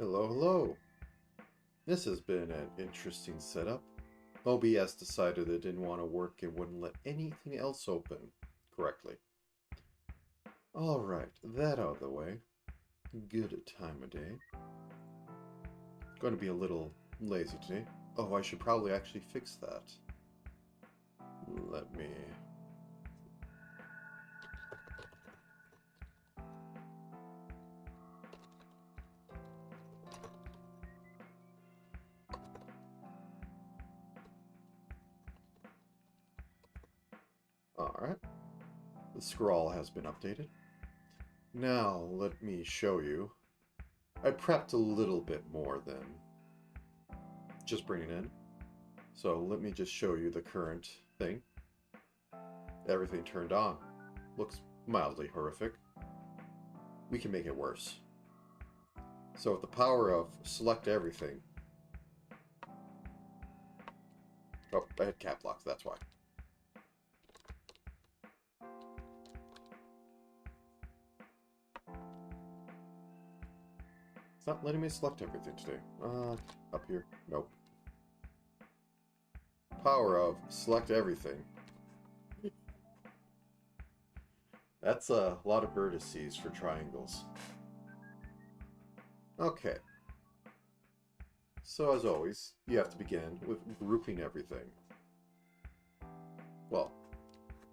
Hello, hello. This has been an interesting setup. OBS decided it didn't want to work and wouldn't let anything else open correctly. Alright, that out of the way. Good time of day. Going to be a little lazy today. Oh, I should probably actually fix that. Let me... Alright. The scroll has been updated. Now, let me show you. I prepped a little bit more than just bringing in. So let me just show you the current thing. Everything turned on. Looks mildly horrific. We can make it worse. So with the power of select everything... Oh, I had cap locks, that's why. It's not letting me select everything today. Up here. Nope. Power of select everything. That's a lot of vertices for triangles. Okay. So as always, you have to begin with grouping everything. Well,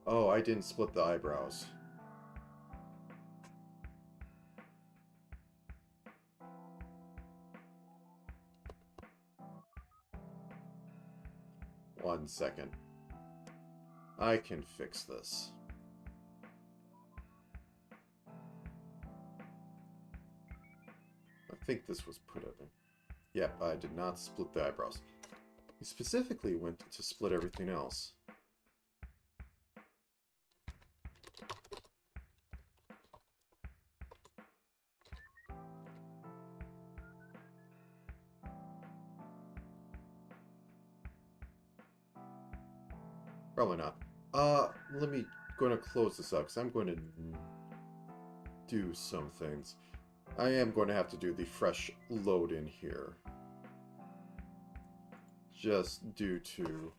oh, I didn't split the eyebrows. One second. I can fix this. I think this was put in there. Yep, I did not split the eyebrows. He specifically went to split everything else. Probably not. Let me going to close this up because I'm going to do some things. I am going to have to do the fresh load in here. Just due to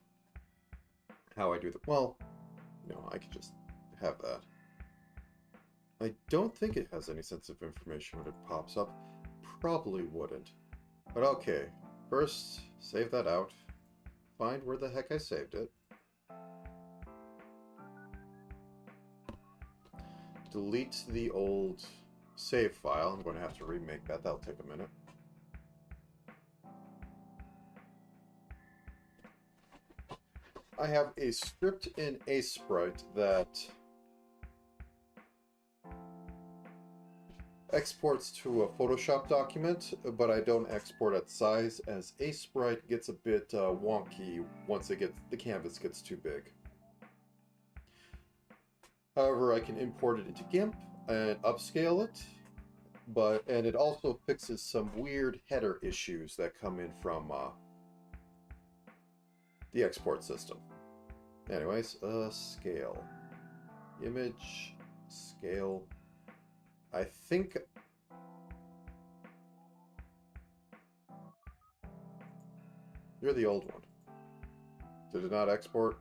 how I do the... Well, no, I could just have that. I don't think it has any sensitive information when it pops up. Probably wouldn't. But okay, first, save that out. Find where the heck I saved it. Delete the old save file. I'm going to have to remake that. That'll take a minute. I have a script in Sprite that exports to a Photoshop document, but I don't export at size, as Sprite gets a bit wonky once the canvas gets too big. However, I can import it into GIMP and upscale it, and it also fixes some weird header issues that come in from the export system. Anyways, scale. Image, scale. I think... You're the old one. Did it not export?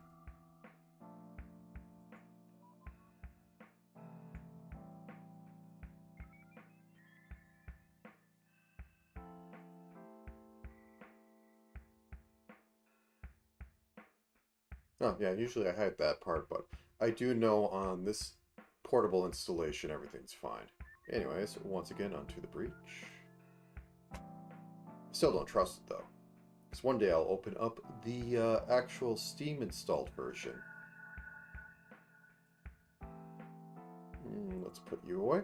Oh, yeah, usually I hide that part, but I do know on this portable installation everything's fine. Anyways, once again, onto the breach. Still don't trust it, though. Because one day I'll open up the actual Steam installed version. Let's put you away.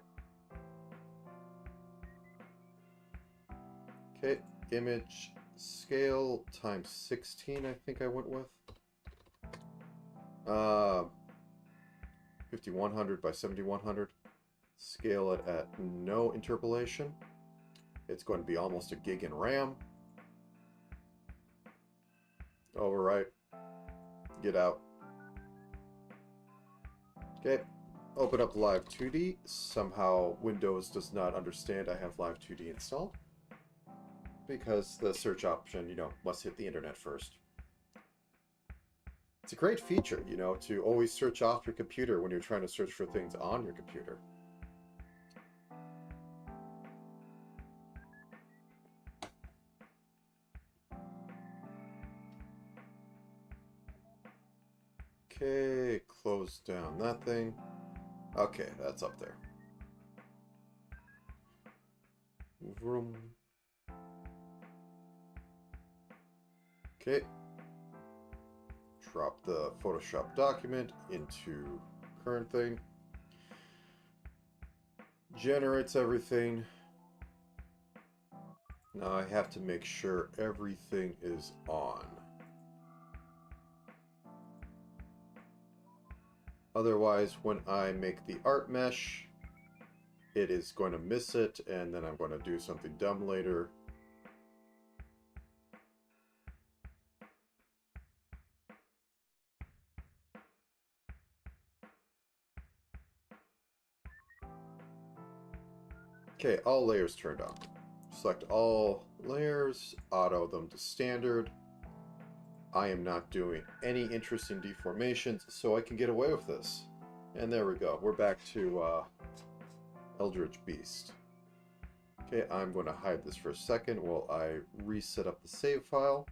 Okay, image scale times 16, I think I went with. 5100 by 7100. Scale it at no interpolation. It's going to be almost a gig in RAM. Overwrite. Get out. Okay. Open up Live 2D. Somehow Windows does not understand I have Live 2D installed. because the search option, must hit the internet first. It's a great feature, to always search off your computer when you're trying to search for things on your computer. Okay, close down that thing. Okay, that's up there. Vroom. Okay. Drop the Photoshop document into current thing. Generates everything. Now I have to make sure everything is on. Otherwise, when I make the art mesh, it is going to miss it, and then I'm going to do something dumb later. Okay, all layers turned on. Select all layers, auto them to standard. I am not doing any interesting deformations, so I can get away with this. And there we go. We're back to Eldritch Beast. Okay, I'm going to hide this for a second while I reset up the save file.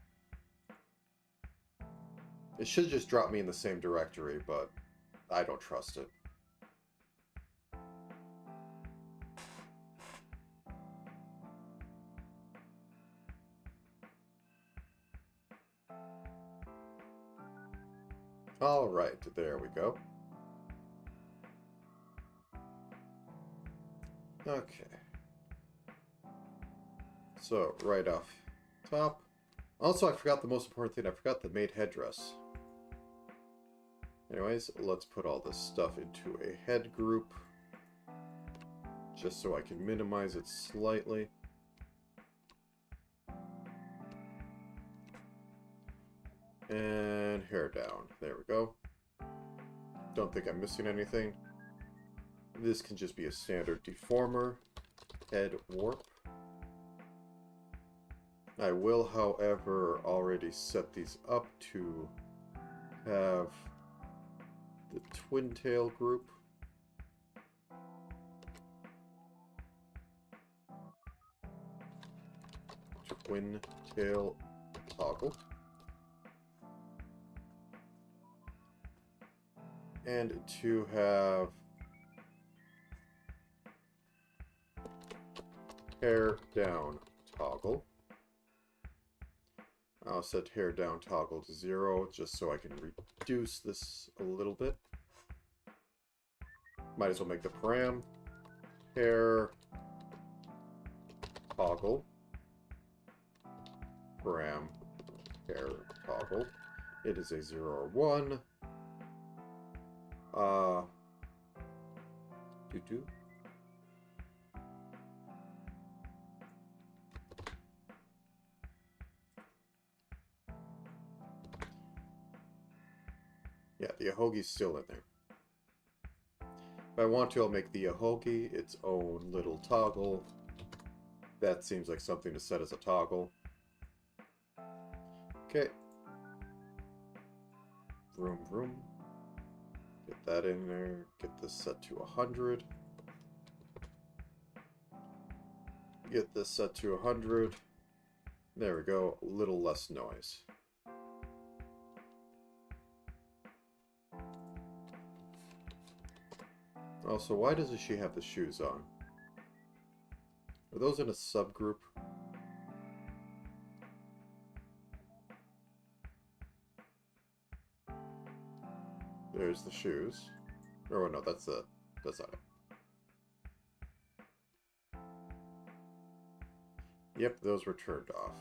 It should just drop me in the same directory, but I don't trust it. Alright, there we go. Okay. So, right off top. Also, I forgot the most important thing. I forgot the maid headdress. Anyways, let's put all this stuff into a head group. Just so I can minimize it slightly. And hair down. There we go. Don't think I'm missing anything. This can just be a standard deformer. Head warp. I will, however, already set these up to have the twin tail group. Twin tail toggle. And to have hair down toggle. I'll set hair down toggle to 0 just so I can reduce this a little bit. Might as well make the param hair toggle. Param hair toggle. It is a 0 or 1. Do. Yeah, the Ahogi's still in there. If I want to, I'll make the Ahogi its own little toggle. That seems like something to set as a toggle. Okay. Vroom, vroom. Get that in there. Get this set to 100. Get this set to 100. There we go. A little less noise. Also, why doesn't she have the shoes on? Are those in a subgroup? There's the shoes. Oh no, that's not it. Yep, those were turned off.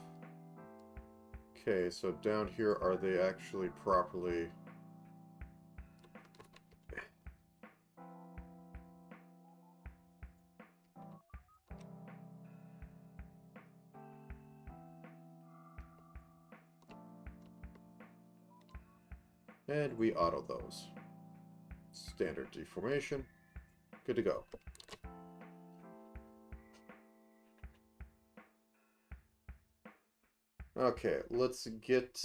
Okay, so down here, are they actually properly... And we auto those. Standard deformation. Good to go. Okay, let's get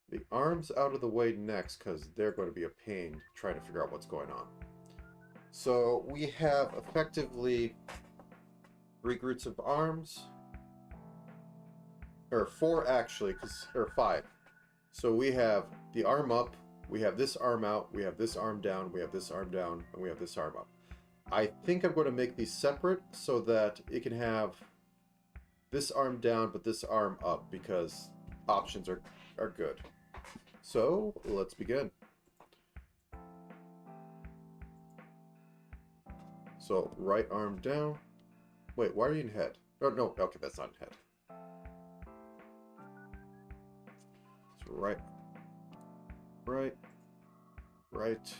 the arms out of the way next, because they're going to be a pain trying to figure out what's going on. So we have effectively 3 groups of arms, or 4 actually, or 5. So we have the arm up, we have this arm out, we have this arm down, we have this arm down, and we have this arm up. I think I'm going to make these separate so that it can have this arm down but this arm up, because options are good. So let's begin. So right arm down. Wait, why are you in head? Oh no, okay, that's not in head. So right, right, right,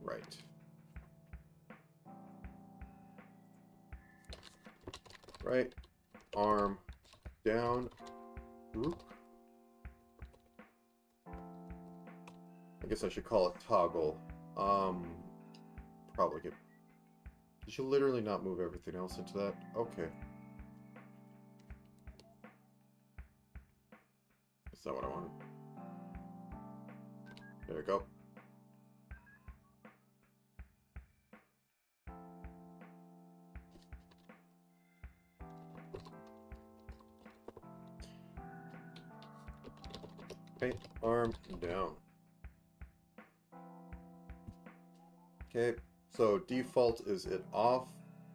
right. Right arm down, group. I guess I should call it toggle. Probably get... Did you literally not move everything else into that? Okay. That's not what I wanted. There we go. Okay, arm down. Okay, so default is it off.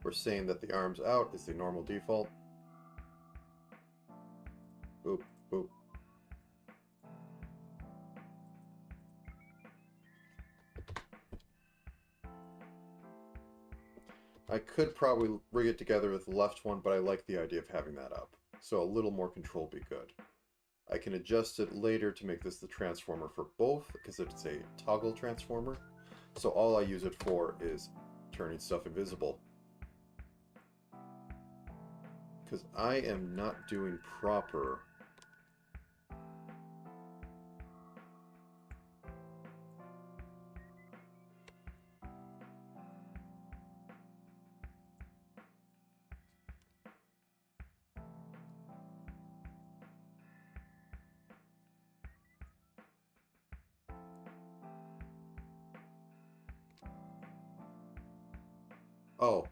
We're saying that the arm's out is the normal default. Boop, boop. I could probably rig it together with the left one, but I like the idea of having that up. So a little more control would be good. I can adjust it later to make this the transformer for both, because it's a toggle transformer. So all I use it for is turning stuff invisible. Because I am not doing proper... Oh,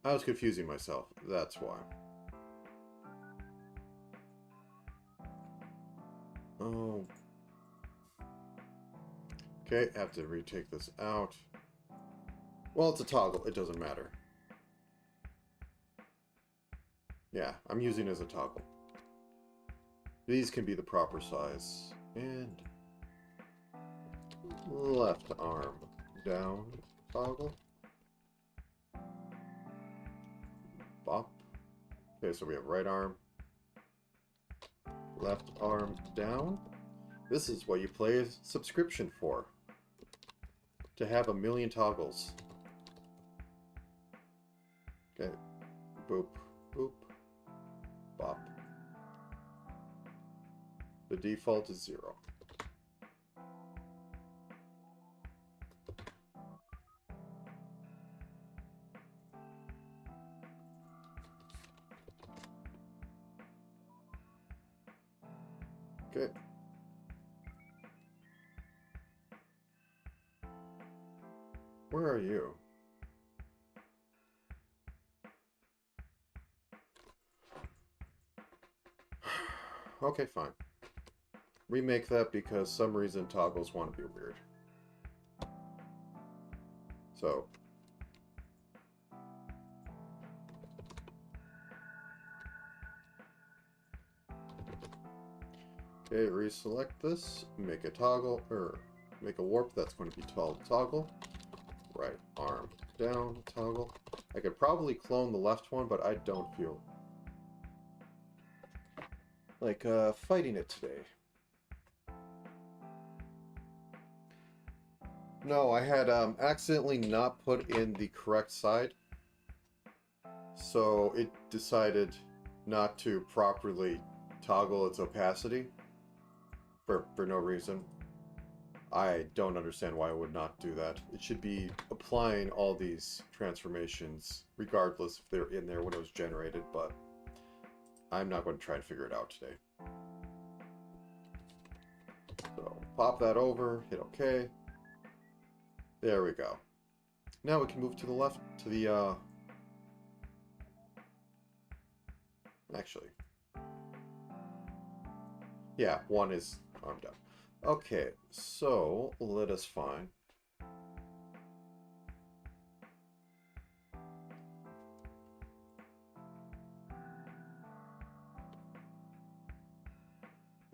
I was confusing myself. That's why. Oh. Okay, I have to retake this out. Well, it's a toggle. It doesn't matter. Yeah, I'm using it as a toggle. These can be the proper size. And left arm down toggle. Bop. Okay, so we have right arm, left arm down. This is what you play a subscription for. To have a million toggles. Okay. Boop, boop, bop. The default is 0. Okay. Where are you? Okay, fine. Remake that because some reason toggles want to be weird. So. Okay, reselect this, make a toggle, or make a warp that's going to be toggle. Right arm down, toggle. I could probably clone the left one, but I don't feel like fighting it today. No, I had accidentally not put in the correct side, so it decided not to properly toggle its opacity for no reason. I don't understand why it would not do that. It should be applying all these transformations regardless if they're in there when it was generated, but I'm not going to try and figure it out today. So pop that over, hit OK. There we go. Now we can move to the left, to the, actually. Yeah, one is armed up. Okay, so let us find.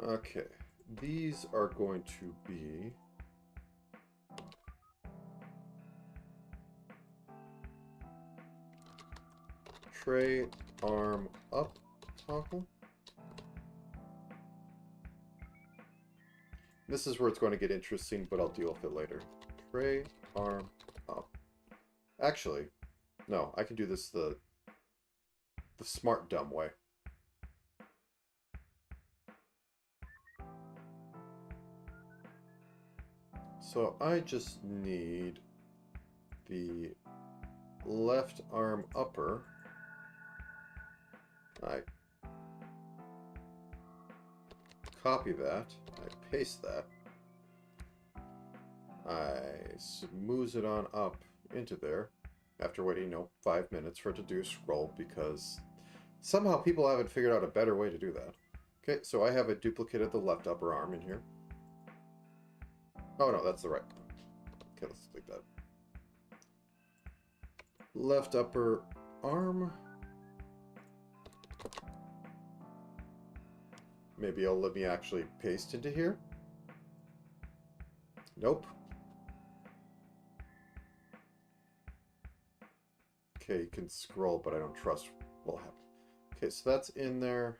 Okay, these are going to be tray arm up toggle. This is where it's going to get interesting, but I'll deal with it later. Tray arm up. Actually, no, I can do this the smart dumb way. So I just need the left arm upper. I copy that. I paste that. I smooth it on up into there after waiting, 5 minutes for it to do a scroll, because somehow people haven't figured out a better way to do that. Okay, so I have a duplicate of the left upper arm in here. Oh no, that's the right one. Okay, let's take that. Left upper arm. Maybe it'll let me actually paste into here. Nope. Okay, you can scroll, but I don't trust what will happen. Okay, so that's in there.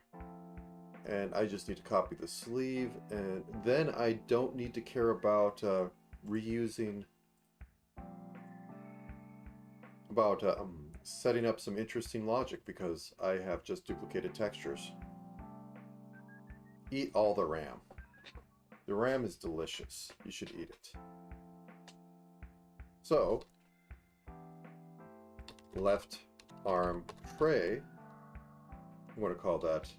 And I just need to copy the sleeve. And then I don't need to care about reusing... About setting up some interesting logic, because I have just duplicated textures. Eat all the RAM. The RAM is delicious. You should eat it. So, left arm tray. I'm going to call that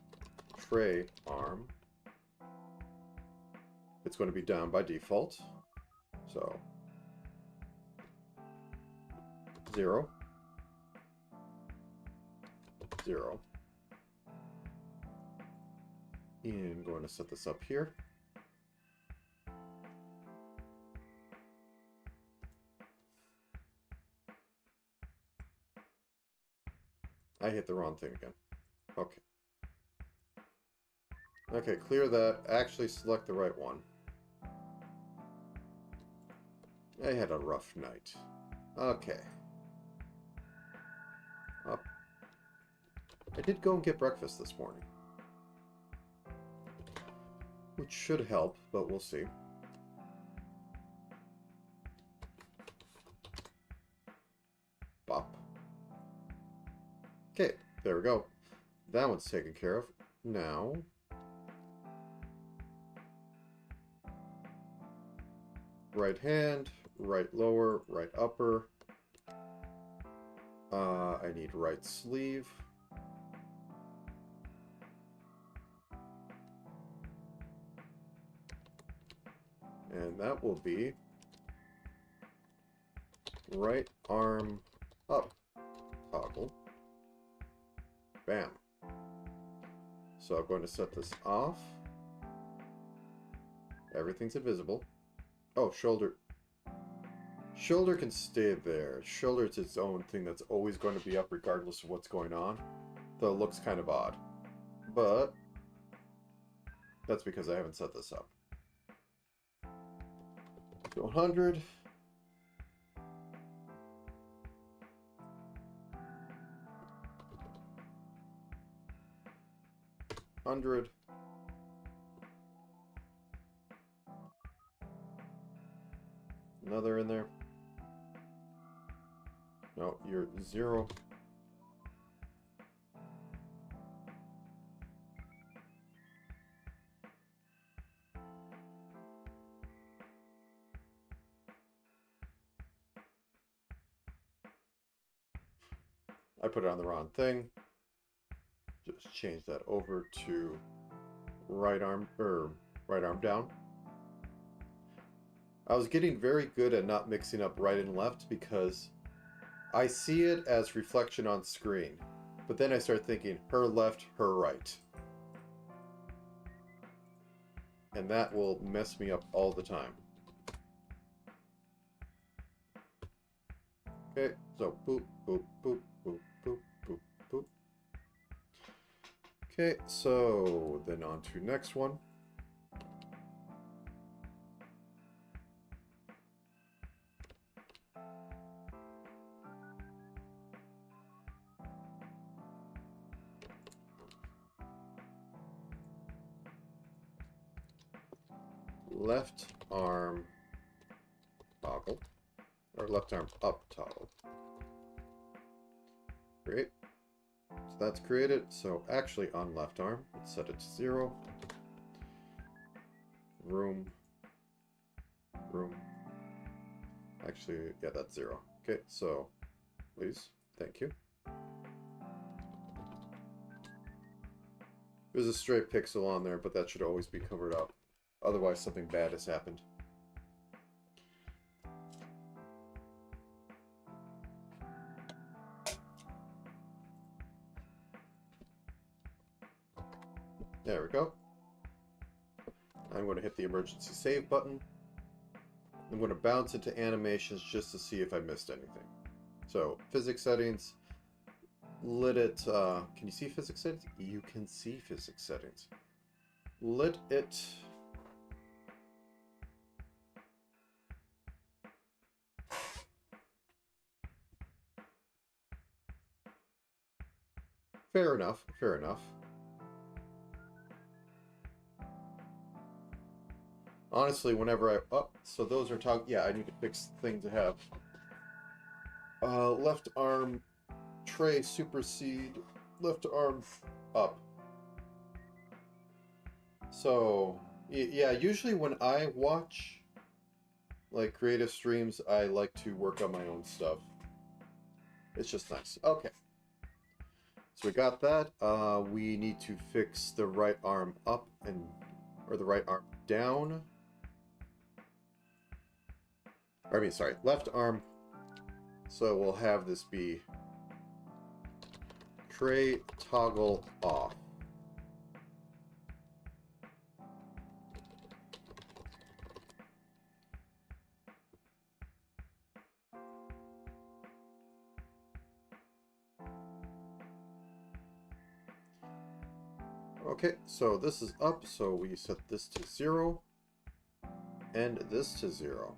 tray arm. It's going to be down by default. So, 0, 0. And I'm going to set this up here. I hit the wrong thing again. Okay. Okay, clear that. Actually select the right one. I had a rough night. Okay. Up. I did go and get breakfast this morning, which should help, but we'll see. Bop. Okay, there we go. That one's taken care of. Now, right hand, right lower, right upper. I need right sleeve. And that will be right arm up toggle. Bam. So I'm going to set this off. Everything's invisible. Oh, shoulder. Shoulder can stay there. Shoulder is its own thing that's always going to be up regardless of what's going on. Though it looks kind of odd. But that's because I haven't set this up. So 100. Another in there. No, you're 0. I put it on the wrong thing. Just change that over to right arm, or right arm down. I was getting very good at not mixing up right and left because I see it as reflection on screen. But then I start thinking, her left, her right. And that will mess me up all the time. Okay, so boop, boop, boop, boop, boop, boop, boop. Okay, so then on to next one. Left arm toggle, or left arm up toggle. Great. So that's created. So actually on left arm, let's set it to 0. Room. Actually, yeah, that's 0. Okay, so please, thank you. There's a stray pixel on there, but that should always be covered up. Otherwise, something bad has happened. There we go. I'm going to hit the emergency save button. I'm going to bounce into animations just to see if I missed anything. So, physics settings. Let it, can you see physics settings? You can see physics settings. Let it... Fair enough, fair enough. Honestly, whenever I... Oh, so those are talking... Yeah, I need to fix the thing to have. Left arm tray supersede, left arm up. So, yeah, usually when I watch, like, creative streams, I like to work on my own stuff. It's just nice. Okay. So we got that. We need to fix the right arm up and... or the right arm down. I mean, sorry, left arm. So we'll have this be tray toggle off. Okay, so this is up, so we set this to 0 and this to 0.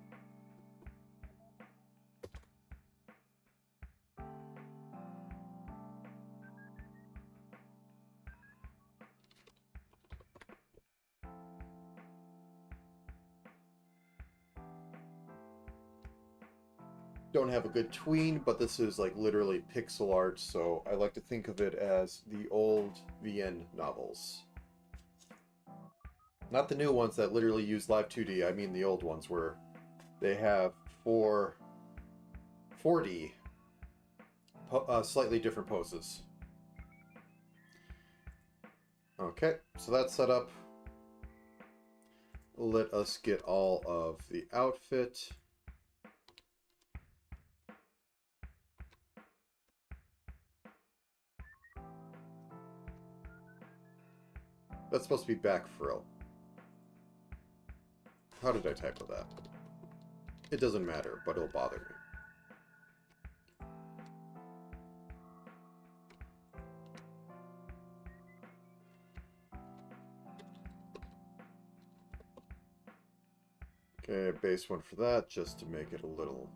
Don't have a good tween, but this is like literally pixel art, so I like to think of it as the old VN novels. Not the new ones that literally use live 2D, I mean the old ones where they have 4D, slightly different poses. Okay, so that's set up. Let us get all of the outfit. That's supposed to be back frill. How did I typo that? It doesn't matter, but it'll bother me. Okay, base one for that, just to make it a little...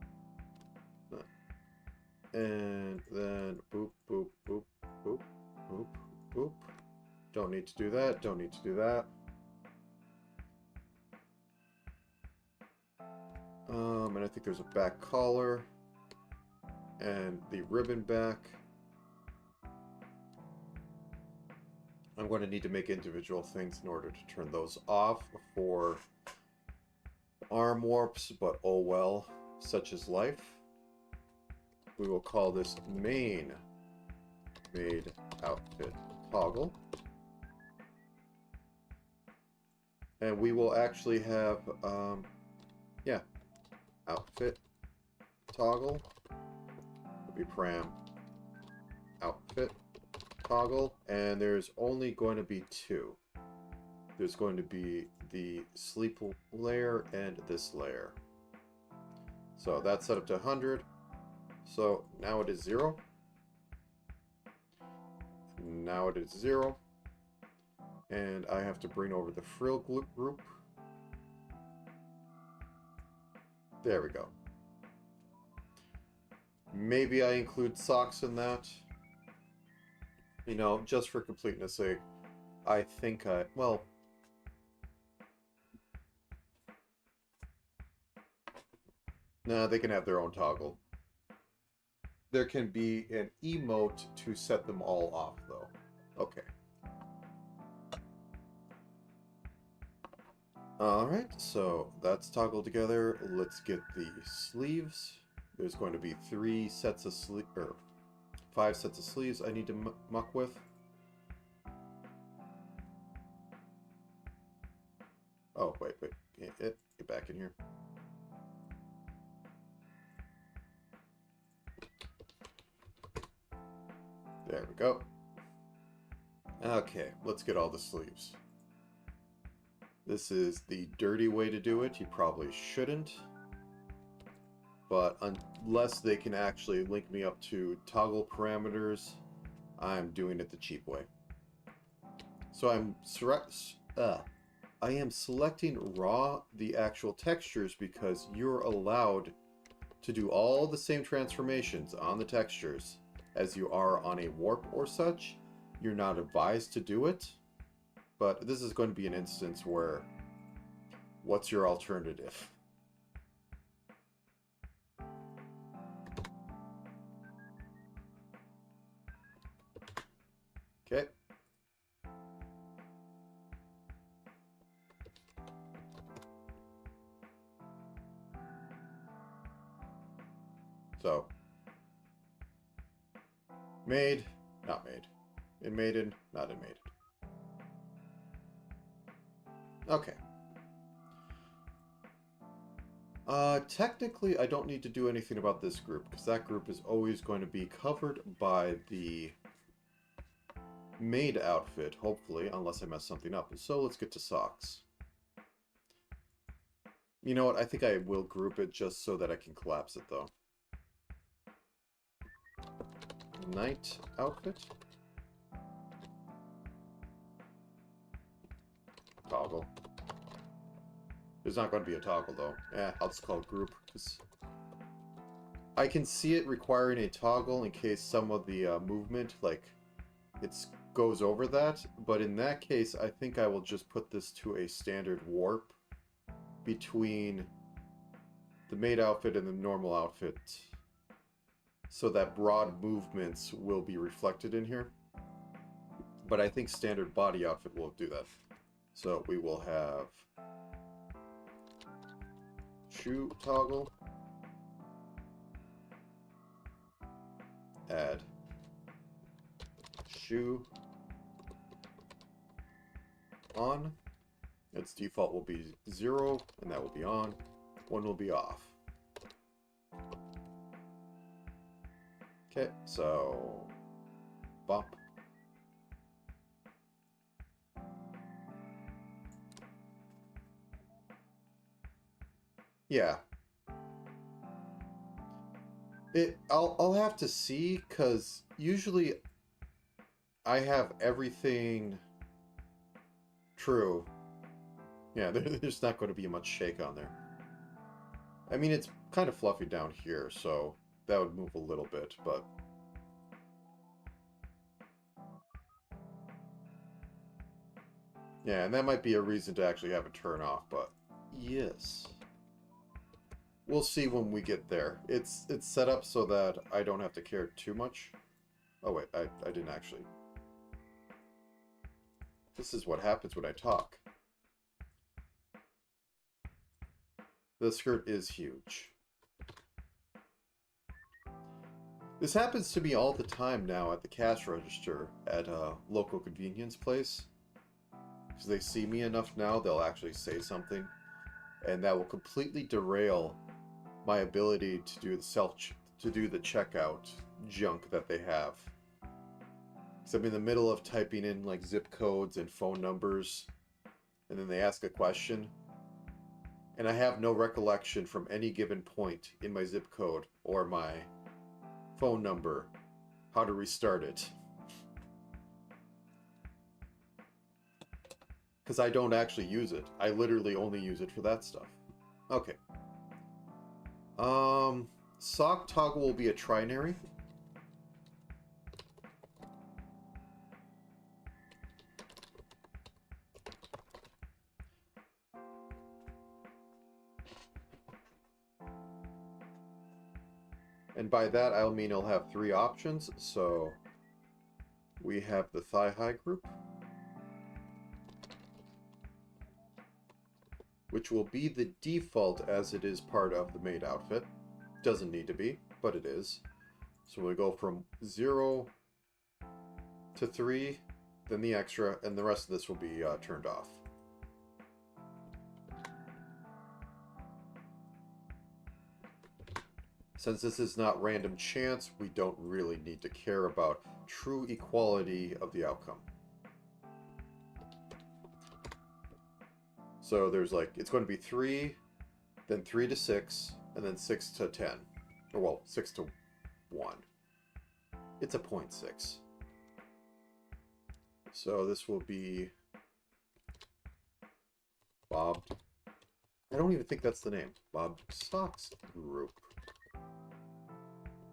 And then boop, boop, boop, boop, boop, boop. Don't need to do that, don't need to do that. And I think there's a back collar. And the ribbon back. I'm going to need to make individual things in order to turn those off for arm warps, but oh well, such is life. We will call this maid outfit toggle. And we will actually have, yeah, outfit toggle. Will be param outfit toggle. And there's only going to be two. There's going to be the sleep layer and this layer. So that's set up to 100. So now it is 0. Now it is 0. And I have to bring over the frill group. There we go. Maybe I include socks in that. You know, just for completeness sake. I think well... Nah, they can have their own toggle. There can be an emote to set them all off, though. Okay. Alright, so that's toggled together. Let's get the sleeves. There's going to be 3 sets of sleeves, or 5 sets of sleeves I need to muck with. Oh, wait. Get back in here. There we go. Okay, let's get all the sleeves. This is the dirty way to do it. You probably shouldn't. But unless they can actually link me up to toggle parameters, I'm doing it the cheap way. So I am selecting raw, the actual textures, because you're allowed to do all the same transformations on the textures as you are on a warp or such. You're not advised to do it, but this is going to be an instance where what's your alternative? Okay. So, maid, not maid. In maiden, not in maiden. Okay. Technically, I don't need to do anything about this group, because that group is always going to be covered by the maid outfit, hopefully, unless I mess something up. So let's get to socks. You know what? I think I will group it just so that I can collapse it, though. Night outfit. Toggle. There's not going to be a toggle, though. I'll just call it group, because I can see it requiring a toggle in case some of the movement, like, it goes over that. But in that case, I think I will just put this to a standard warp between the maid outfit and the normal outfit, so that broad movements will be reflected in here. But I think standard body outfit will do that. So we will have shoe toggle, add shoe on. Its default will be 0, and that will be on. 1 will be off. Okay, so bump. Yeah. I'll have to see, because usually I have everything true. Yeah, there's not going to be much shake on there. I mean, it's kind of fluffy down here, so that would move a little bit, but... Yeah, and that might be a reason to actually have it turn off, but... Yes. We'll see when we get there. It's set up so that I don't have to care too much. Oh wait, I didn't actually... This is what happens when I talk. The skirt is huge. This happens to me all the time now at the cash register at a local convenience place. Because they see me enough now, they'll actually say something. And that will completely derail my ability to do the checkout junk that they have. Because I'm in the middle of typing in like zip codes and phone numbers, and then they ask a question, and I have no recollection from any given point in my zip code or my phone number how to restart it. Because I don't actually use it. I literally only use it for that stuff. Okay. Sock toggle will be a trinary. And by that, I'll mean it'll have 3 options. So we have the thigh-high group, which will be the default as it is part of the maid outfit. Doesn't need to be, but it is. So we go from 0 to 3, then the extra, and the rest of this will be turned off. Since this is not random chance, we don't really need to care about true equality of the outcome. So there's like, it's going to be 3, then 3 to 6, and then 6 to 10. Or well, 6 to 1. It's a 0.6. So this will be Bob. I don't even think that's the name. Bob Socks Group.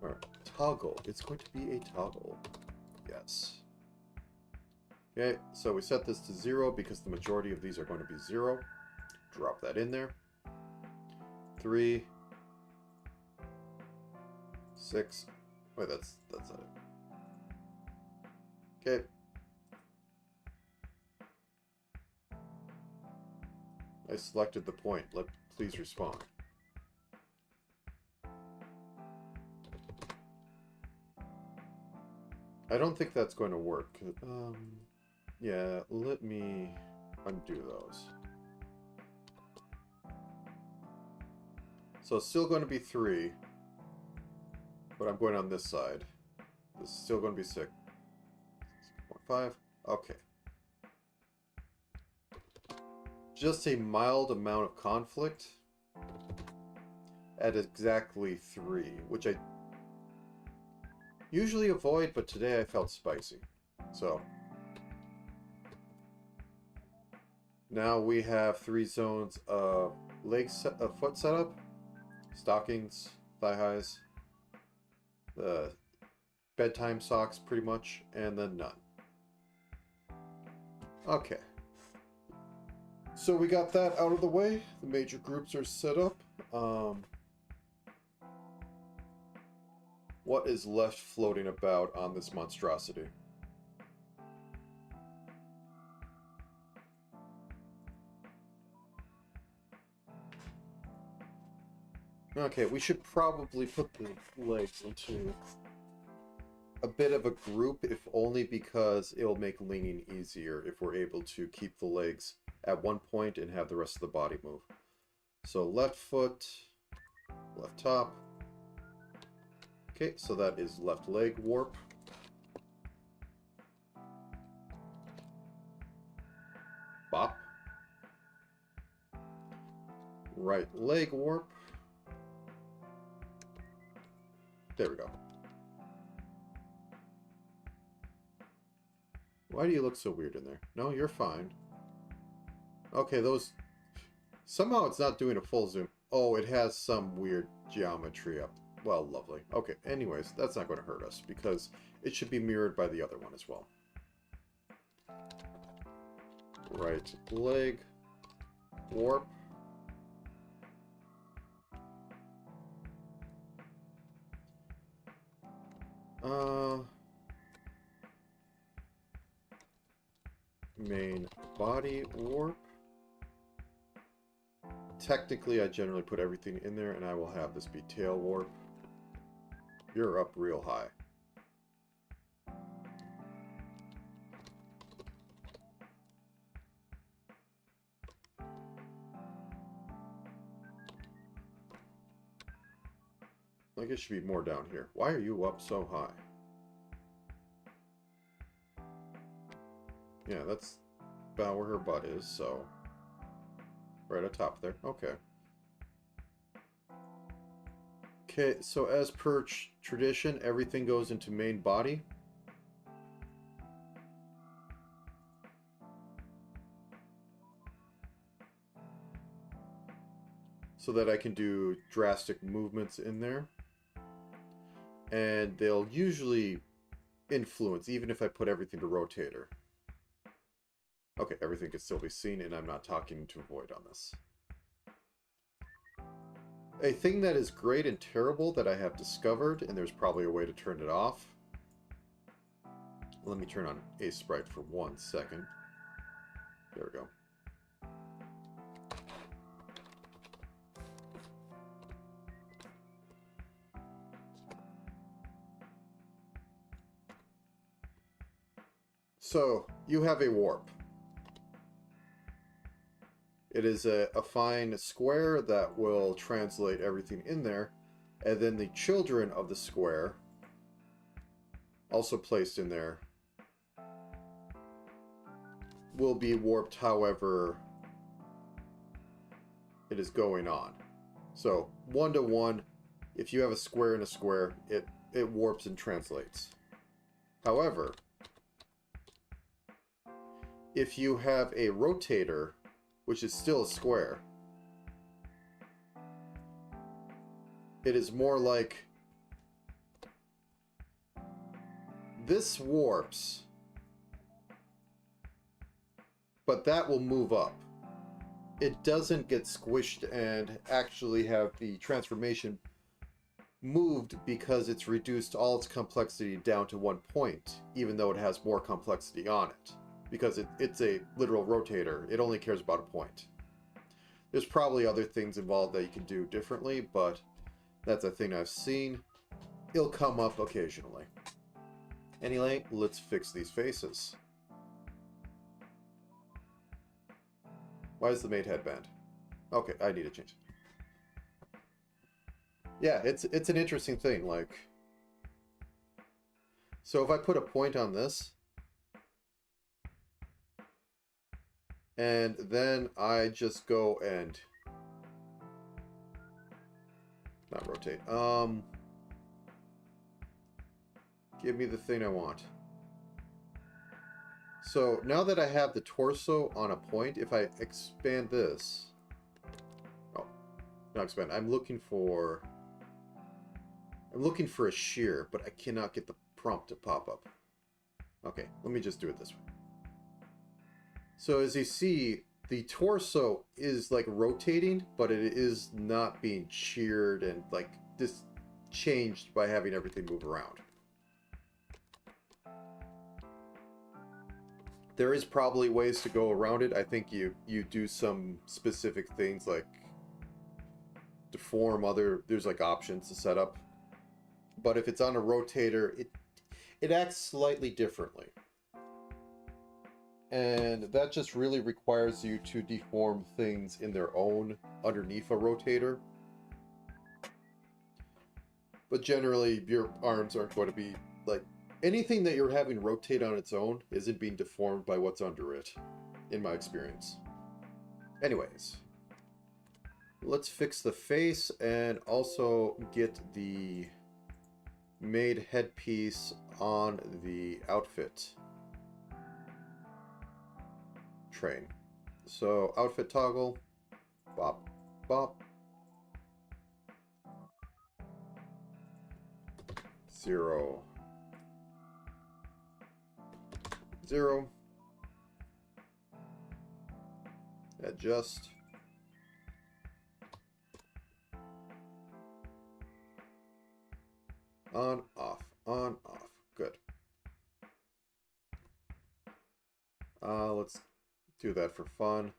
Or toggle. It's going to be a toggle. Yes. Okay, so we set this to 0 because the majority of these are going to be 0. Drop that in there. 3. 6. Wait, that's not it. Okay. I selected the point. Please respond. I don't think that's going to work. Yeah, let me undo those. So it's still going to be 3, but I'm going on this side. This is still going to be 6.5. Okay. Just a mild amount of conflict at exactly 3, which I usually avoid, but today I felt spicy. So now we have 3 zones of foot setup, stockings, thigh highs, the bedtime socks pretty much, and then none. Okay. So we got that out of the way. The major groups are set up. What is left floating about on this monstrosity? Okay, we should probably put the legs into a bit of a group, if only because it'll make leaning easier if we're able to keep the legs at one point and have the rest of the body move. So left foot, left top. Okay, so that is left leg warp. Bop. Right leg warp. There we go. Why do you look so weird in there? No, you're fine. Okay, those... Somehow it's not doing a full zoom. Oh, it has some weird geometry up. Well, lovely. Okay, anyways, that's not going to hurt us because it should be mirrored by the other one as well. Right leg warp. Main body warp. Technically, I generally put everything in there, and I will have this be tail warp. You're up real high. Like it should be more down here. Why are you up so high? Yeah, that's about where her butt is, so... Right at top there. Okay. Okay, so as per tradition, everything goes into main body. So that I can do drastic movements in there. And they'll usually influence, even if I put everything to rotator. Okay, everything can still be seen, and I'm not talking to void on this. A thing that is great and terrible that I have discovered, and there's probably a way to turn it off. Let me turn on a sprite for 1 second. There we go. So, you have a warp. It is a fine square that will translate everything in there, and then the children of the square, also placed in there, will be warped however it is going on. So, 1-to-1, if you have a square and a square, it warps and translates. However, if you have a rotator, which is still a square, it is more like this warps, but that will move up. It doesn't get squished and actually have the transformation moved because it's reduced all its complexity down to 1 point, even though it has more complexity on it. Because it's a literal rotator, it only cares about a point. There's probably other things involved that you can do differently, but that's a thing I've seen. It'll come up occasionally. Anyway, let's fix these faces. Why is the maid headband? Okay, I need to change it. Yeah, it's an interesting thing, like... So if I put a point on this, and then I just go and... Not rotate. Give me the thing I want. So now that I have the torso on a point, if I expand this... Oh, not expand. I'm looking for a shear, but I cannot get the prompt to pop up. Okay, let me just do it this way. So as you see, the torso is like rotating, but it is not being sheared and like this changed by having everything move around. There is probably ways to go around it. I think you do some specific things like deform there's like options to set up. But if it's on a rotator, it acts slightly differently. And that just really requires you to deform things in their own underneath a rotator. But generally, your arms aren't going to be, like, anything that you're having rotate on its own isn't being deformed by what's under it, in my experience. Anyways, let's fix the face and also get the maid headpiece on the outfit train. So outfit toggle, bop, bop, 0, 0, adjust, on, off, good. Let's do that for fun.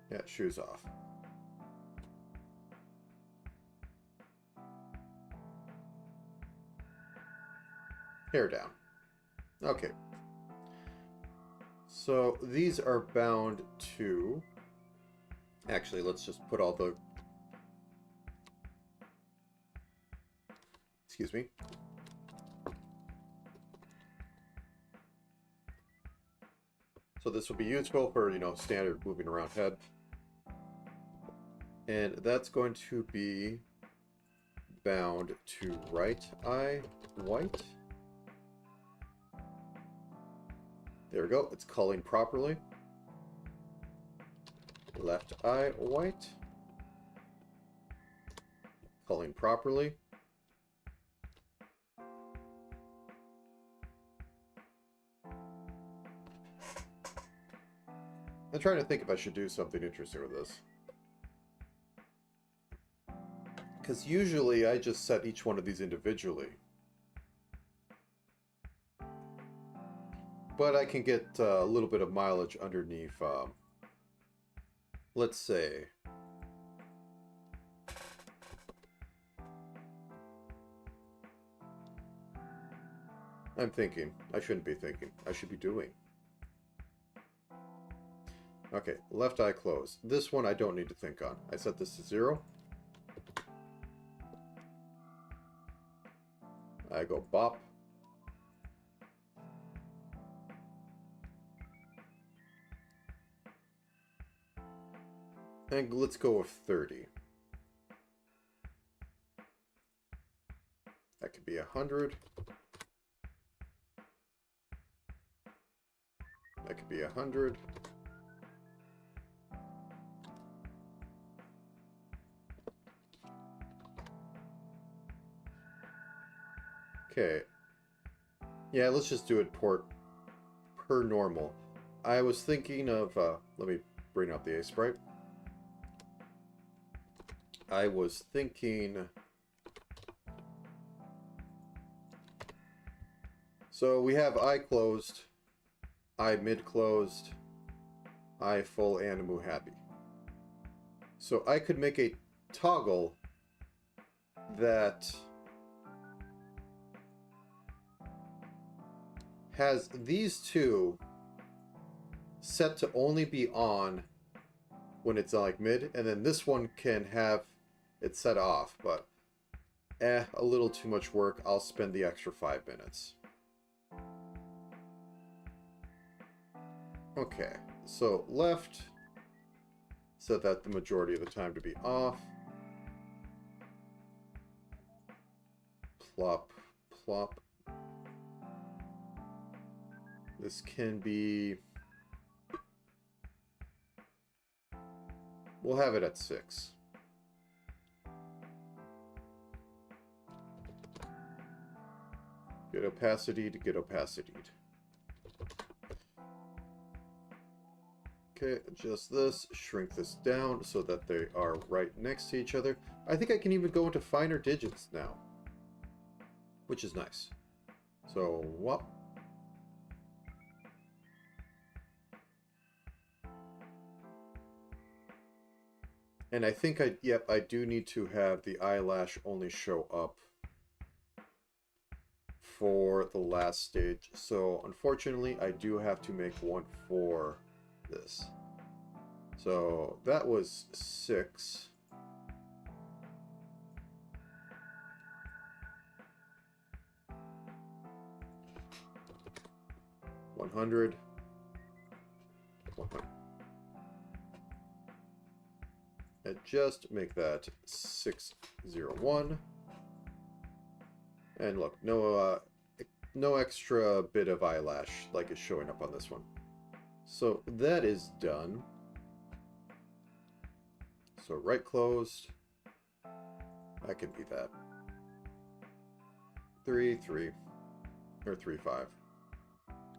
Yeah, shoes off. hair down. Okay. So these are bound to... Actually, let's just put all the... Excuse me. So this will be useful for, you know, standard moving around head. And that's going to be bound to right eye white. There we go. It's culling properly. Left eye white. Culling properly. I'm trying to think if I should do something interesting with this. Because usually I just set each one of these individually. But I can get a little bit of mileage underneath, let's say, I'm thinking. I shouldn't be thinking. I should be doing. Okay, left eye closed. This one I don't need to think on. I set this to 0. I go bop. And let's go with 30. That could be 100. That could be 100. Okay. Yeah, let's just do it per normal. I was thinking of, let me bring up the A sprite. I was thinking, so we have eye closed, eye mid closed, eye full, and moo happy. So I could make a toggle that has these two set to only be on when it's like mid, and then this one can have it set off, but a little too much work. I'll spend the extra 5 minutes. Okay, so left, set that the majority of the time to be off. Plop, plop. This can be... We'll have it at 6. Get opacity to get opacity. Okay, adjust this, shrink this down so that they are right next to each other. I think I can even go into finer digits now, which is nice. So, whoop. And I think I do need to have the eyelash only show up for the last stage. So unfortunately, I do have to make one for this. So that was 6. $100. And just make that 601. And look, no extra bit of eyelash like is showing up on this one. So that is done. So right closed. That could be that. 3, 3, or 3, 5.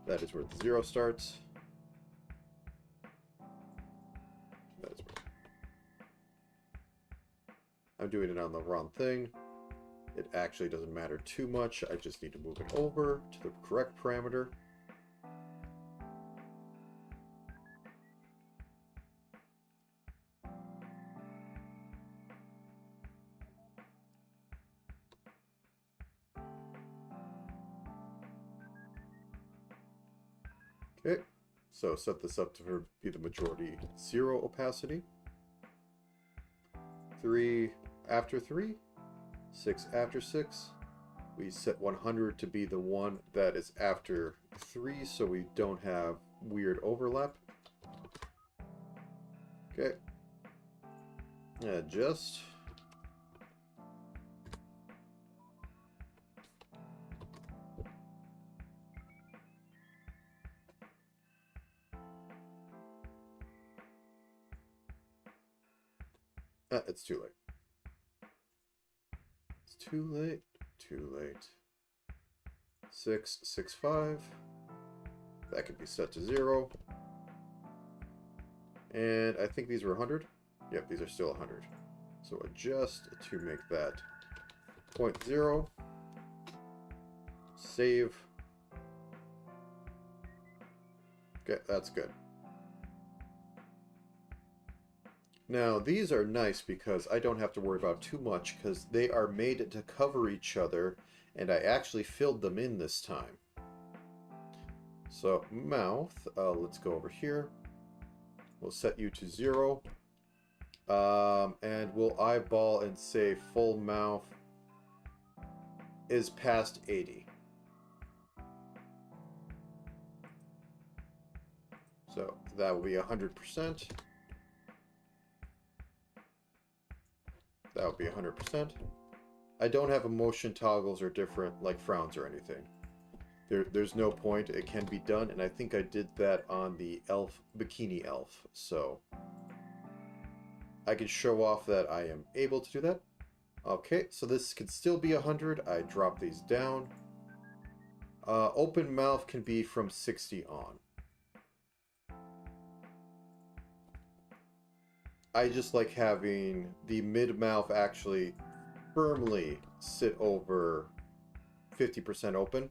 That is where the 0 starts. That is where... I'm doing it on the wrong thing. It actually doesn't matter too much. I just need to move it over to the correct parameter. Okay, so set this up to be the majority 0 opacity. 3 after 3, 6 after 6. We set 100 to be the one that is after 3 so we don't have weird overlap. Okay. Adjust. It's too late. It's too late. Too late. 6, 6, 5. That could be set to 0. And I think these were 100. Yep, these are still 100. So adjust to make that 0.0. Save. Okay, that's good. Now, these are nice because I don't have to worry about too much because they are made to cover each other, and I actually filled them in this time. So, mouth, let's go over here. We'll set you to 0. And we'll eyeball and say full mouth is past 80. So, that will be 100%. That would be 100%. I don't have emotion toggles or different like frowns or anything. There's no point. It can be done, and I think I did that on the elf, bikini elf. So I can show off that I am able to do that. Okay, so this can still be 100. I drop these down. Open mouth can be from 60 on. I just like having the mid-mouth actually firmly sit over 50% open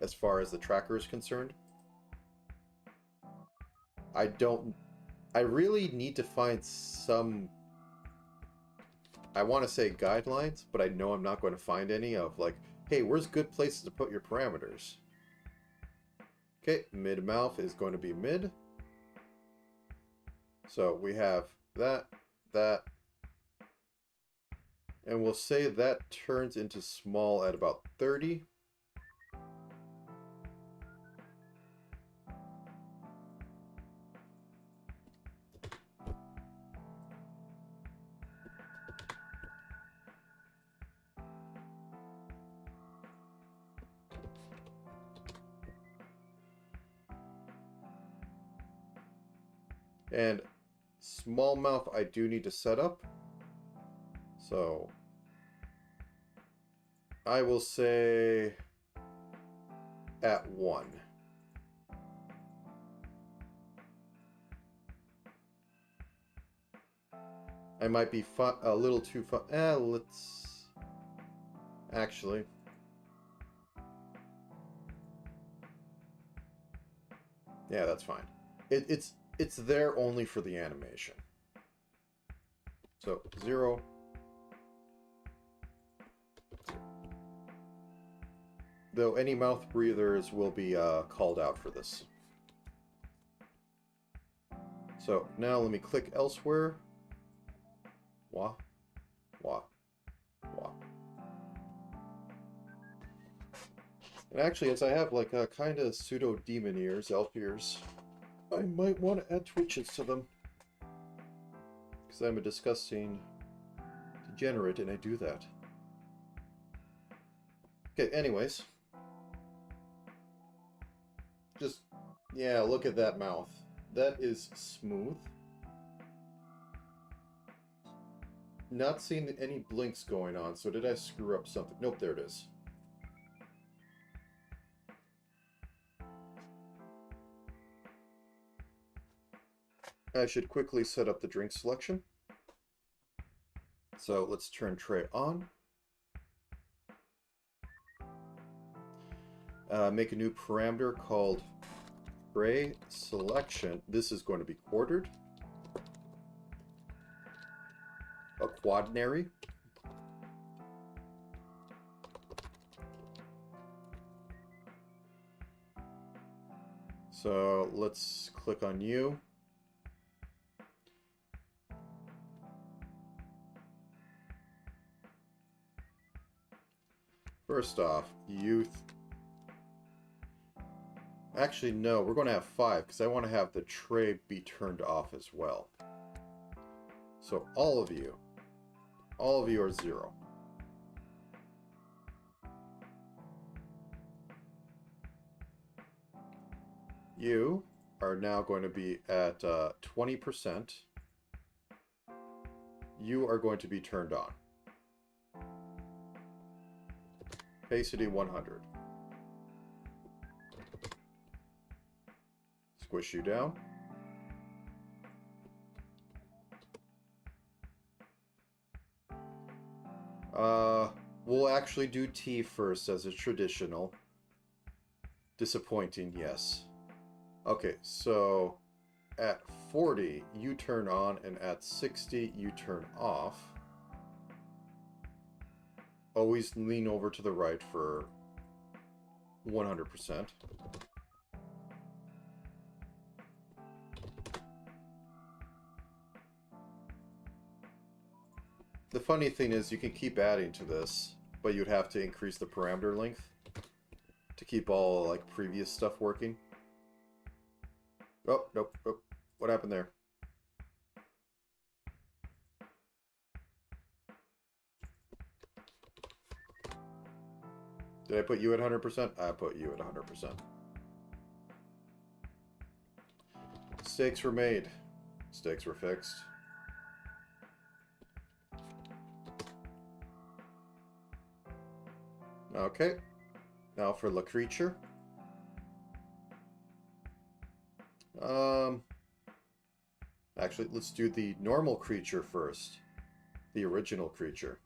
as far as the tracker is concerned. I really need to find some, I want to say guidelines, but I know I'm not going to find any of like, hey, where's good places to put your parameters? Okay, mid-mouth is going to be mid. So we have that, and we'll say that turns into small at about 30. And small mouth I do need to set up. So I will say at 1. I might be a little too fun. Let's actually. Yeah, that's fine. It's there only for the animation. So 0. Though any mouth breathers will be called out for this. So now let me click elsewhere. Wah, wah, wah. And actually, as I have like a kind of pseudo demon ears, elf ears, I might want to add twitches to them. Because I'm a disgusting degenerate and I do that. Okay, anyways. Just, yeah, look at that mouth. That is smooth. Not seeing any blinks going on, so did I screw up something? Nope, there it is. I should quickly set up the drink selection. So let's turn tray on. Make a new parameter called tray selection. This is going to be quartered. A quaternary. So let's click on you. First off, youth. Actually, no, we're going to have 5 because I want to have the tray be turned off as well. So all of you are 0. You are now going to be at 20%. You are going to be turned on. Opacity 100. Squish you down. We'll actually do T first as a traditional. Disappointing, yes. Okay, so at 40, you turn on, and at 60, you turn off. Always lean over to the right for 100%. The funny thing is you can keep adding to this, but you'd have to increase the parameter length to keep all like previous stuff working. Oh, nope. What happened there? Did I put you at 100%? I put you at 100%. Stakes were made. Stakes were fixed. Okay. Now for the creature. Actually, let's do the normal creature first. The original creature.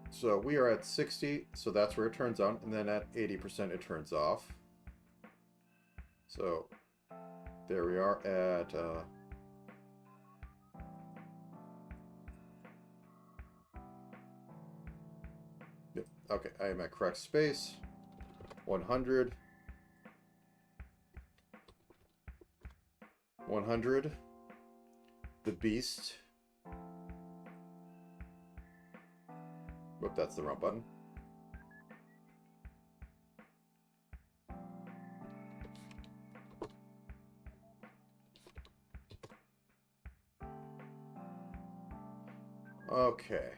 So we are at 60, so that's where it turns on, and then at 80% it turns off. So there we are at yep, okay, I am at correct space. 100. 100. The beast. Whoop, that's the wrong button. Okay.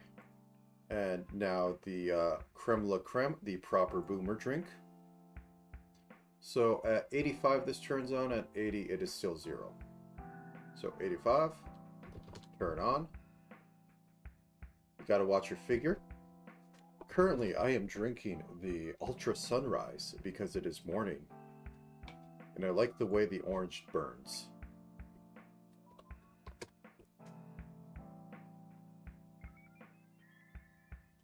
And now the creme la creme, the proper boomer drink. So at 85 this turns on, at 80 it is still 0. So 85, turn on. You gotta watch your figure. Currently I am drinking the Ultra Sunrise because it is morning. And I like the way the orange burns.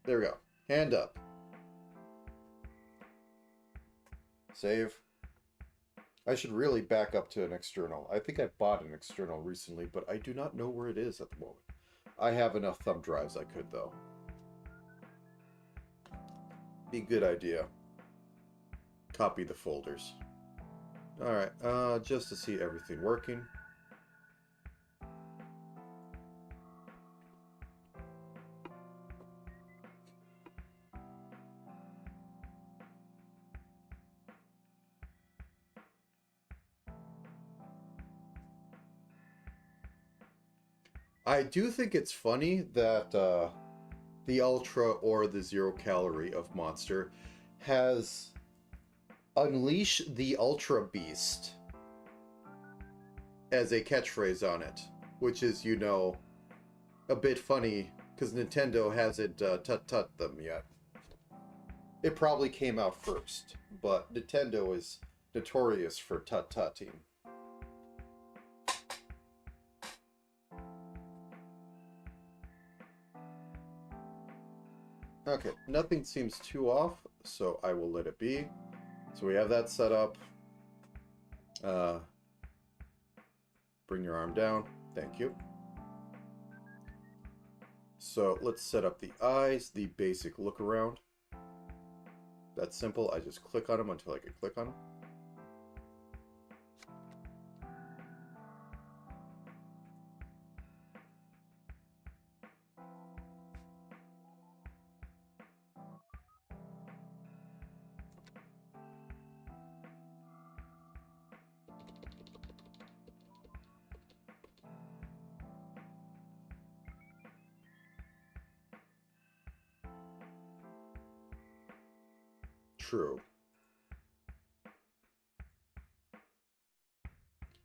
There we go. Hand up. Save. I should really back up to an external. I think I bought an external recently, but I do not know where it is at the moment. I have enough thumb drives I could, though. Be a good idea. Copy the folders. Alright, just to see everything working. I do think it's funny that the Ultra or the 0 calorie of Monster has Unleash the Ultra Beast as a catchphrase on it, which is, you know, a bit funny because Nintendo hasn't tut-tut them yet. It probably came out first, but Nintendo is notorious for tut-tutting. Okay, nothing seems too off, so I will let it be. So we have that set up. Bring your arm down. Thank you. So let's set up the eyes, the basic look around. That's simple. I just click on them until I can click on them. True.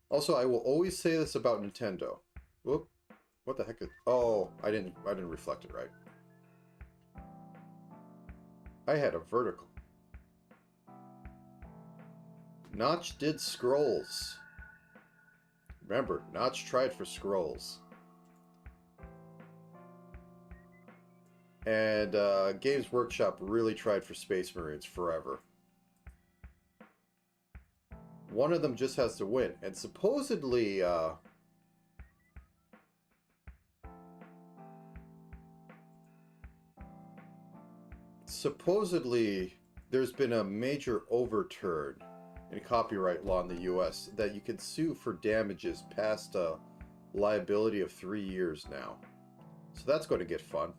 Also, I will always say this about Nintendo. Whoop. What the heck is... Oh, I didn't reflect it right. I had a vertical. Notch did scrolls. Remember, Notch tried for scrolls. And Games Workshop really tried for Space Marines forever. One of them just has to win. And supposedly... there's been a major overturn in copyright law in the US that you can sue for damages past a liability of 3 years now. So that's going to get fun.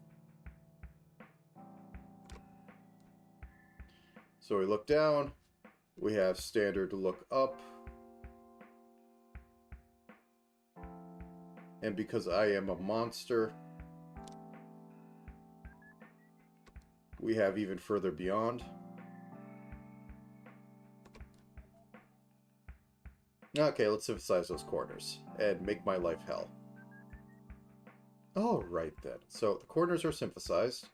So we look down, we have standard look up. And because I am a monster, we have even further beyond. Okay, let's emphasize those corners and make my life hell. Oh, right then. So the corners are synthesized.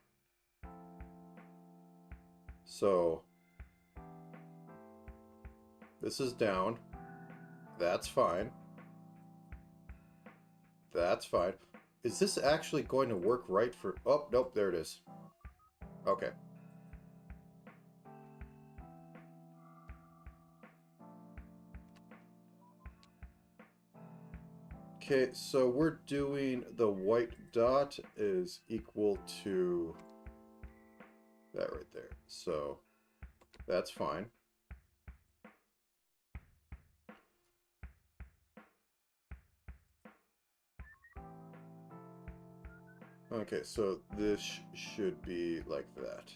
So this is down. That's fine. That's fine. Is this actually going to work right for... Oh, nope, there it is. Okay. Okay, so we're doing the white dot is equal to that right there. So that's fine. Okay, so this should be like that.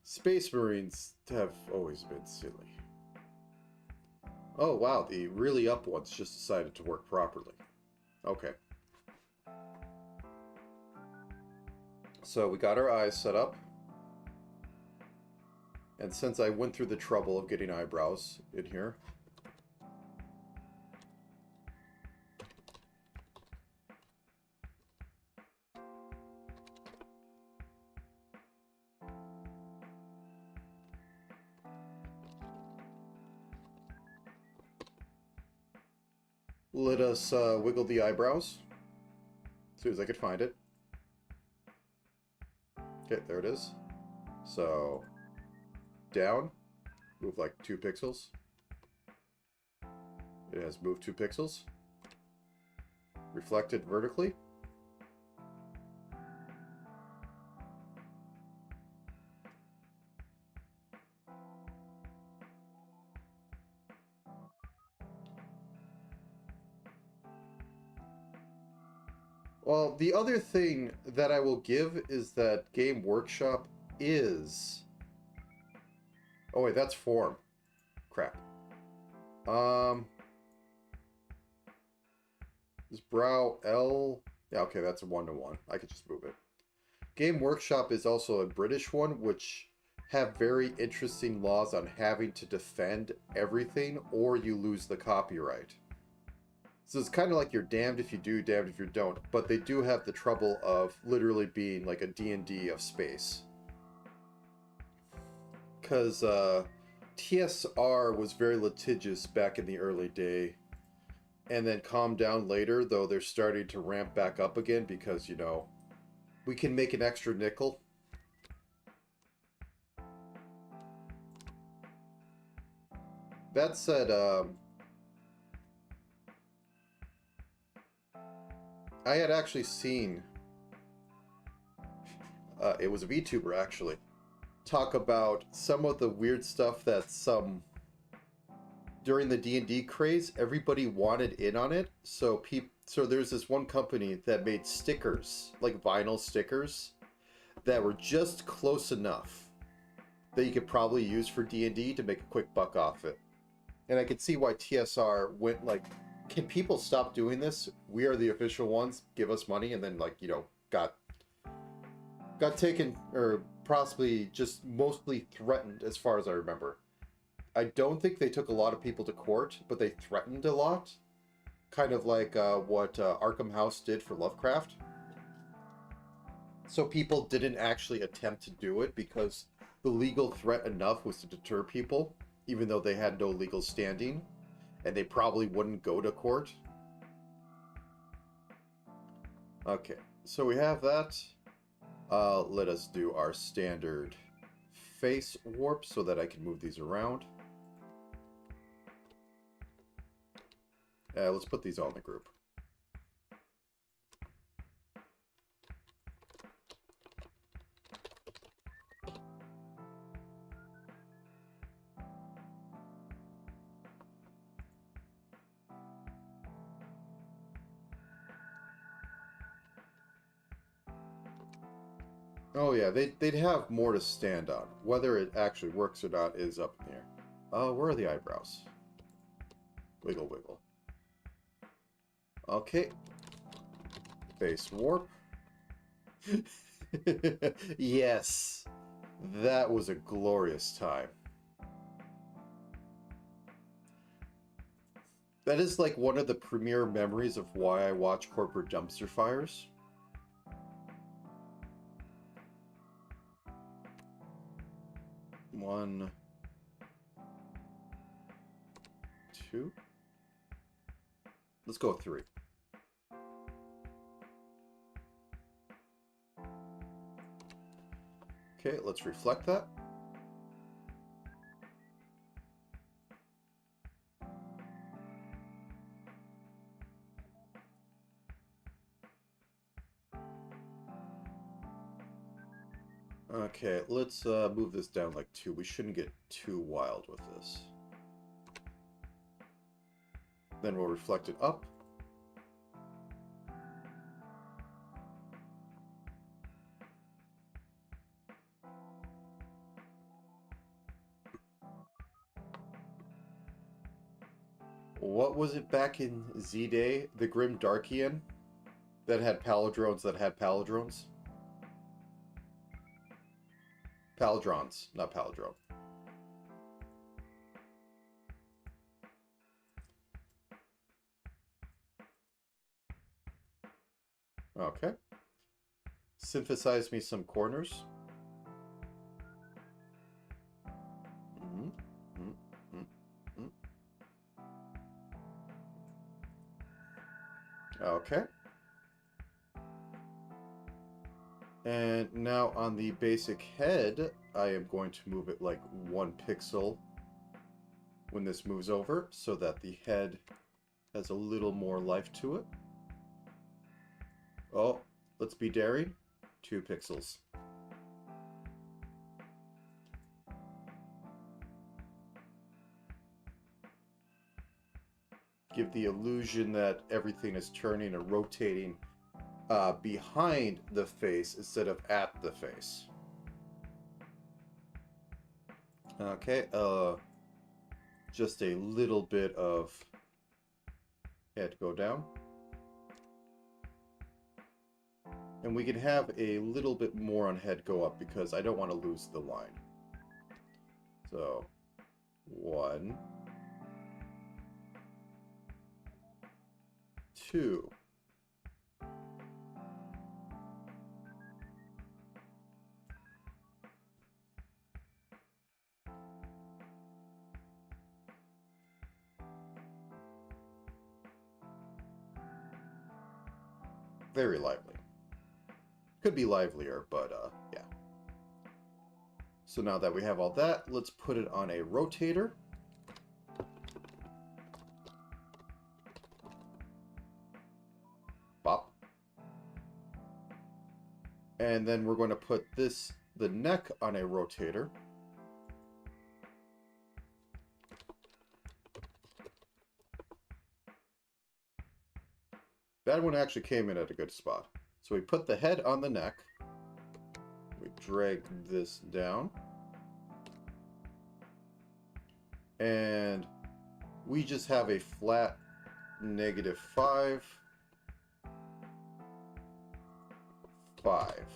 Space Marines have always been silly. Oh wow, the really up ones just decided to work properly. Okay. So we got our eyes set up. And since I went through the trouble of getting eyebrows in here, let us wiggle the eyebrows as soon as I could find it. Okay, there it is. So, down, move like 2 pixels. It has moved 2 pixels. Reflected vertically. Well, the other thing that I will give is that Game Workshop is... Oh wait, that's form. Crap. Is brow L? Yeah, okay, that's a 1-to-1. I could just move it. Game Workshop is also a British one, which have very interesting laws on having to defend everything or you lose the copyright. So it's kind of like you're damned if you do, damned if you don't. But they do have the trouble of literally being like a D&D of space. Because TSR was very litigious back in the early day. and then calm down later, though they're starting to ramp back up again because, you know, we can make an extra nickel. That said, I had actually seen, it was a VTuber actually, talk about some of the weird stuff that during the D&D craze, everybody wanted in on it. So there's this one company that made stickers, like vinyl stickers, that were just close enough that you could probably use for D&D to make a quick buck off it. And I could see why TSR went like, can people stop doing this? We are the official ones, give us money, and then like, you know, got taken, or possibly just mostly threatened as far as I remember. I don't think they took a lot of people to court, but they threatened a lot. Kind of like what Arkham House did for Lovecraft. So people didn't actually attempt to do it because the legal threat enough was to deter people, even though they had no legal standing, and they probably wouldn't go to court. Okay, so we have that. Let us do our standard face warp so that I can move these around. Let's put these all in the group. Oh yeah, they'd have more to stand on. Whether it actually works or not is up in the air. Where are the eyebrows? Wiggle, wiggle. Okay. Face warp. Yes. That was a glorious time. That is like one of the premier memories of why I watch corporate dumpster fires. One, two. Let's go with three. Okay, let's reflect that. Okay, let's move this down like 2. We shouldn't get too wild with this. Then we'll reflect it up. What was it back in Z-Day? The Grim Darkian? That had palindromes that had palindromes? Palindrons, not palindrome. Okay. Synthesize me some corners. Okay. And now on the basic head, I am going to move it like 1 pixel when this moves over so that the head has a little more life to it. Oh, let's be daring. 2 pixels. Give the illusion that everything is turning and rotating behind the face instead of at the face. Okay, just a little bit of head go down. And we can have a little bit more on head go up because I don't want to lose the line. So, 1, 2. Very lively. Could be livelier, but yeah. So now that we have all that, let's put it on a rotator. Bop. And then we're going to put the neck on a rotator. That one actually came in at a good spot. So we put the head on the neck. We drag this down. And we just have a flat -5, 5.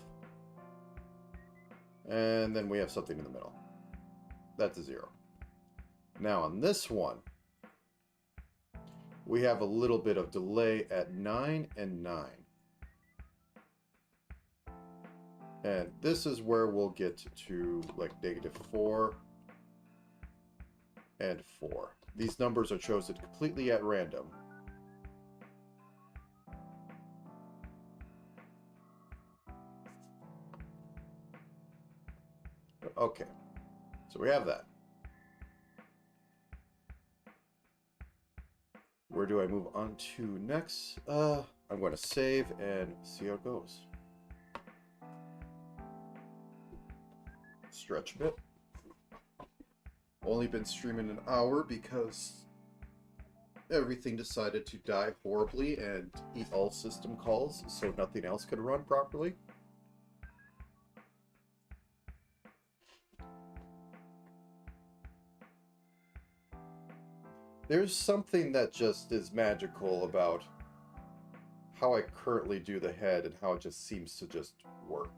And then we have something in the middle. That's a 0. Now on this one, we have a little bit of delay at 9 and 9. And this is where we'll get to like -4 and 4. These numbers are chosen completely at random. Okay, so we have that. Where do I move on to next? I'm going to save and see how it goes. Stretch a bit. Only been streaming an hour because everything decided to die horribly and eat all system calls, so nothing else could run properly. There's something that just is magical about how I currently do the head and how it just seems to just work.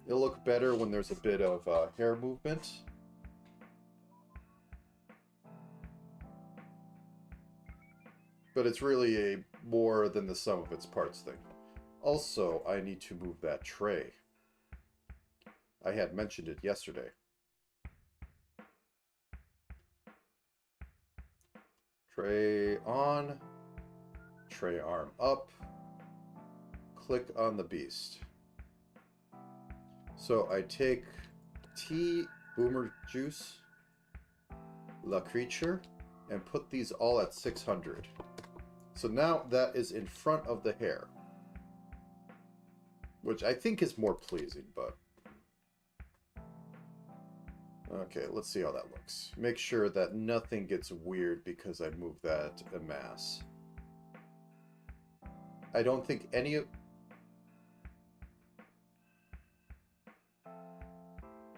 It'll look better when there's a bit of hair movement. But it's really a more than the sum of its parts thing. Also, I need to move that tray. I had mentioned it yesterday. Tray on, tray arm up, click on the beast. So I take T, Boomer Juice, La Creature, and put these all at 600. So now that is in front of the hair, which I think is more pleasing, but... Okay, let's see how that looks. Make sure that nothing gets weird because I move that en masse. I don't think any of...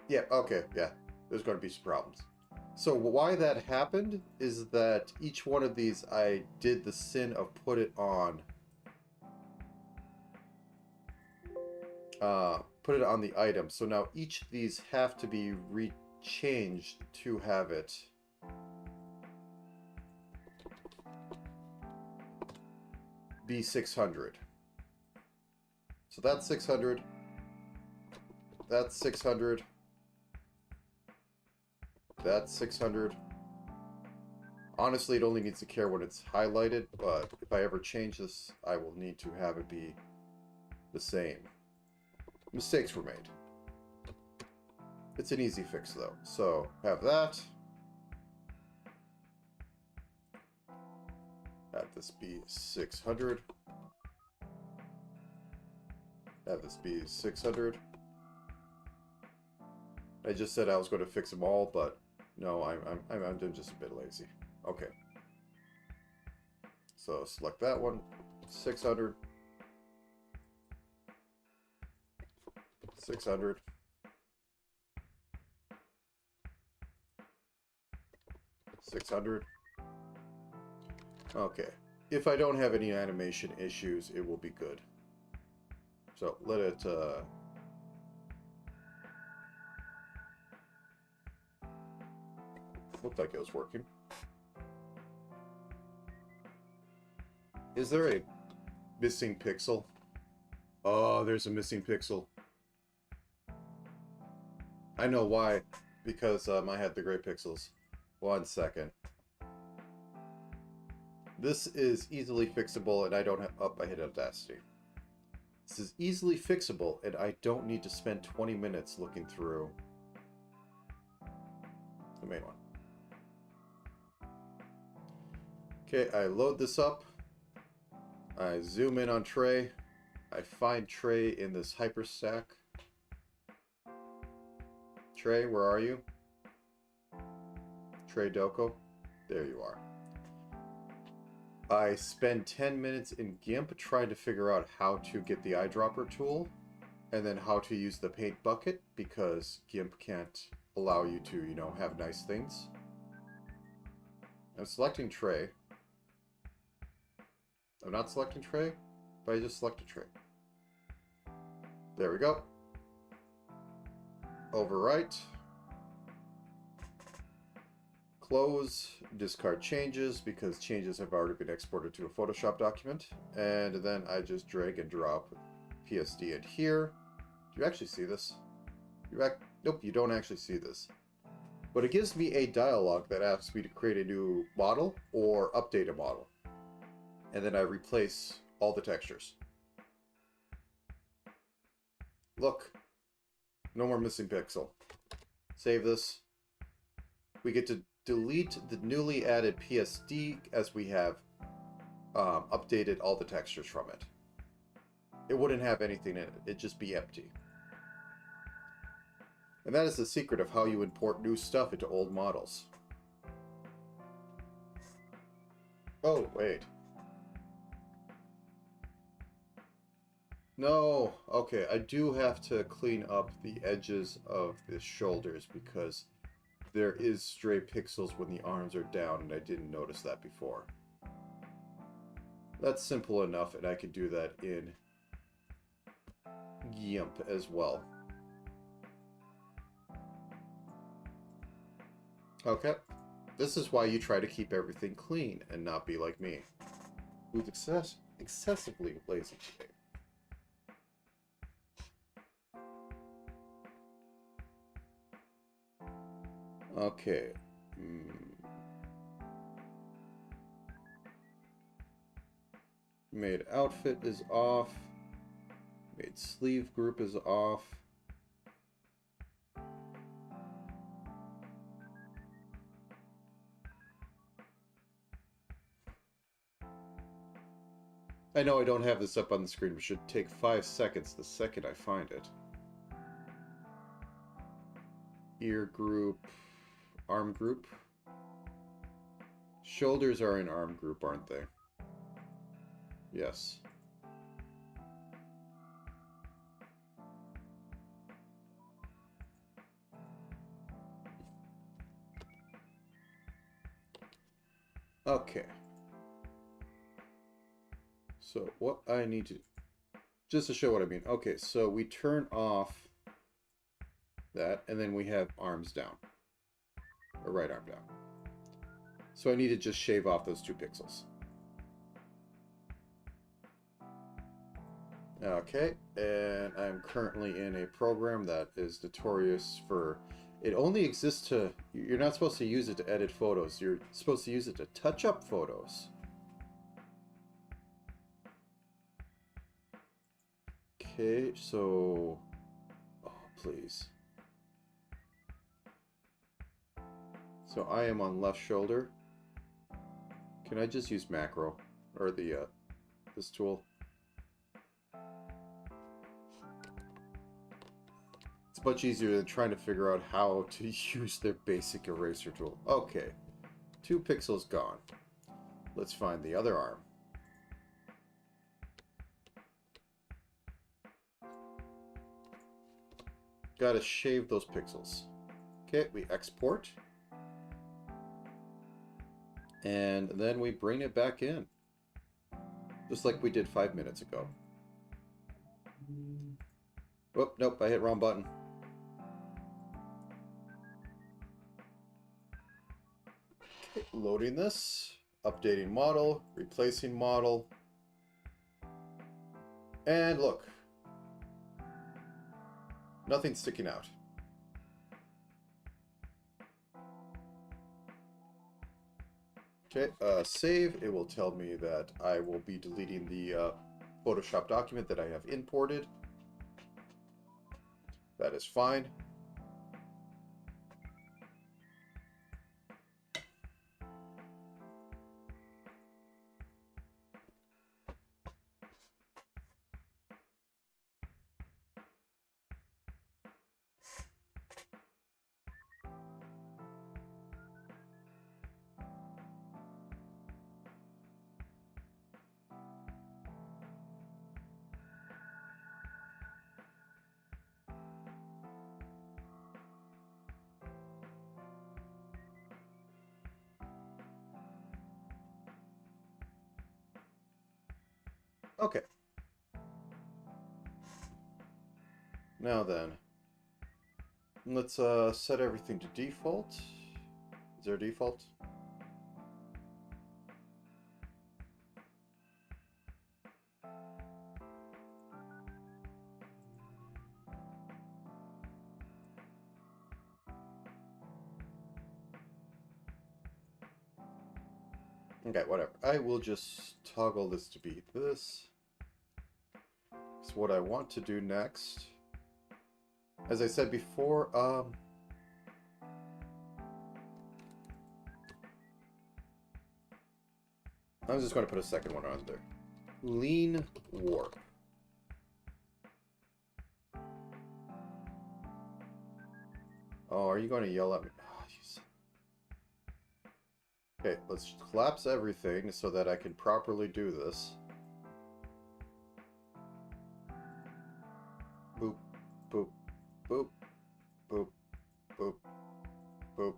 Yeah, okay, yeah. There's going to be some problems. So why that happened is that each one of these I did the sin of put it on... put it on the item. So now each of these have to be changed to have it be 600. So that's 600. That's 600. That's 600. Honestly, it only needs to care when it's highlighted, but if I ever change this, I will need to have it be the same. Mistakes were made. It's an easy fix, though. So, have that. Have this be 600. Have this be 600. I just said I was going to fix them all, but no, I'm just a bit lazy. Okay. So, select that one. 600. 600. Okay. If I don't have any animation issues, it will be good. So let it looked like it was working. Is there a missing pixel? Oh, there's a missing pixel. I know why. Because I had the gray pixels. 1 second. This is easily fixable, and I don't have... Oh, I hit Audacity. This is easily fixable, and I don't need to spend 20 minutes looking through the main one. Okay, I load this up. I zoom in on Trey. I find Trey in this hyperstack. Trey, where are you? Trey Doko. There you are. I spend 10 minutes in GIMP trying to figure out how to get the eyedropper tool, and then how to use the paint bucket, because GIMP can't allow you to, you know, have nice things. I'm selecting Trey. I'm not selecting Trey, but I just selected Trey. There we go. Overwrite. Close. Discard changes, because changes have already been exported to a Photoshop document. And then I just drag and drop PSD in here. Do you actually see this? Nope, you don't actually see this. But it gives me a dialog that asks me to create a new model or update a model. And then I replace all the textures. Look. No more missing pixel. Save this. We get to delete the newly added PSD as we have updated all the textures from it. It wouldn't have anything in it. It'd just be empty. And that is the secret of how you import new stuff into old models. Oh, wait. No, okay, I do have to clean up the edges of the shoulders, because there is stray pixels when the arms are down, and I didn't notice that before. That's simple enough, and I can do that in GIMP as well. Okay, this is why you try to keep everything clean and not be like me, who's excessively lazy today. Okay. Maid outfit is off. Maid sleeve group is off. I know I don't have this up on the screen, but it should take 5 seconds the second I find it. Ear group, arm group. Shoulders are in arm group, aren't they? Yes. Okay. So what I need to, just to show what I mean. Okay, so we turn off that, and then we have arms down, or right arm down. So I need to just shave off those 2 pixels. Okay, and I'm currently in a program that is notorious for, it only exists to, you're not supposed to use it to edit photos, you're supposed to use it to touch up photos. Okay, so, oh, please. So I am on left shoulder. Can I just use macro, or the, this tool? It's much easier than trying to figure out how to use their basic eraser tool. Okay, 2 pixels gone. Let's find the other arm. Gotta shave those pixels. Okay, we export. And then we bring it back in. Just like we did 5 minutes ago. Whoop, nope, I hit wrong button. Okay, loading this. Updating model. Replacing model. And look. Nothing's sticking out. Okay, save. It will tell me that I will be deleting the Photoshop document that I have imported. That is fine. Okay. Now then, let's set everything to default. Is there a default? Okay, whatever. I will just toggle this to be this. So what I want to do next, as I said before, I'm just going to put a second one on there. Lean warp. Oh, are you going to yell at me? Oh, okay, let's collapse everything so that I can properly do this. Boop, boop, boop, boop, boop, boop.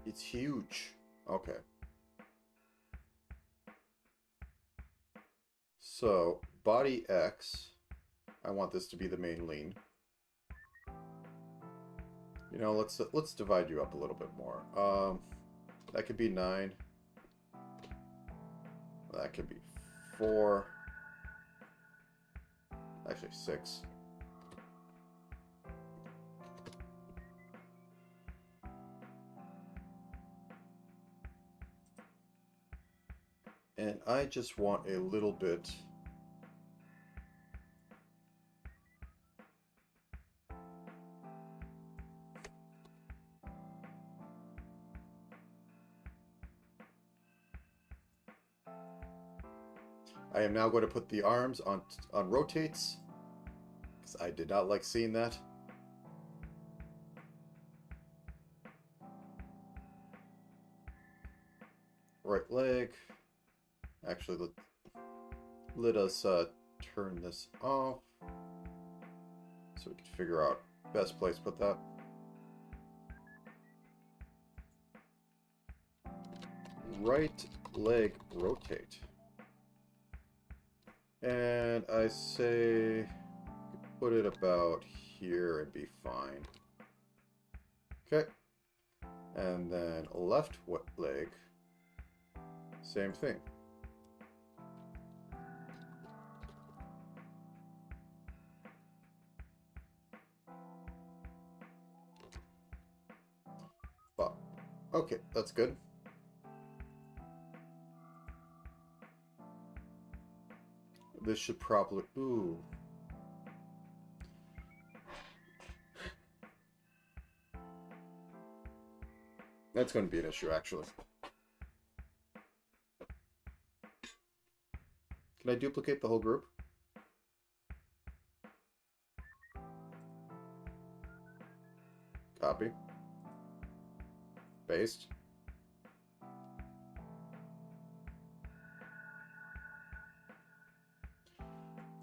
It's huge. Okay. So, body X, I want this to be the main lean. You know, let's divide you up a little bit more. That could be 9. That could be 4. Actually, 6. And I just want a little bit. I am now going to put the arms on rotates, because I did not like seeing that. Right leg. Actually, let us turn this off so we can figure out best place to put that. Right leg rotate. And I say put it about here and be fine. Okay. And then left leg, same thing. But, okay, that's good. This should probably, ooh. That's going to be an issue, actually. Can I duplicate the whole group? Copy. Paste.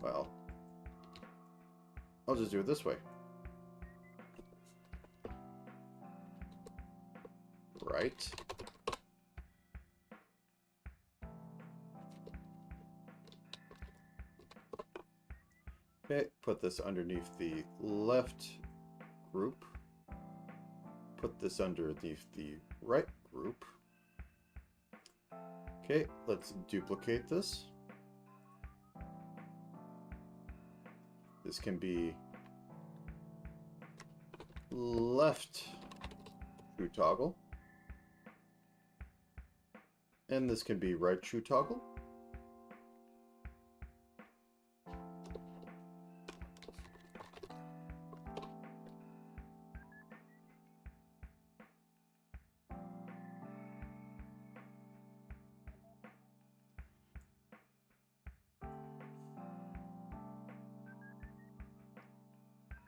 Well, I'll just do it this way. Right. Okay, put this underneath the left group. Put this underneath the right group. Okay, let's duplicate this. This can be left true toggle. And this can be right true toggle.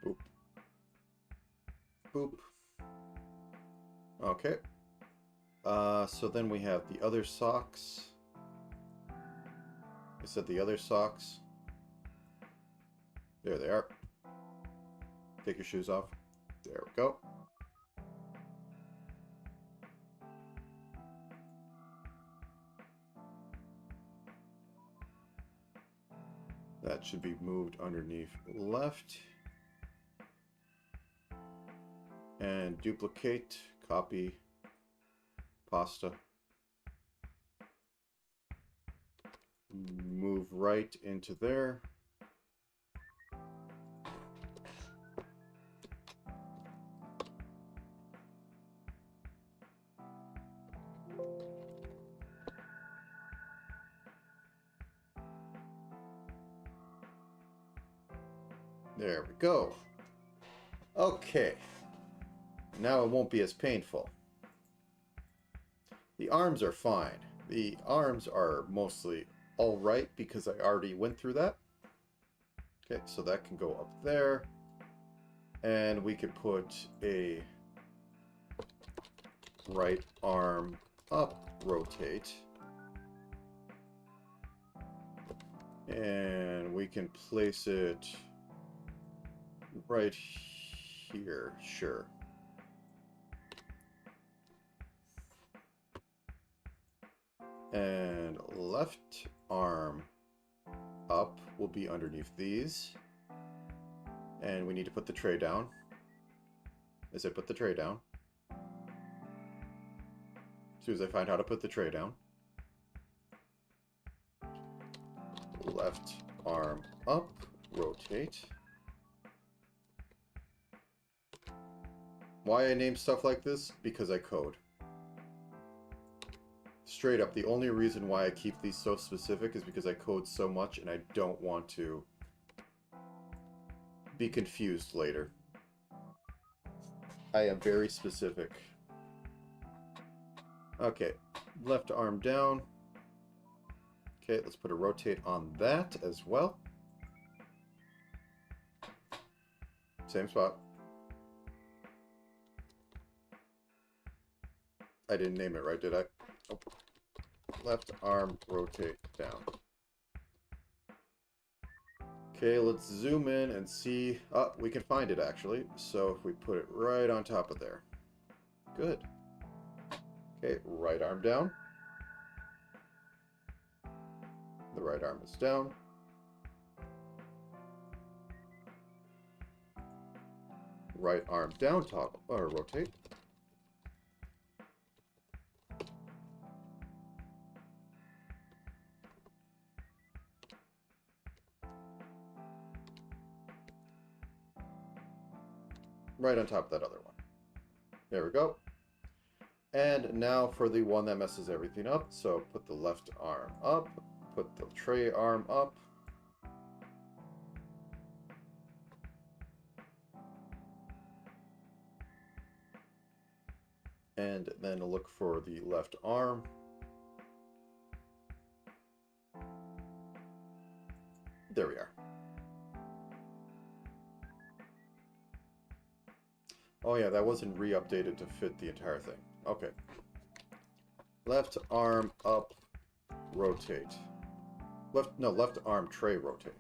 Boop. Boop. Okay. So then we have the other socks. I said the other socks. There they are. Take your shoes off. There we go. That should be moved underneath left. And duplicate, copy, pasta. Move right into there. There we go. Okay. Now it won't be as painful. The arms are fine. The arms are mostly alright because I already went through that. Okay, so that can go up there. And we could put a right arm up rotate. And we can place it right here, sure. And left arm up will be underneath these. And we need to put the tray down. I said put the tray down. As soon as I find how to put the tray down. Left arm up, rotate. Why I name stuff like this? Because I code. Straight up, the only reason why I keep these so specific is because I code so much and I don't want to be confused later. I am very specific. Okay, left arm down. Okay, let's put a rotate on that as well. Same spot. I didn't name it right, did I? Oh. Left arm rotate down. Okay, let's zoom in and see. Oh, we can find it actually. So if we put it right on top of there. Good. Okay, right arm down. The right arm is down. Right arm down toggle, or rotate. Right on top of that other one. There we go. And now for the one that messes everything up. So put the left arm up, put the tray arm up. And then look for the left arm. There we are. Oh yeah, that wasn't re-updated to fit the entire thing. Okay. Left arm up, rotate. Left arm tray rotate.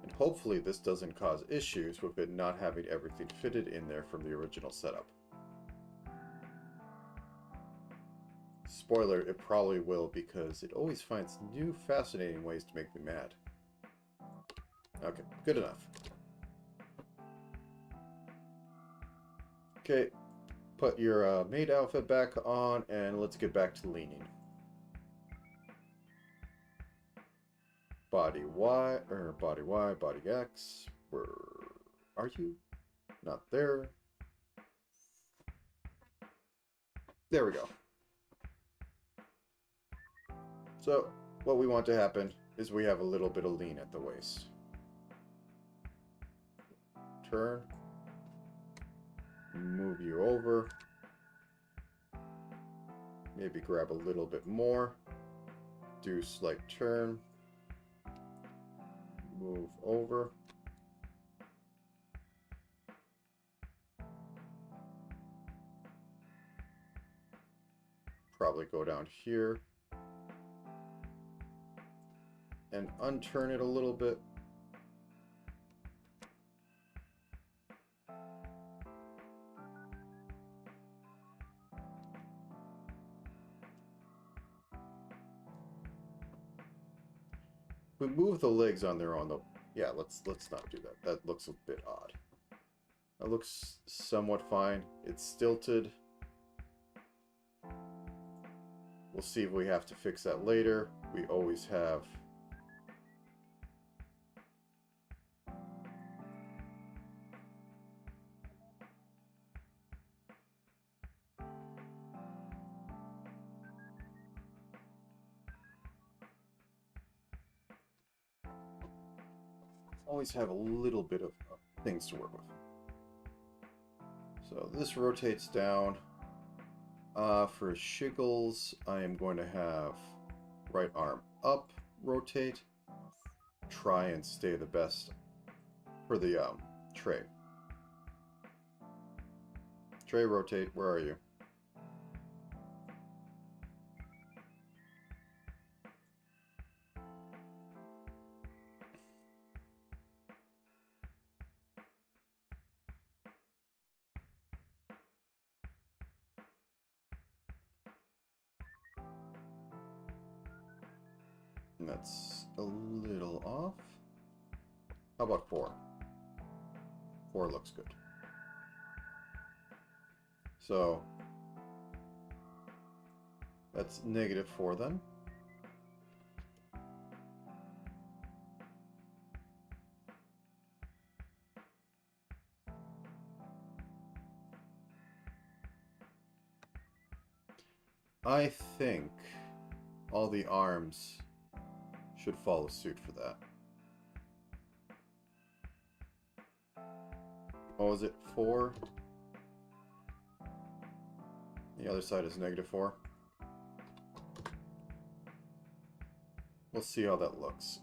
And hopefully this doesn't cause issues with it not having everything fitted in there from the original setup. Spoiler, it probably will because it always finds new fascinating ways to make me mad. Okay, good enough. Okay, put your maid outfit back on, and let's get back to leaning. Body Y, or body Y, body X. Where are you? Not there. There we go. So, what we want to happen is we have a little bit of lean at the waist. Turn. Move you over. Maybe grab a little bit more. Do slight turn. Move over. Probably go down here. And unturn it a little bit. We move the legs on their own though. Yeah, let's not do that. That looks a bit odd. That looks somewhat fine. It's stilted. We'll see if we have to fix that later. We always have. Always have a little bit of things to work with. So this rotates down. For Shiggles, I am going to have right arm up, rotate. Try and stay the best for the tray. Tray, rotate, where are you? And that's a little off. How about 4? 4 looks good. So that's -4 then. I think all the arms should follow suit for that. What was it? 4? The other side is -4. We'll see how that looks.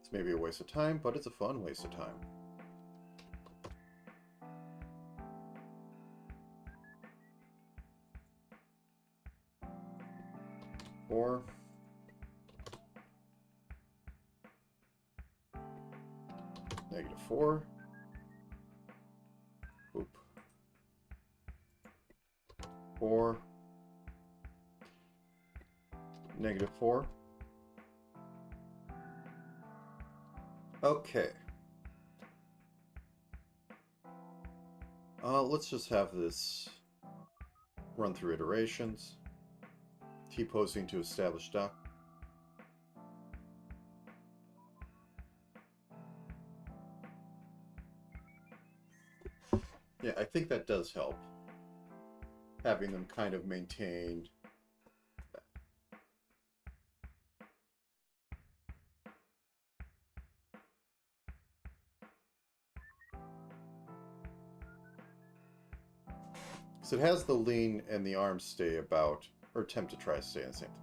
It's maybe a waste of time, but it's a fun waste of time. Four. -4. Oop. 4. -4. Okay. Let's just have this run through iterations. T-posing to establish dock. Yeah, I think that does help. Having them kind of maintain that. So it has the lean and the arms stay about, or attempt to try to stay in the same thing.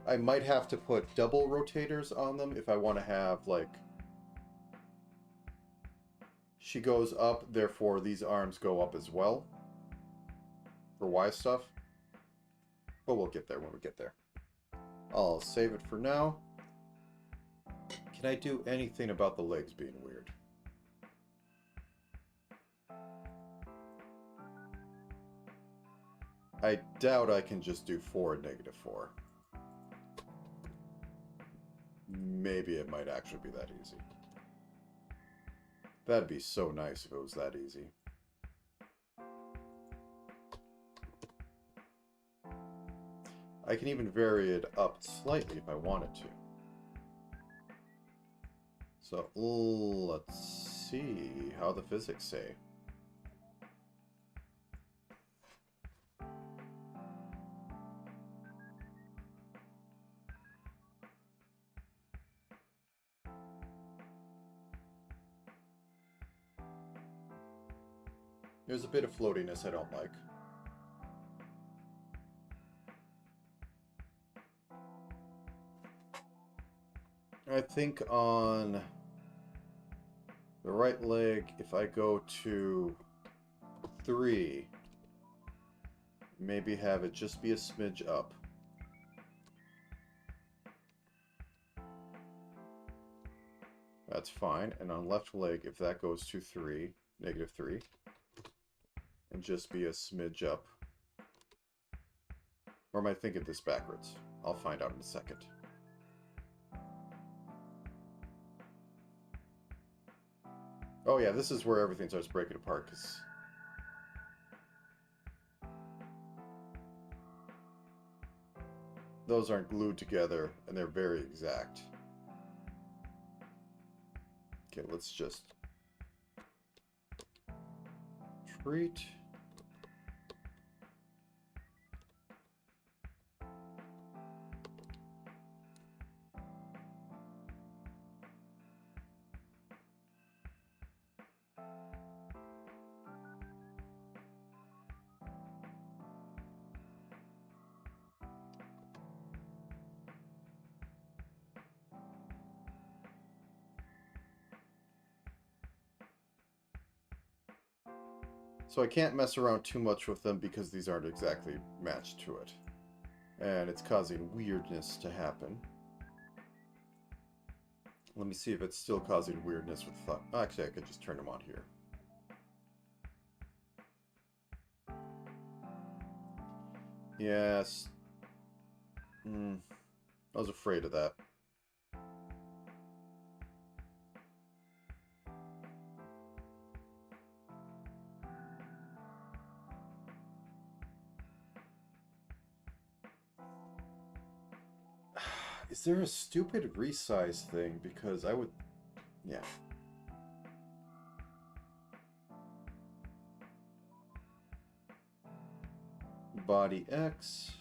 I might have to put double rotators on them if I want to have, like, she goes up, therefore these arms go up as well for Y stuff. But we'll get there when we get there. I'll save it for now. Can I do anything about the legs being weird? I doubt I can just do 4 and -4. Maybe it might actually be that easy. That'd be so nice if it was that easy. I can even vary it up slightly if I wanted to. So, let's see how the physics say. There's a bit of floatiness I don't like. I think on the right leg, if I go to 3, maybe have it just be a smidge up. That's fine. And on left leg, if that goes to 3, -3, and just be a smidge up. Or am I thinking this backwards? I'll find out in a second. Oh yeah, this is where everything starts breaking apart, because those aren't glued together, and they're very exact. Okay, let's just treat. So I can't mess around too much with them because these aren't exactly matched to it. And it's causing weirdness to happen. Let me see if it's still causing weirdness with thought. Actually, I could just turn them on here. Yes. I was afraid of that. Is there a stupid resize thing? Because I would... Yeah. Body X.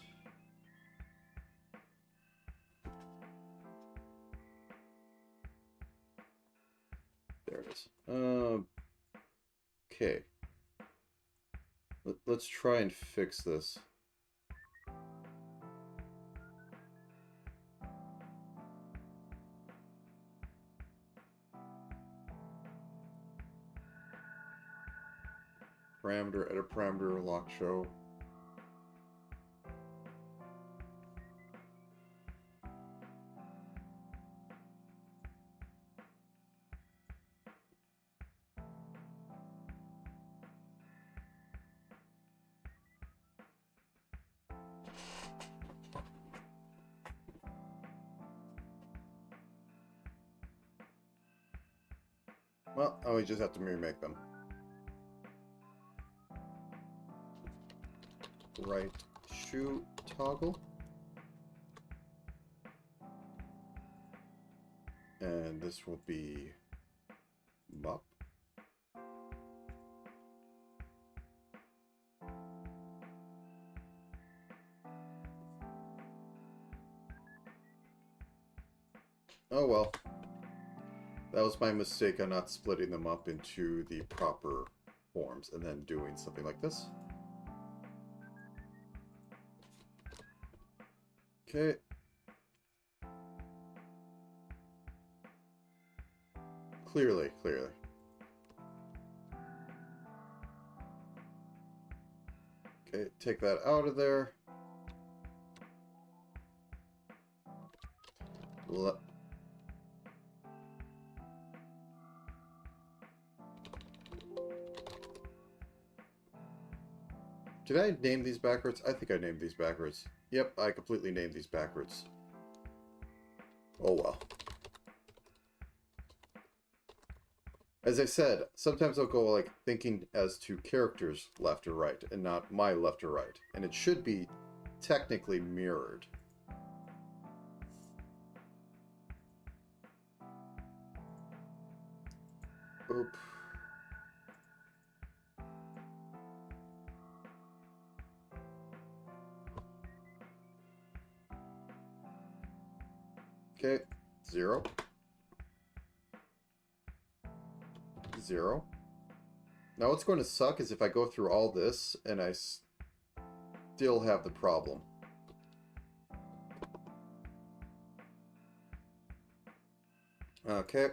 There it is. Okay. Let's try and fix this. Parameter, edit parameter, lock show. Well, we just have to remake them. Right shoe toggle. And this will be mop. Oh well. That was my mistake on not splitting them up into the proper forms and then doing something like this. Okay. Clearly. Okay, take that out of there. Did I name these backwards? I think I named these backwards. Yep, I completely named these backwards. Oh well. As I said, sometimes I'll go like thinking as to characters left or right, and not my left or right. And it should be technically mirrored. Oop. Okay, 0. 0. Now what's going to suck is if I go through all this and I still have the problem. Okay.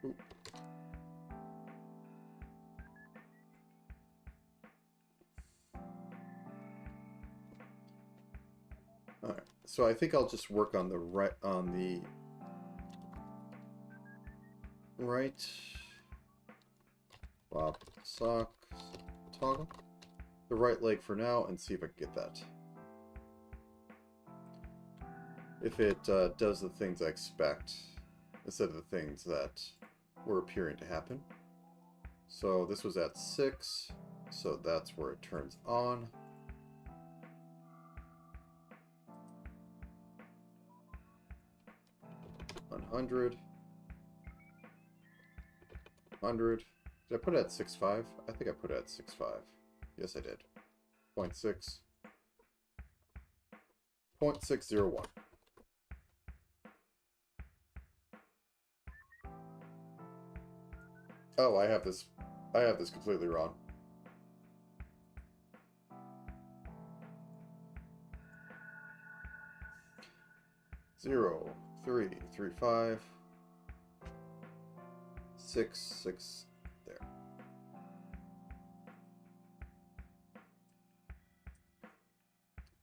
Oop. Alright, so I think I'll just work on the right flop socks toggle the right leg for now and see if I can get that. If it does the things I expect instead of the things that were appearing to happen. So this was at 6, so that's where it turns on. On 100. 100. Did I put it at 6.5? I think I put it at 6.5. Yes, I did. 0.6. 0.601. Oh, I have this completely wrong. Zero, 3, 3, 5, 6, 6, there.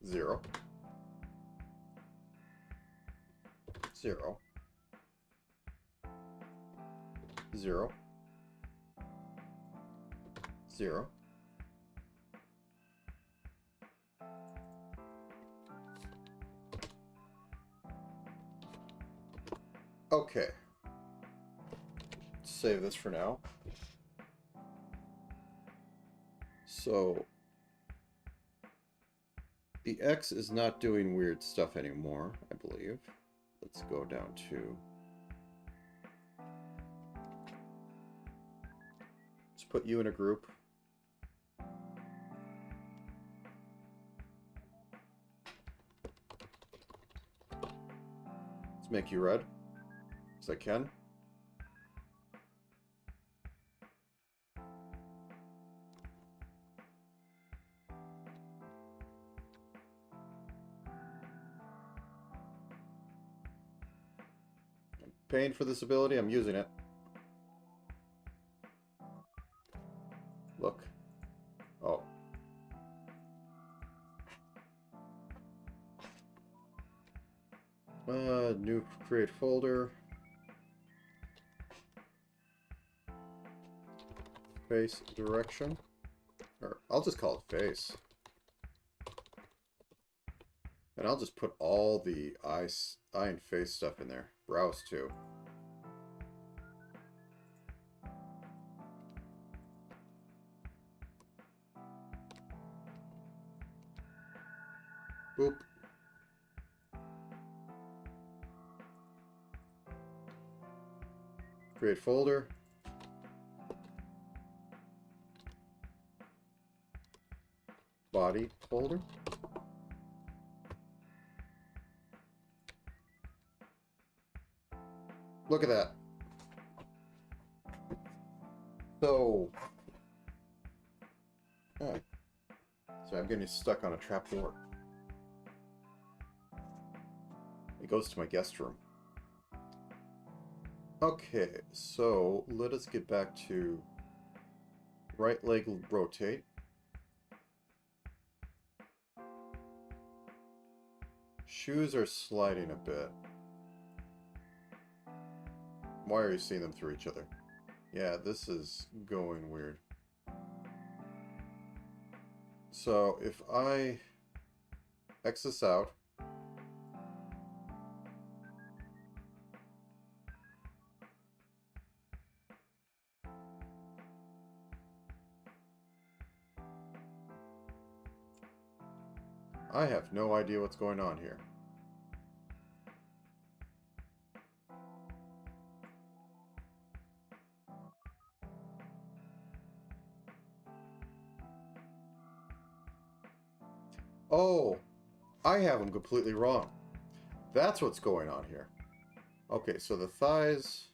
Zero. 0. 0. 0. Okay. Save this for now. So the X is not doing weird stuff anymore, I believe. Let's go down to... Let's put you in a group. Let's make you red, as I can. Paying for this ability, I'm using it. Look. Oh. New create folder. Face direction. Or I'll just call it face. And I'll just put all the eye and face stuff in there. Browse too. Boop. Create folder. Body folder. Look at that. So, oh, so I'm getting stuck on a trapdoor. It goes to my guest room. Okay, so let us get back to right leg rotate. Shoes are sliding a bit. Why are you seeing them through each other? Yeah, this is going weird. So if I X this out, I have no idea what's going on here. Oh, I have them completely wrong. That's what's going on here. Okay, so the thighs...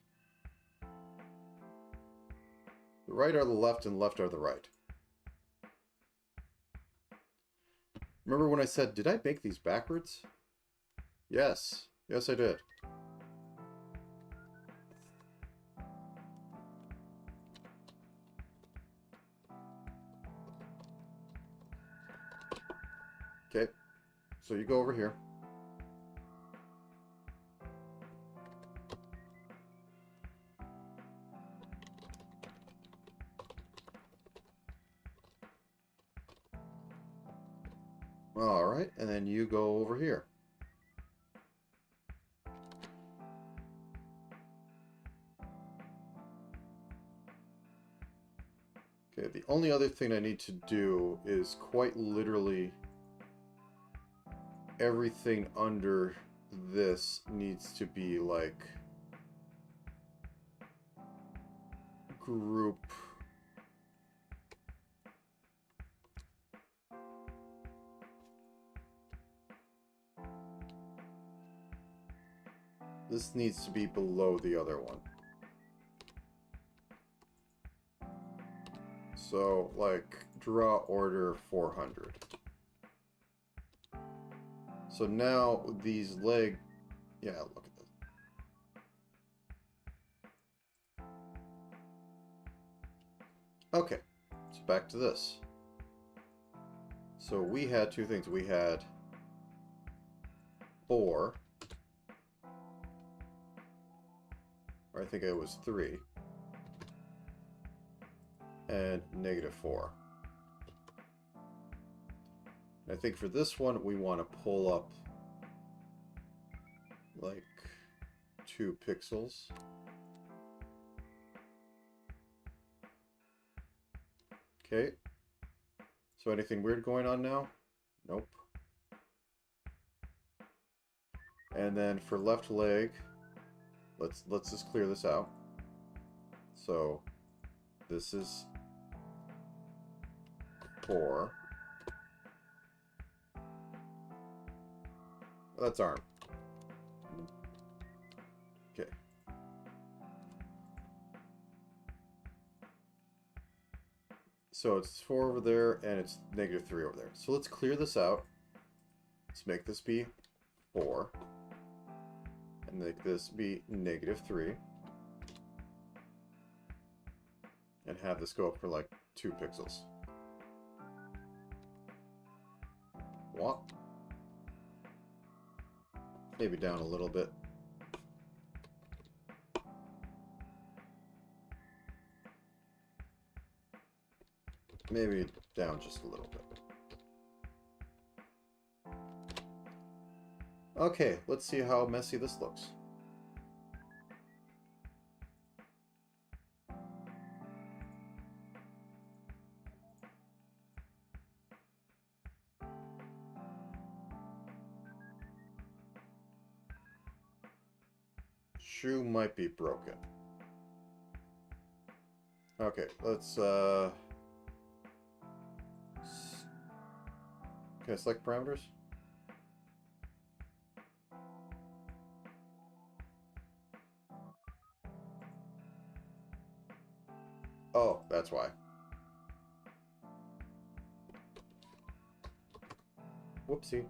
The right are the left and left are the right. Remember when I said, did I make these backwards? Yes. Yes, I did. Okay. So you go over here. Alright, and then you go over here. Okay, the only other thing I need to do is quite literally everything under this needs to be like group. This needs to be below the other one. So, like, draw order 400. So now these yeah, look at this. Okay, so back to this. So we had two things. We had 4, or I think it was 3, and -4. I think for this one, we want to pull up like 2 pixels. Okay. So anything weird going on now? Nope. And then for left leg, let's just clear this out. So this is 4. That's arm. Okay. So it's 4 over there, and it's -3 over there. So let's clear this out. Let's make this be 4. And make this be -3. And have this go up for like 2 pixels. What? Maybe down a little bit. Maybe down just a little bit. Okay, let's see how messy this looks. Shoe might be broken. Okay, let's can I select parameters? Oh, that's why. Whoopsie.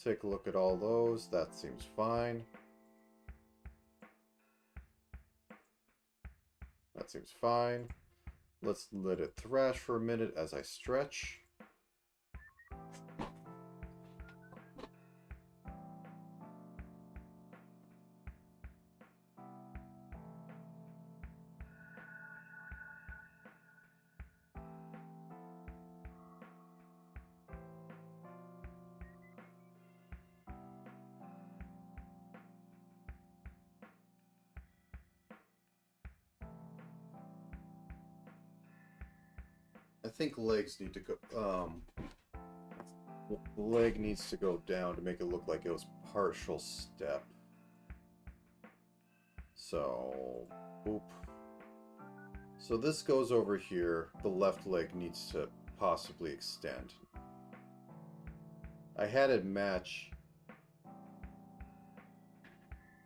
take a look at all those. That seems fine. That seems fine. Let's let it thrash for a minute as I stretch. I think legs need to go, leg needs to go down to make it look like it was partial step. So, boop. So this goes over here. The left leg needs to possibly extend. I had it match,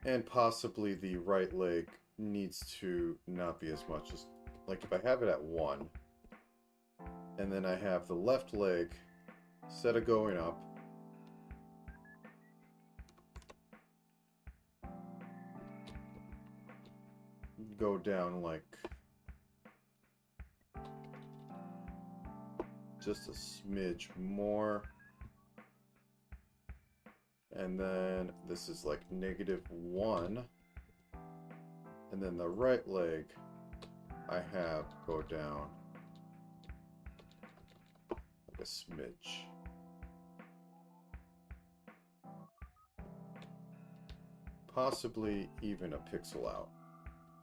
and possibly the right leg needs to not be as much as, like if I have it at 1, and then I have the left leg, instead of going up, go down like just a smidge more. And then this is like -1. And then the right leg I have go down like a smidge. Possibly even a pixel out.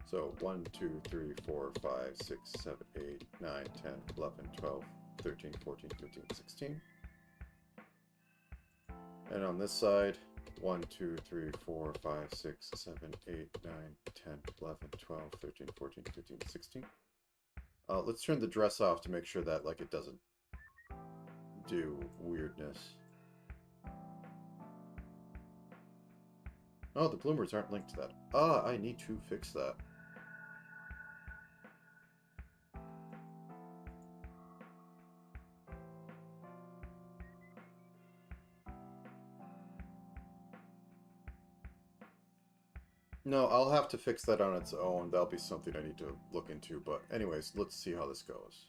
So 1, 2, 3, 4, 5, 6, 7, 8, 9, 10, 11, 12, 13, 14, 15, 16. And on this side, 1, 2, 3, 4, 5, 6, 7, 8, 9, 10, 11, 12, 13, 14, 15, 16. Let's turn the dress off to make sure that like it doesn't do weirdness. Oh, the bloomers aren't linked to that. Ah, I need to fix that. No, I'll have to fix that on its own. That'll be something I need to look into. But anyways, let's see how this goes.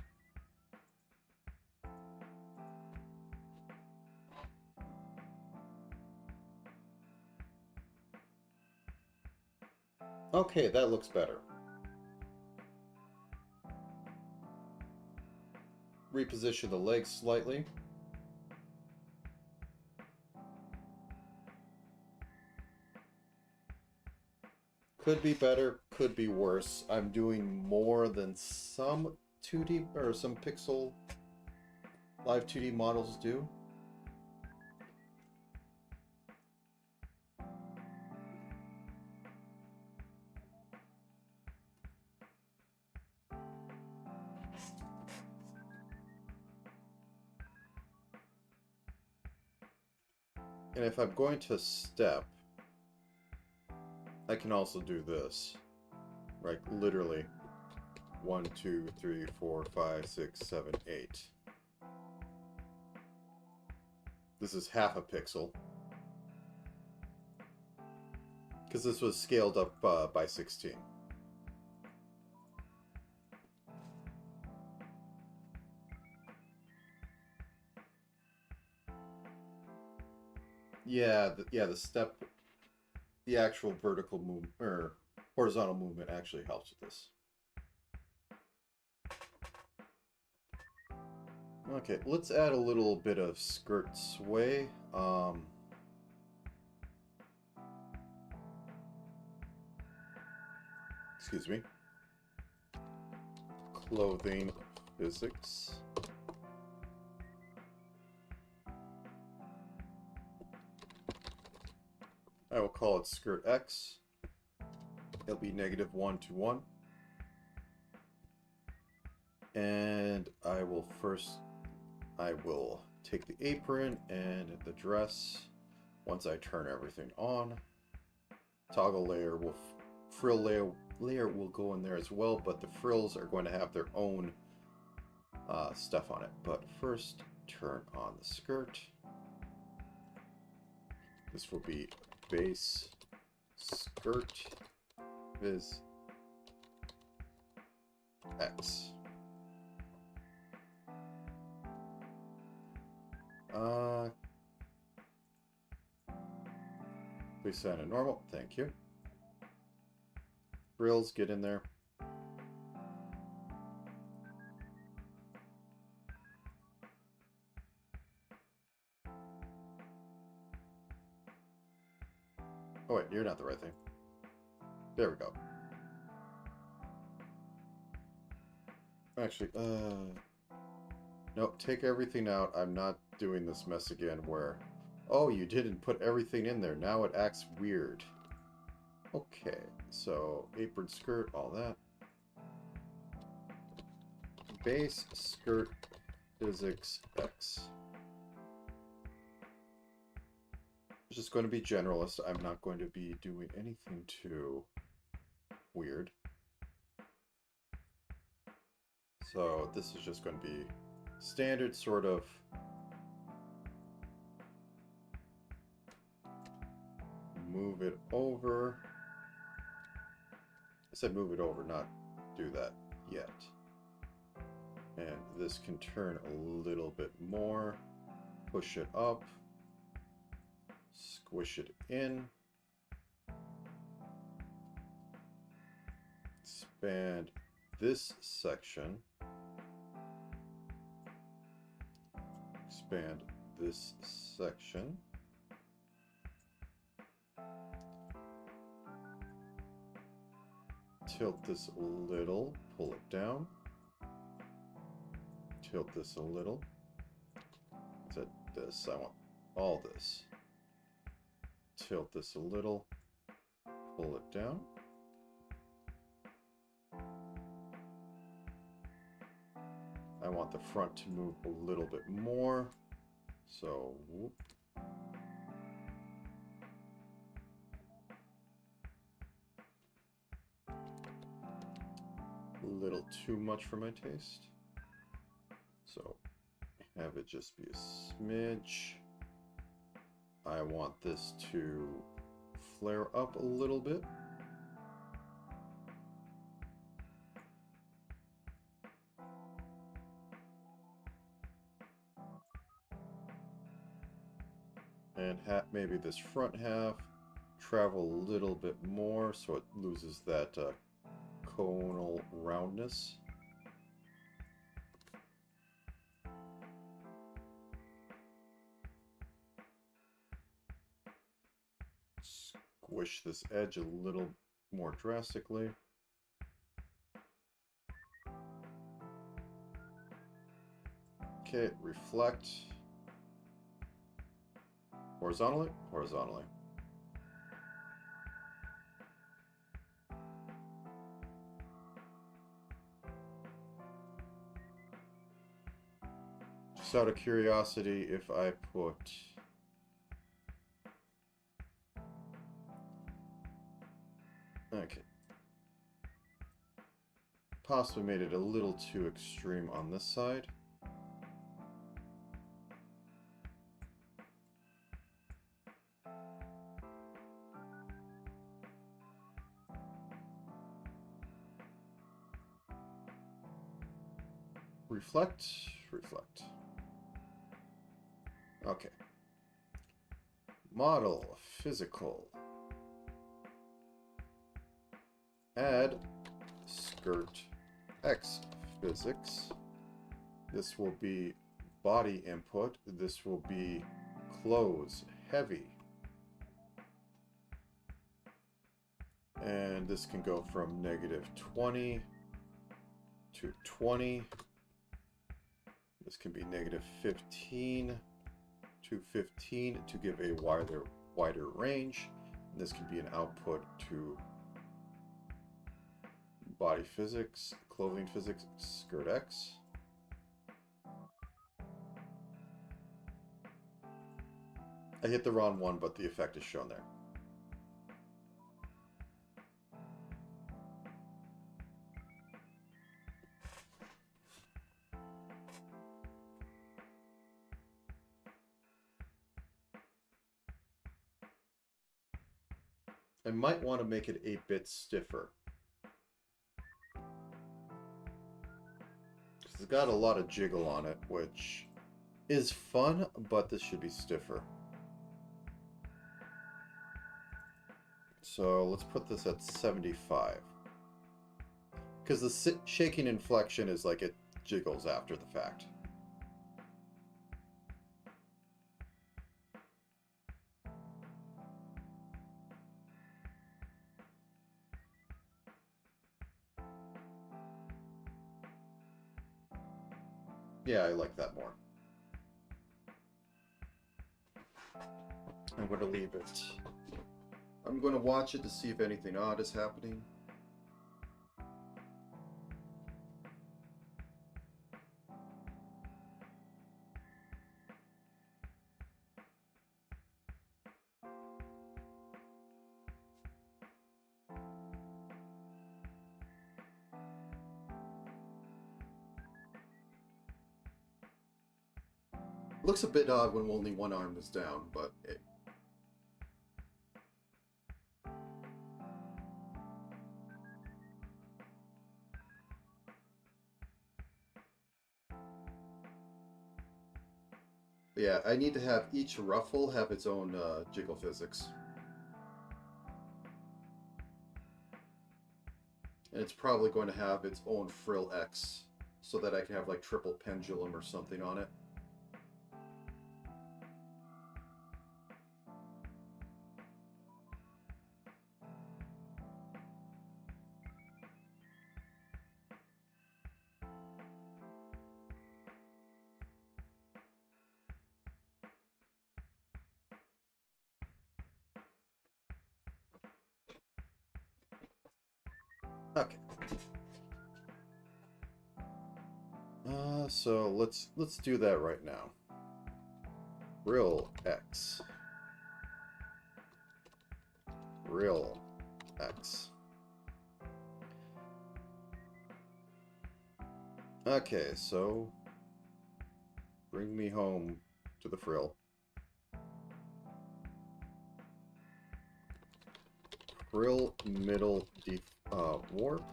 Okay, that looks better. Reposition the legs slightly. Could be better, could be worse. I'm doing more than some 2D or some pixel live 2D models do. And if I'm going to step, I can also do this. Right, literally 1, 2, 3, 4, 5, 6, 7, 8. This is half a pixel. Because this was scaled up by 16. Yeah, the step, the actual vertical movement or horizontal movement actually helps with this. Okay, let's add a little bit of skirt sway. Excuse me. Clothing physics. I will call it skirt X. It'll be -1 to 1. And I will take the apron and the dress once I turn everything on. Toggle layer will, frill layer will go in there as well, but the frills are going to have their own stuff on it. But first, turn on the skirt. This will be base skirt viz X. Please sign a normal. Thank you. Frills, get in there. Oh wait, you're not the right thing. There we go. Actually, nope, take everything out. I'm not doing this mess again where, oh, you didn't put everything in there. Now it acts weird. Okay, so apron skirt, all that. Base skirt physics X. It's just going to be generalist. I'm not going to be doing anything too weird. So this is just going to be standard sort of move it over. I said move it over, not do that yet. And this can turn a little bit more. Push it up. Squish it in. Expand this section. Expand this section. Tilt this a little, pull it down. Tilt this a little. Is that this? I want all this. Tilt this a little, pull it down. I want the front to move a little bit more. So, whoop. A little too much for my taste. So, have it just be a smidge. I want this to flare up a little bit. And maybe this front half travel a little bit more so it loses that conal roundness. Squish this edge a little more drastically. Okay, reflect. Horizontally? Horizontally. Just out of curiosity, if I put... Okay. Possibly made it a little too extreme on this side. Reflect, reflect. Okay. Model, physical. Add skirt X physics. This will be body input. This will be clothes heavy. And this can go from -20 to 20. This can be -15 to 15 to give a wider range. And this can be an output to body physics, clothing physics, skirt X. I hit the wrong one, but the effect is shown there. I might want to make it a bit stiffer. It's got a lot of jiggle on it, which is fun, but this should be stiffer. So let's put this at 75. Because the shaking inflection is like it jiggles after the fact. Yeah, I like that more. I'm going to leave it. I'm going to watch it to see if anything odd is happening. Looks a bit odd when only one arm is down, but yeah, I need to have each ruffle have its own jiggle physics. And it's probably going to have its own frill X, so that I can have like triple pendulum or something on it. Okay. So let's do that right now. Frill X. Frill X. Okay, so bring me home to the frill. Frill middle warp.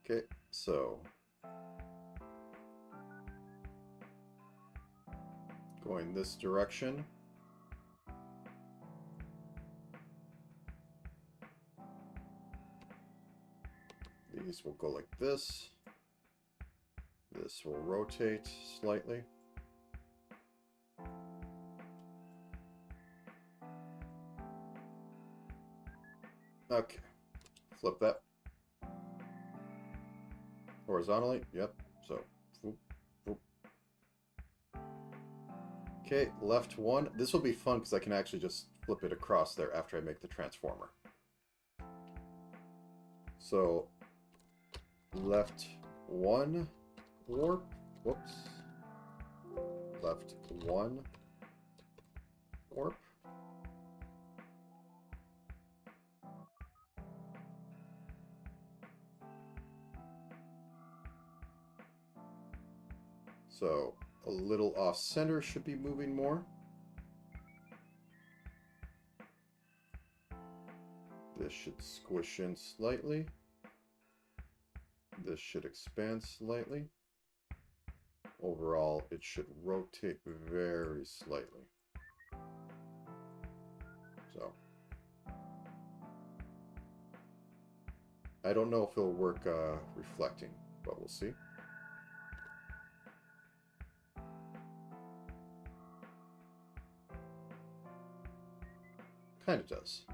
Okay, so going this direction. These will go like this. This will rotate slightly. Okay, flip that. Horizontally, yep, so. Whoop, whoop. Okay, left one. This will be fun because I can actually just flip it across there after I make the transformer. So, left one warp. Whoops. Left one warp. So, a little off center should be moving more. This should squish in slightly. This should expand slightly. Overall, it should rotate very slightly. So, I don't know if it'll work reflecting, but we'll see. Kind of does.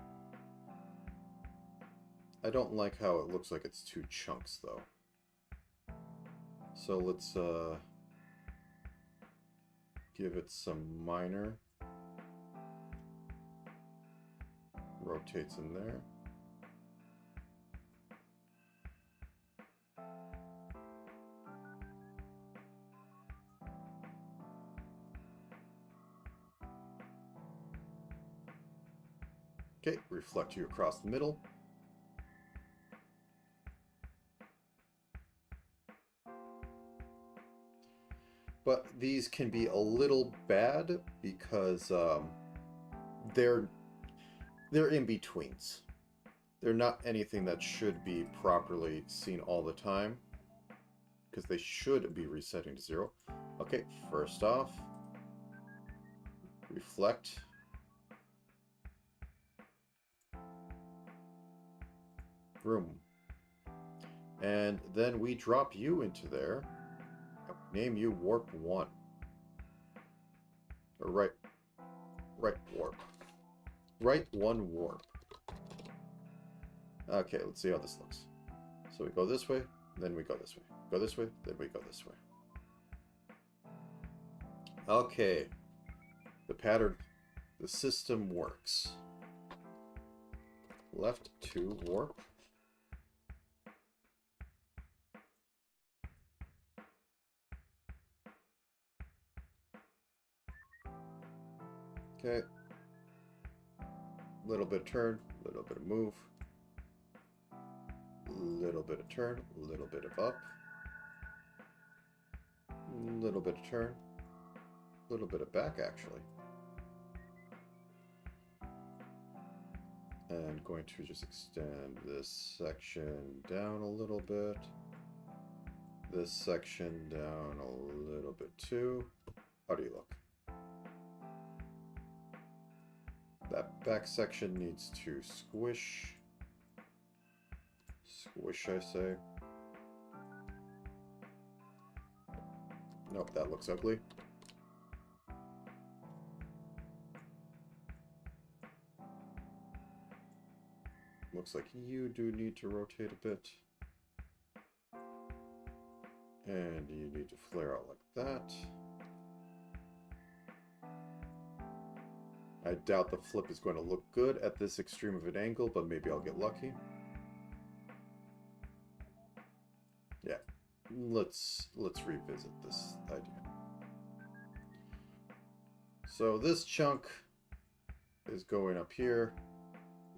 I don't like how it looks like it's two chunks, though. So let's give it some minor. Rotates in there. Okay, reflect you across the middle. But these can be a little bad because they're in-betweens. They're not anything that should be properly seen all the time, because they should be resetting to 0. Okay, first off, reflect. Room. And then we drop you into there. Name you Warp 1. Or right warp. Right 1 warp. Okay, let's see how this looks. So we go this way, then we go this way. Go this way, then we go this way. Okay. The pattern, the system works. Left 2 warp. Okay. Little bit of turn, little bit of move. Little bit of turn, little bit of up. Little bit of turn. Little bit of back, actually. And going to just extend this section down a little bit. This section down a little bit too. How do you look? That back section needs to squish. Squish, I say. Nope, that looks ugly. Looks like you do need to rotate a bit. And you need to flare out like that. I doubt the flip is going to look good at this extreme of an angle, but maybe I'll get lucky. Yeah, let's revisit this idea. So this chunk is going up here.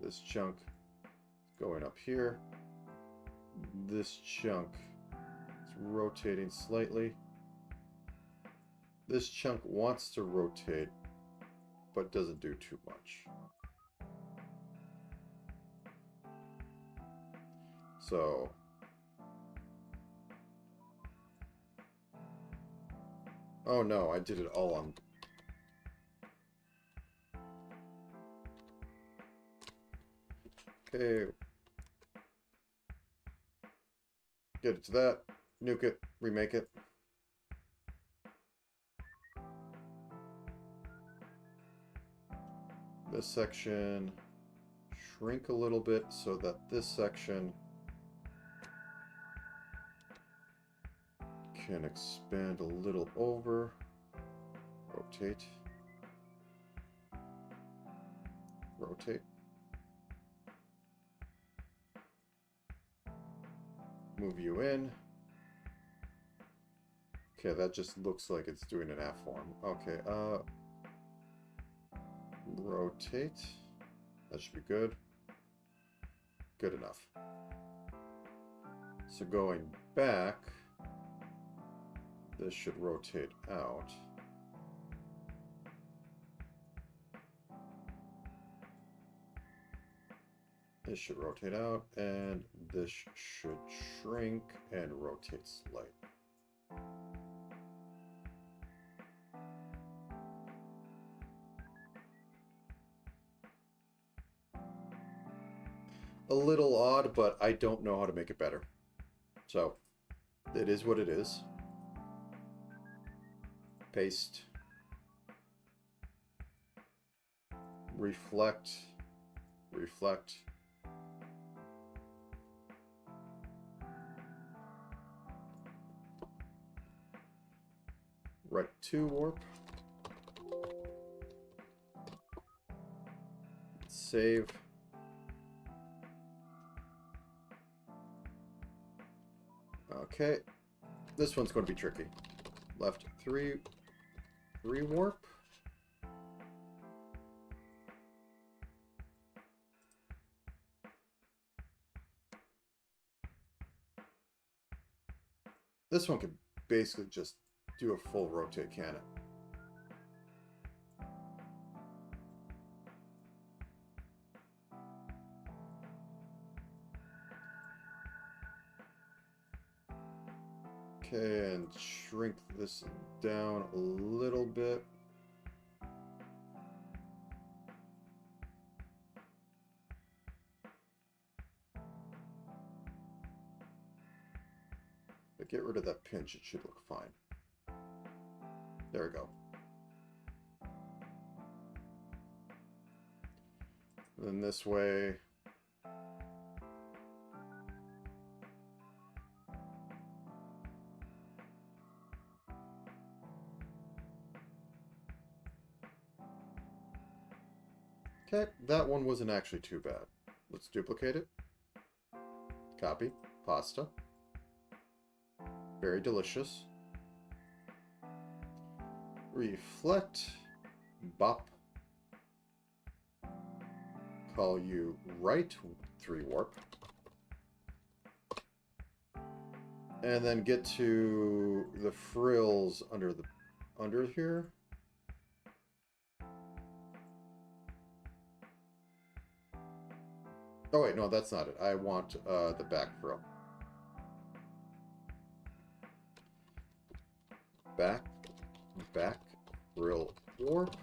This chunk is going up here. This chunk is rotating slightly. This chunk wants to rotate, but doesn't do too much. So oh no, I did it all on. Okay. Get it to that. Nuke it. Remake it. This section, shrink a little bit so that this section can expand a little over. Rotate. Rotate. Move you in. Okay, that just looks like it's doing an F form. Okay, rotate. That should be good. Good enough. So going back, this should rotate out. This should rotate out, and this should shrink and rotate slightly. A little odd, but I don't know how to make it better. So, it is what it is. Paste. Reflect. Reflect. Right 2 warp. Save. Okay, this one's going to be tricky. Left 3 warp. This one could basically just do a full rotate, can it? Okay, and shrink this down a little bit. But get rid of that pinch, it should look fine. There we go. And then this way. Okay, that one wasn't actually too bad. Let's duplicate it. Copy. Pasta. Very delicious. Reflect. Bop. Call you right 3 warp. And then get to the frills under here. Oh wait, no, that's not it. I want the back frill. Back frill warp.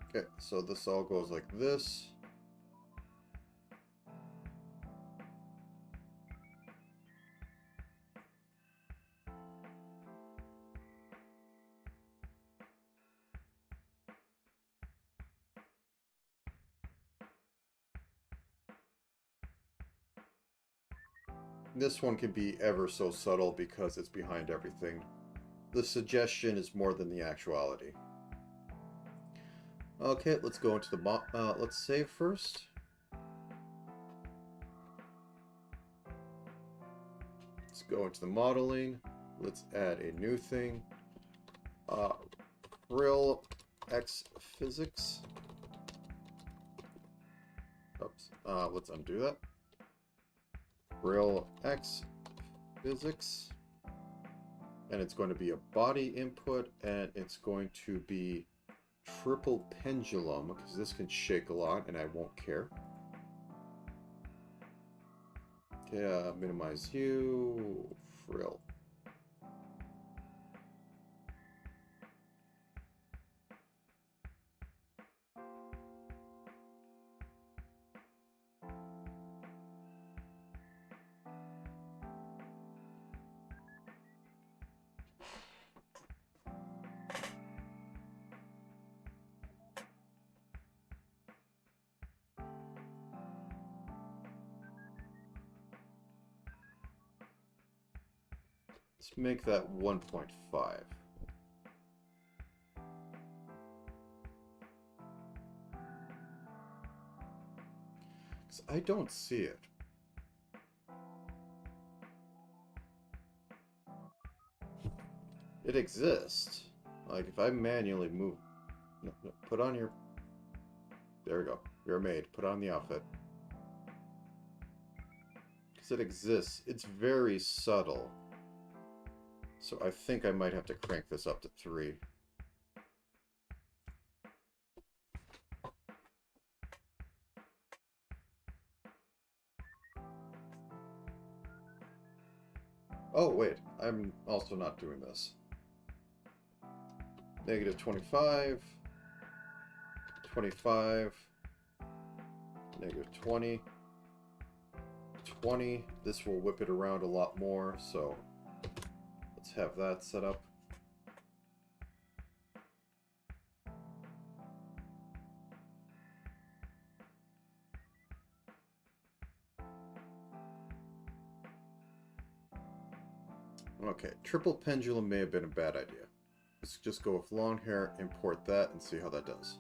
Okay, so this all goes like this. This one can be ever so subtle because it's behind everything. The suggestion is more than the actuality. Okay, let's go into the let's save first. Let's go into the modeling. Let's add a new thing. Frill X physics. Oops. Let's undo that. Frill X physics. And it's going to be a body input, and it's going to be triple pendulum, because this can shake a lot and I won't care. Okay, minimize you, frill. Let's make that 1.5. Because I don't see it. It exists. Like, if I manually move... No, put on your... There we go. You're a maid. Put on the outfit. Because it exists. It's very subtle. So I think I might have to crank this up to 3. Oh, wait. I'm also not doing this. Negative 25. 25. Negative 20. 20. This will whip it around a lot more, so... Let's have that set up. Okay, triple pendulum may have been a bad idea. Let's just go with long hair, import that, and see how that does.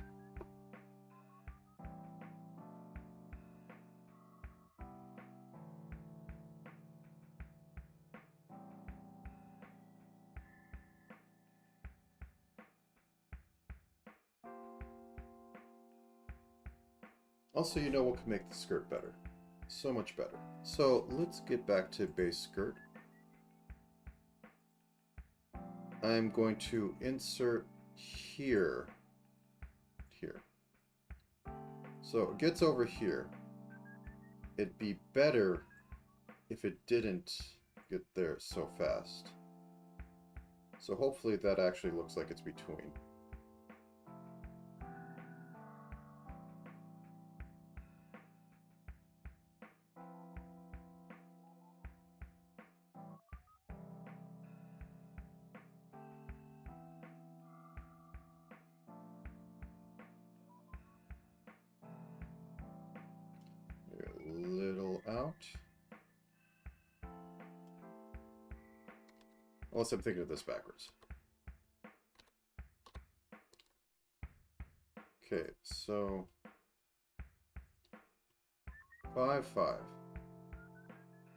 Also, you know what can make the skirt better? So much better. So let's get back to base skirt. I'm going to insert here. Here. So it gets over here. It'd be better if it didn't get there so fast. So hopefully that actually looks like it's between. A little out. Unless I'm thinking of this backwards. Okay, so 5, 5.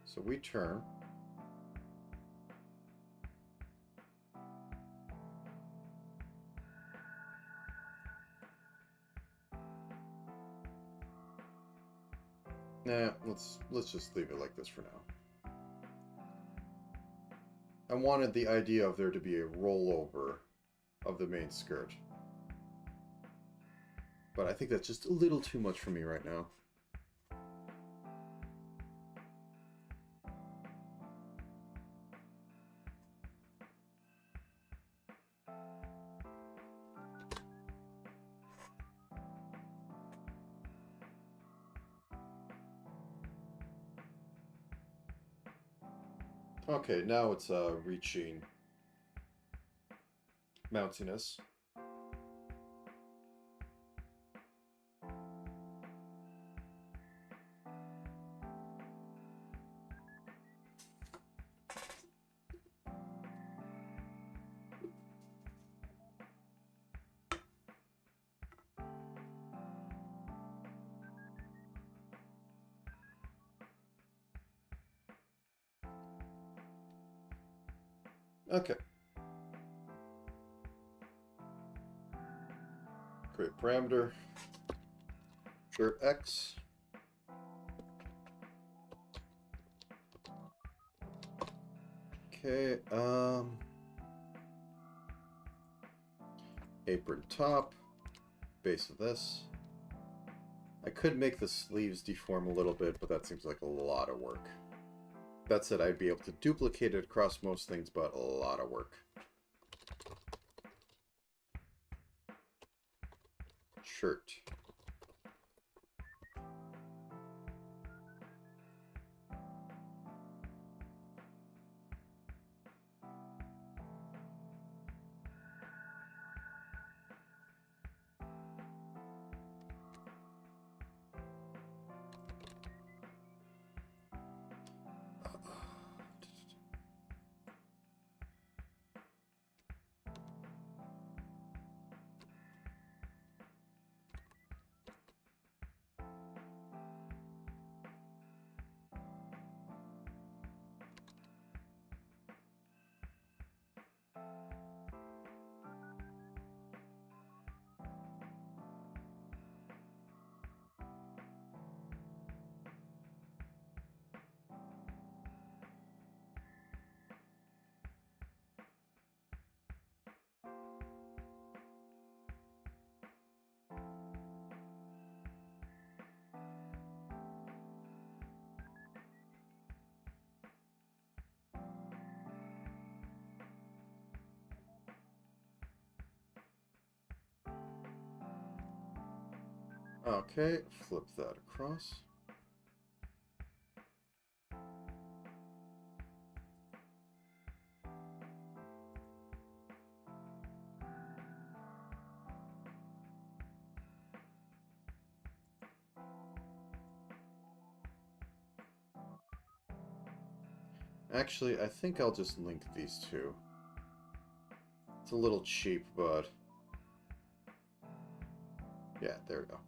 So we turn. Nah, let's just leave it like this for now. I wanted the idea of there to be a rollover of the main skirt. But I think that's just a little too much for me right now. Okay, now it's reaching mountiness. Okay. Create parameter. Shirt X. Okay, apron top, base of this. I could make the sleeves deform a little bit, but that seems like a lot of work. That said, I'd be able to duplicate it across most things, but a lot of work. Shirt. Okay, flip that across. Actually, I think I'll just link these two. It's a little cheap, but... yeah, there we go.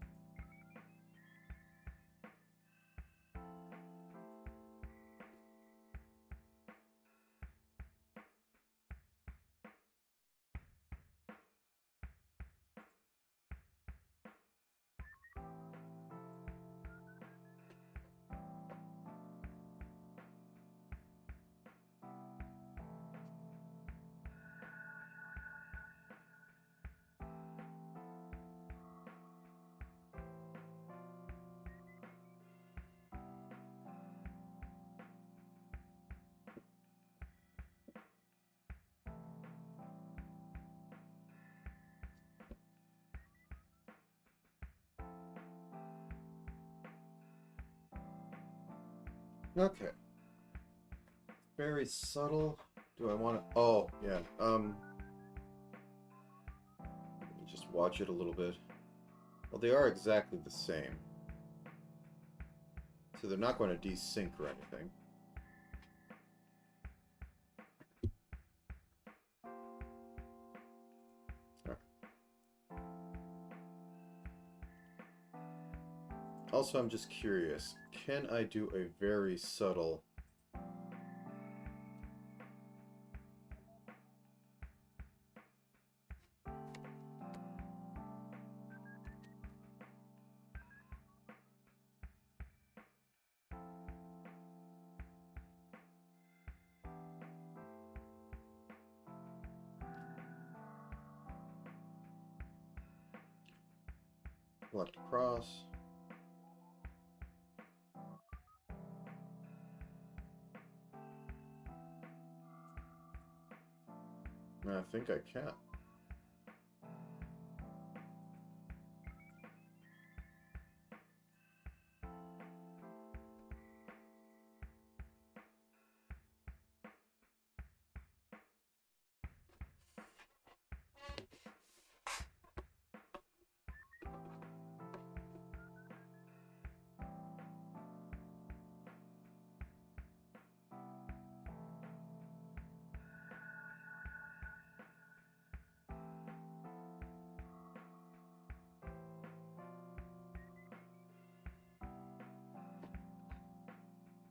Okay. Very subtle. Do I want to... Oh, yeah. Let me just watch it a little bit. Well, they are exactly the same. So they're not going to desync or anything. Also, I'm just curious, can I do a very subtle... left across? I think I can.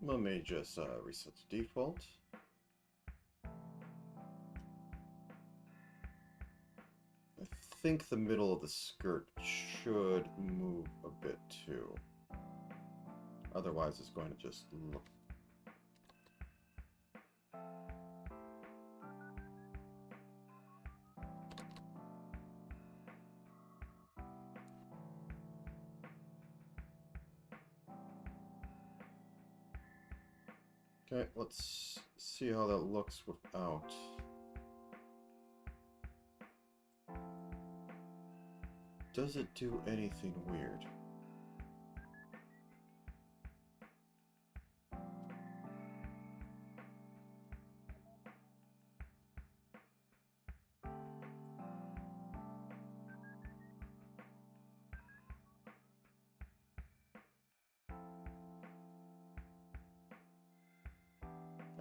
Let me just reset to default. I think the middle of the skirt should move a bit too. Otherwise, it's going to just look... Okay, let's see how that looks without. Does it do anything weird?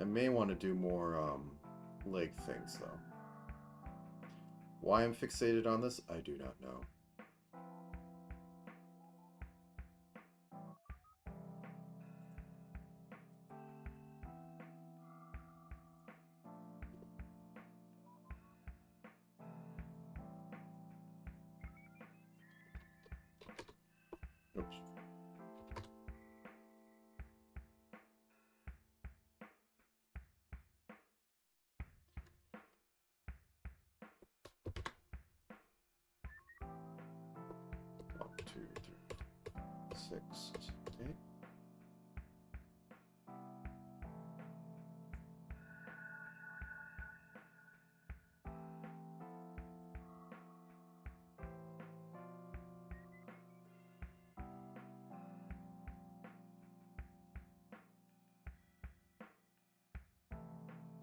I may want to do more leg things though. Why I'm fixated on this, I do not know. Oops. One, two, three, 6, 8.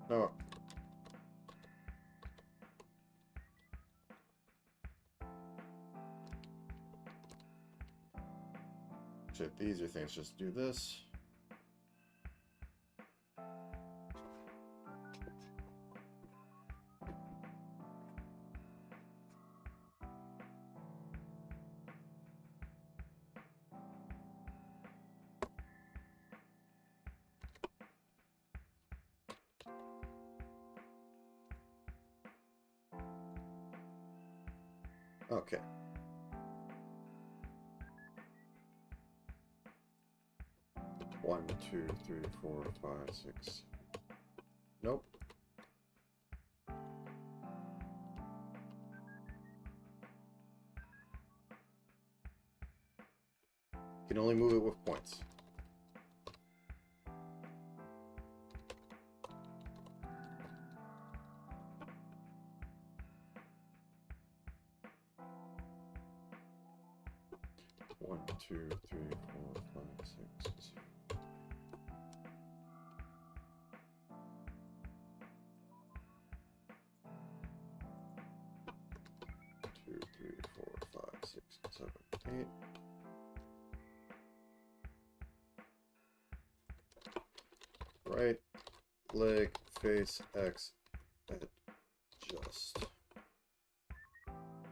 Oh. Shit, these are things. Just do this. Okay. One, two, three, 4, 5, 6. Nope. Can only move it with points. One, two, three, 4, 5, 6. 7, 8. Right leg face X adjust.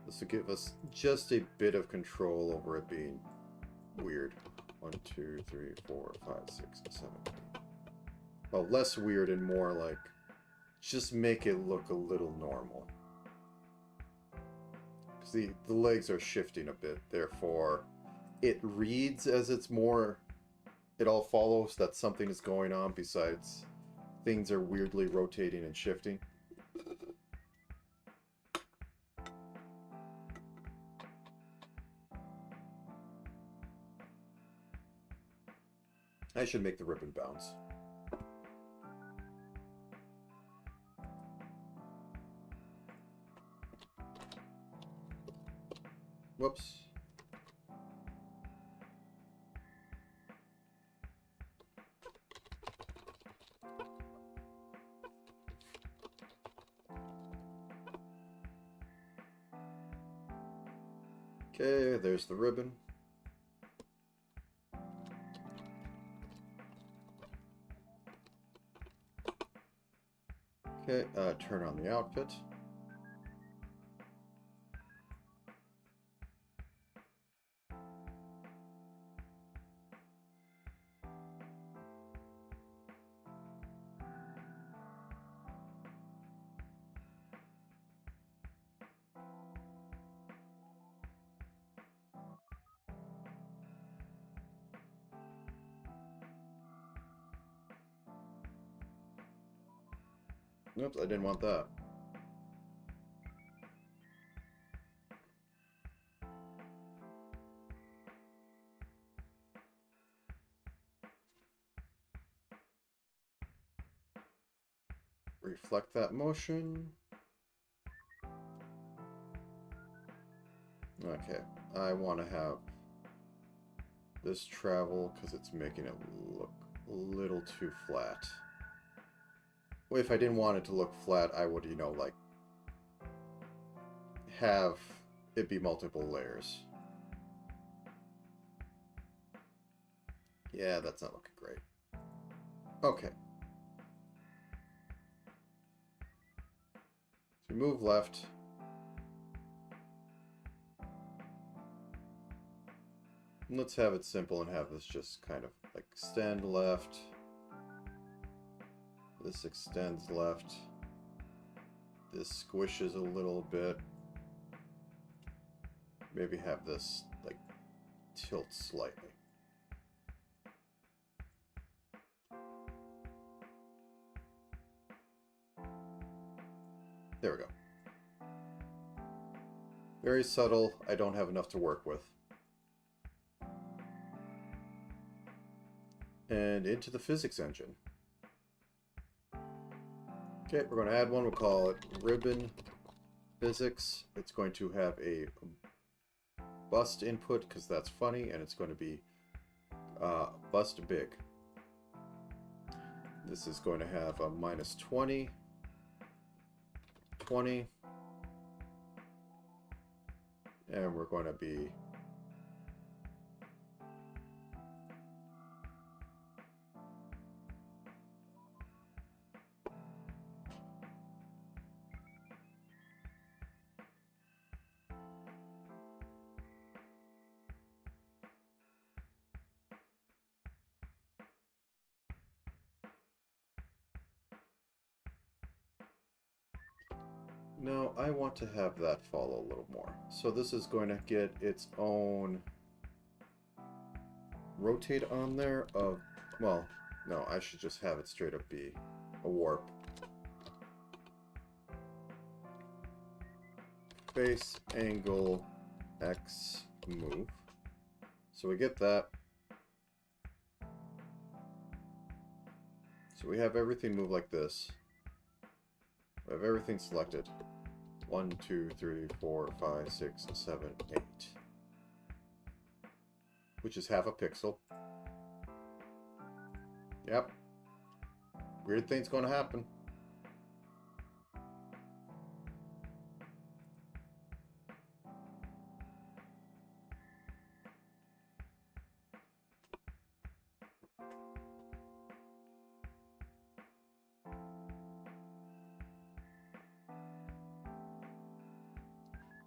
This will give us just a bit of control over it being weird. 1, 2, 3, 4, 5, 6, 7, 8. Well, less weird and more like just make it look a little normal. Because the legs are shifting a bit, therefore it reads as it's more, it all follows that something is going on besides things are weirdly rotating and shifting. I should make the ribbon bounce. Whoops. Okay, there's the ribbon. Okay, turn on the outfit. Oops, I didn't want that. Reflect that motion. Okay, I want to have this travel because it's making it look a little too flat. Well, if I didn't want it to look flat, I would, you know, like, have it be multiple layers. Yeah, that's not looking great. Okay. So we move left. And let's have it simple and have this just kind of like extend left. This extends left. This squishes a little bit. Maybe have this like tilt slightly. There we go. Very subtle. I don't have enough to work with. And into the physics engine. Okay, we're going to add one. We'll call it ribbon physics. It's going to have a bust input because that's funny, and it's going to be bust big. This is going to have a minus 20, 20, and we're going to be no, I want to have that follow a little more. So this is going to get its own rotate on there of, well, no, I should just have it straight up be a warp. Face, angle, X, move. So we get that. So we have everything move like this. We have everything selected. 1, 2, 3, 4, 5, 6, 7, 8. Which is half a pixel. Yep. Weird thing's going to happen.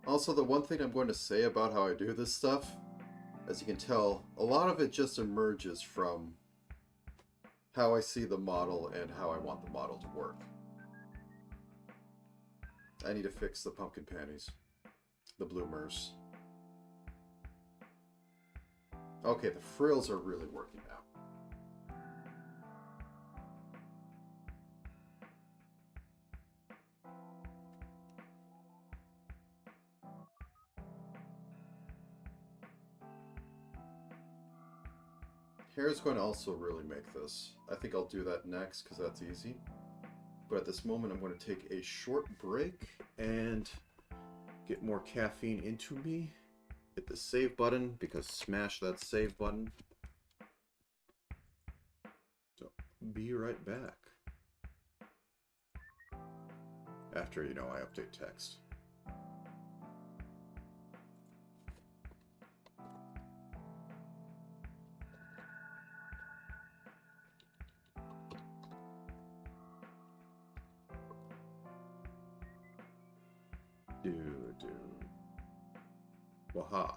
Also, the one thing I'm going to say about how I do this stuff, as you can tell, a lot of it just emerges from how I see the model and how I want the model to work. I need to fix the pumpkin panties. The bloomers. Okay, the frills are really working now. Hair's going to also really make this. I think I'll do that next because that's easy. But at this moment, I'm going to take a short break and get more caffeine into me. Hit the save button because smash that save button. So, be right back. After, you know, I update text. Dude. Waha.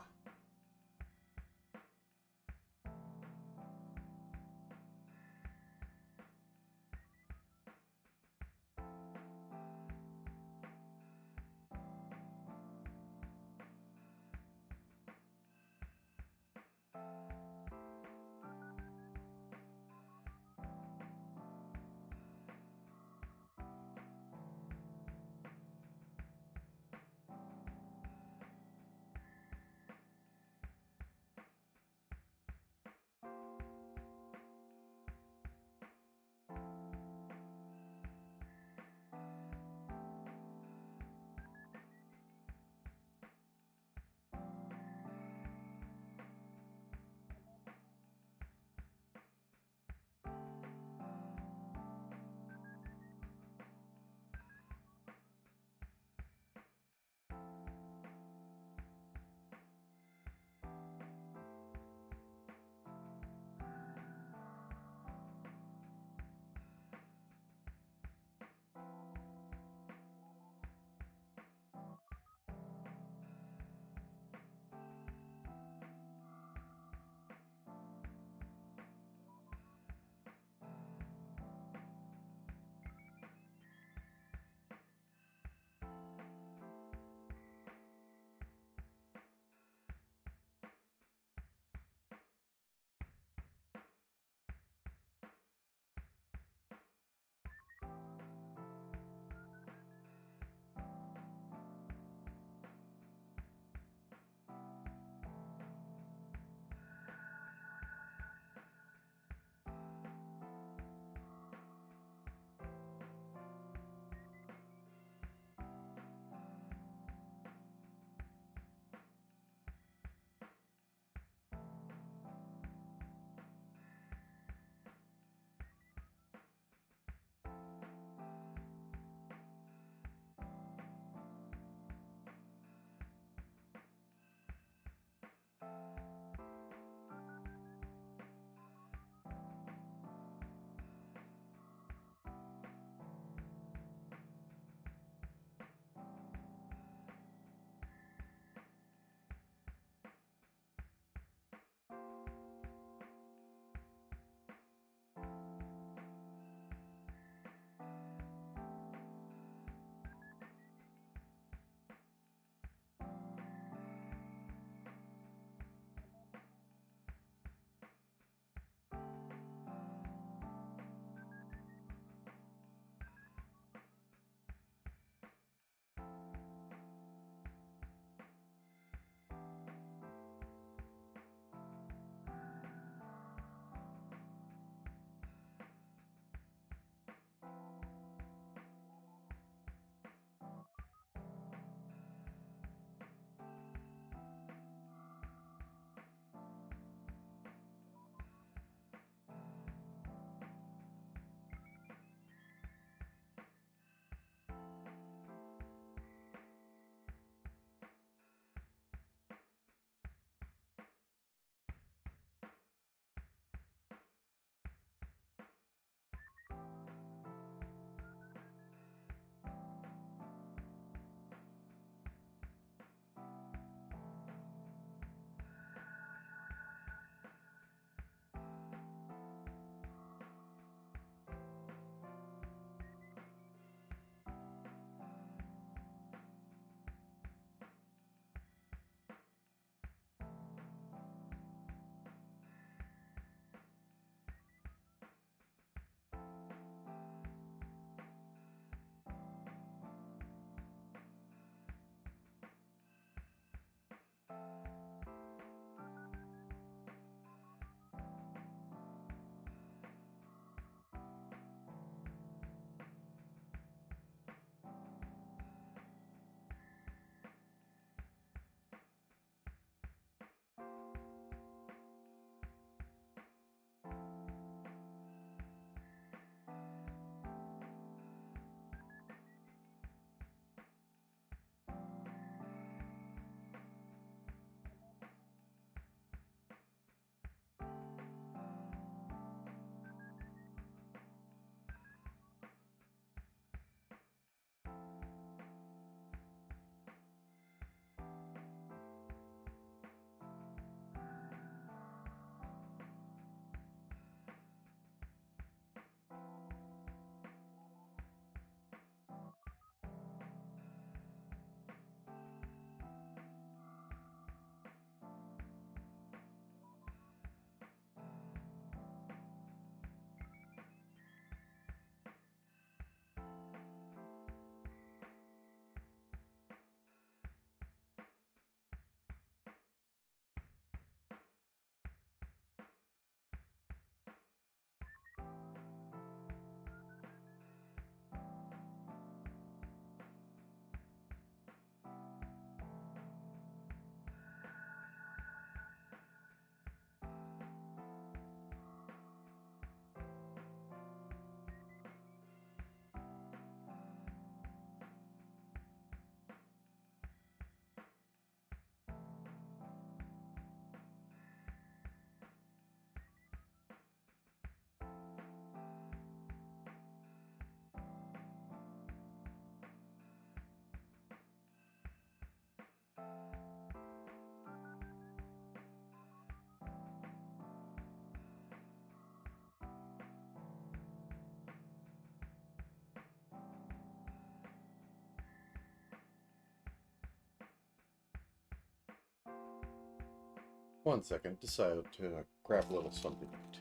1 second. Decided to grab a little something to eat.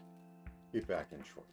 Be back in shortly.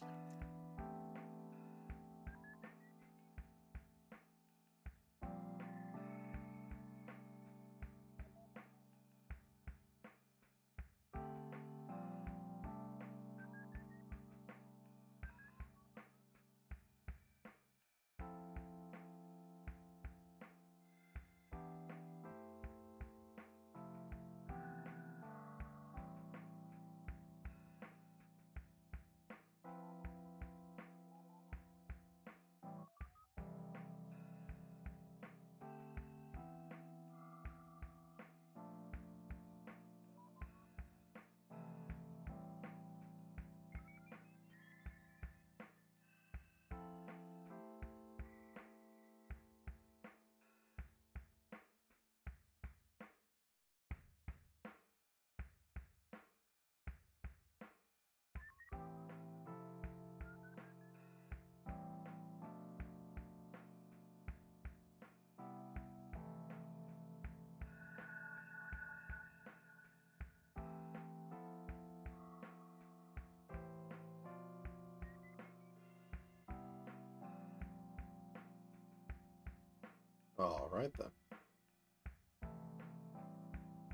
Alright then.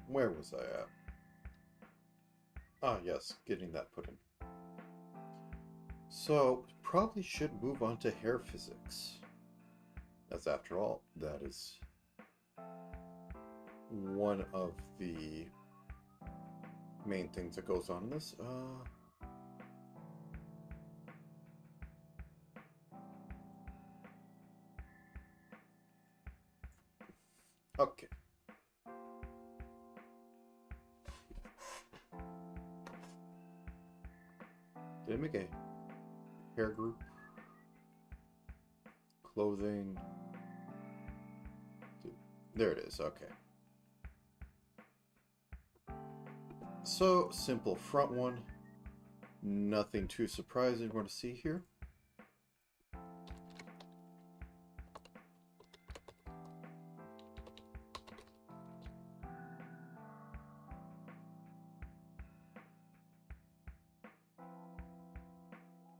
Where was I at? Ah, yes, getting that put in. So, probably should move on to hair physics. As after all, that is one of the main things that goes on in this. Okay. Did I make a hair group? Clothing. There it is, okay. So, simple front one. Nothing too surprising we're going to see here.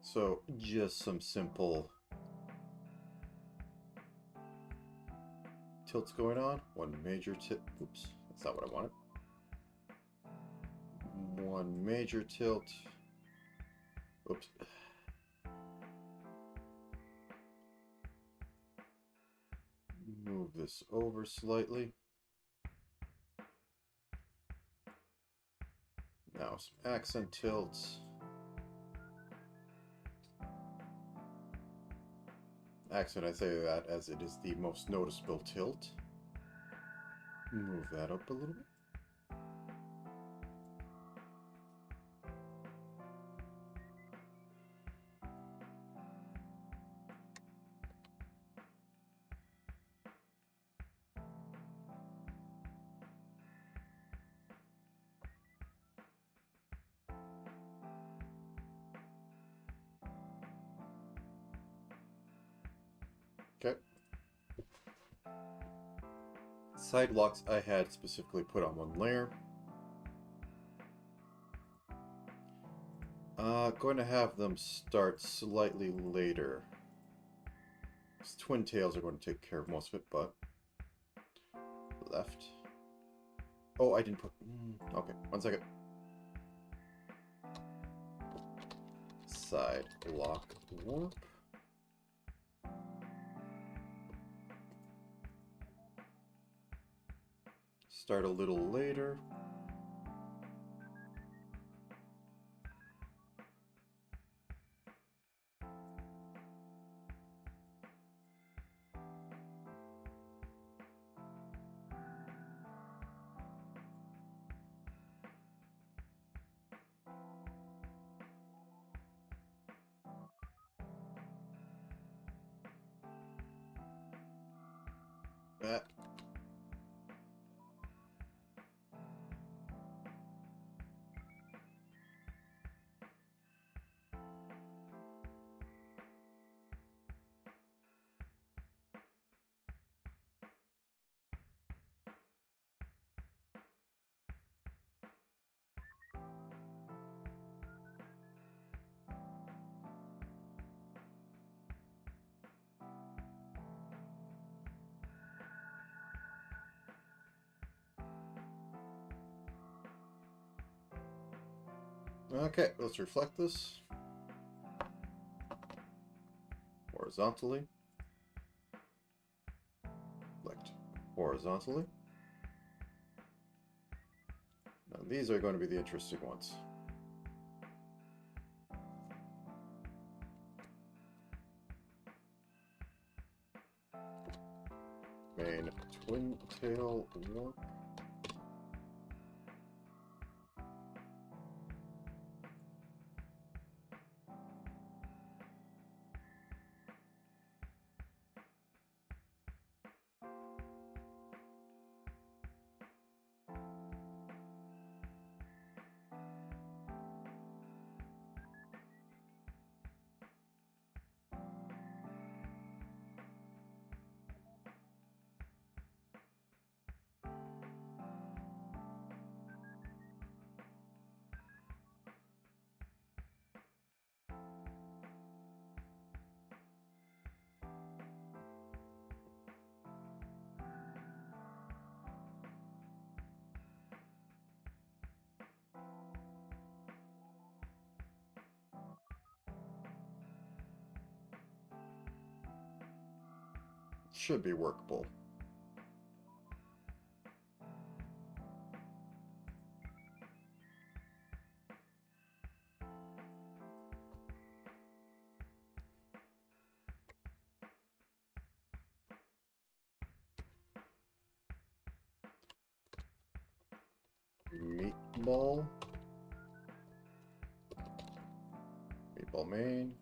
So, just some simple tilts going on. One major tilt. Oops, that's not what I wanted. One major tilt. Oops. Move this over slightly. Now some accent tilts. Accent, I say that as it is the most noticeable tilt. Move that up a little bit. Okay. Sidewalks I had specifically put on one layer. Going to have them start slightly later. Twin tails are going to take care of most of it, but left. Oh, I didn't put. Okay, 1 second. Side lock warp. Start a little later. That. Okay, let's reflect this horizontally. Reflect horizontally. Now these are going to be the interesting ones. Main twin tail warp. Should be workable. Meatball. Meatball main.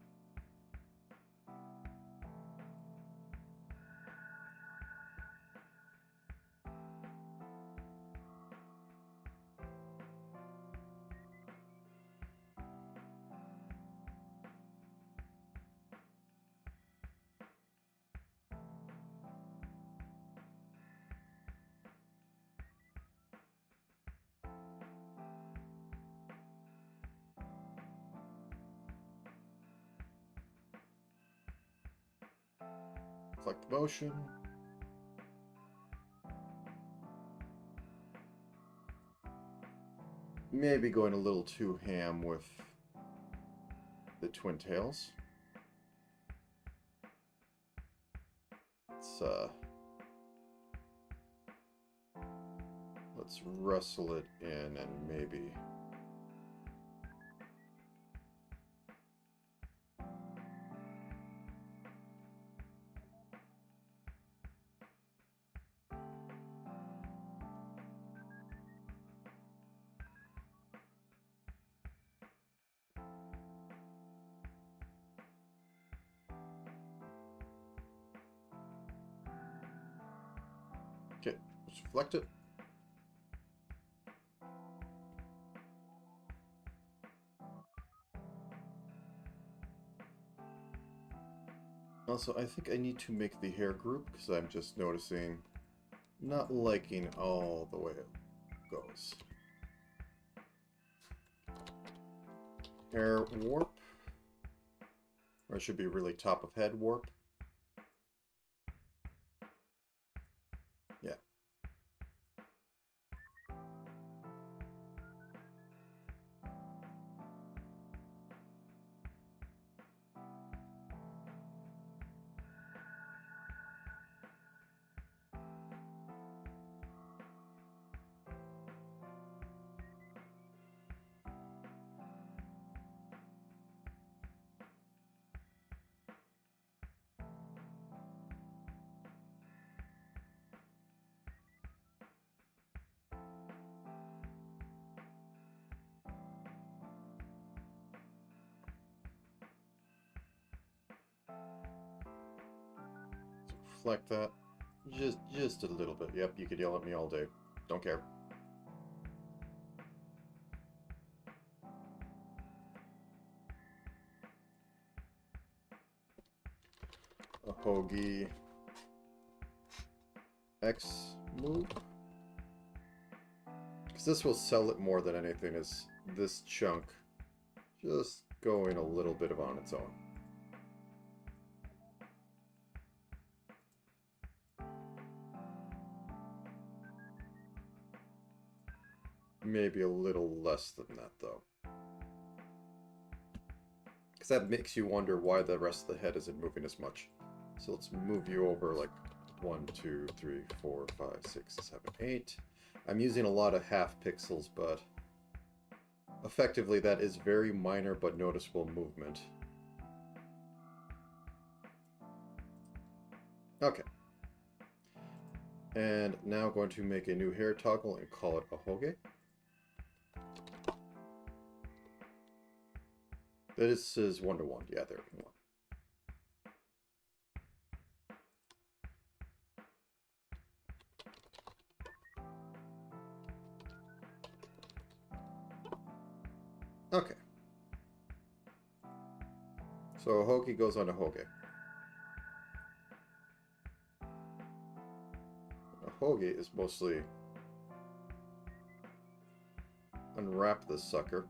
Reflect the motion. Maybe going a little too ham with the twin tails. Let's wrestle it in and maybe okay, let's reflect it. Also, I think I need to make the hair group because I'm just noticing not liking all the way it goes. Hair warp. Or it should be really top of head warp. Yeah. Reflect that. Just a little bit. Yep, you could yell at me all day. Don't care. A hoagie X move. Because this will sell it more than anything, is this chunk just going a little bit of on its own. Maybe a little less than that, though. that makes you wonder why the rest of the head isn't moving as much. So let's move you over like 1, 2, 3, 4, 5, 6, 7, 8. I'm using a lot of half pixels, but effectively that is very minor but noticeable movement. Okay. And now going to make a new hair toggle and call it a hoge. This is 1-to-1. Yeah, there we go. Okay. So a hoge goes on a hoge. A hoge is mostly unwrap this sucker.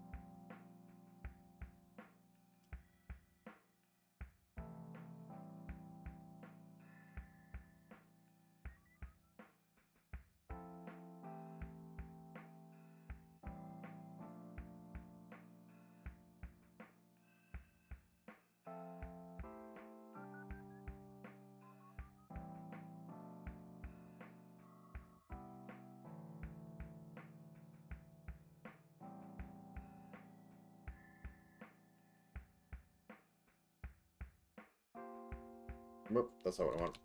Whoop, that's not what I want.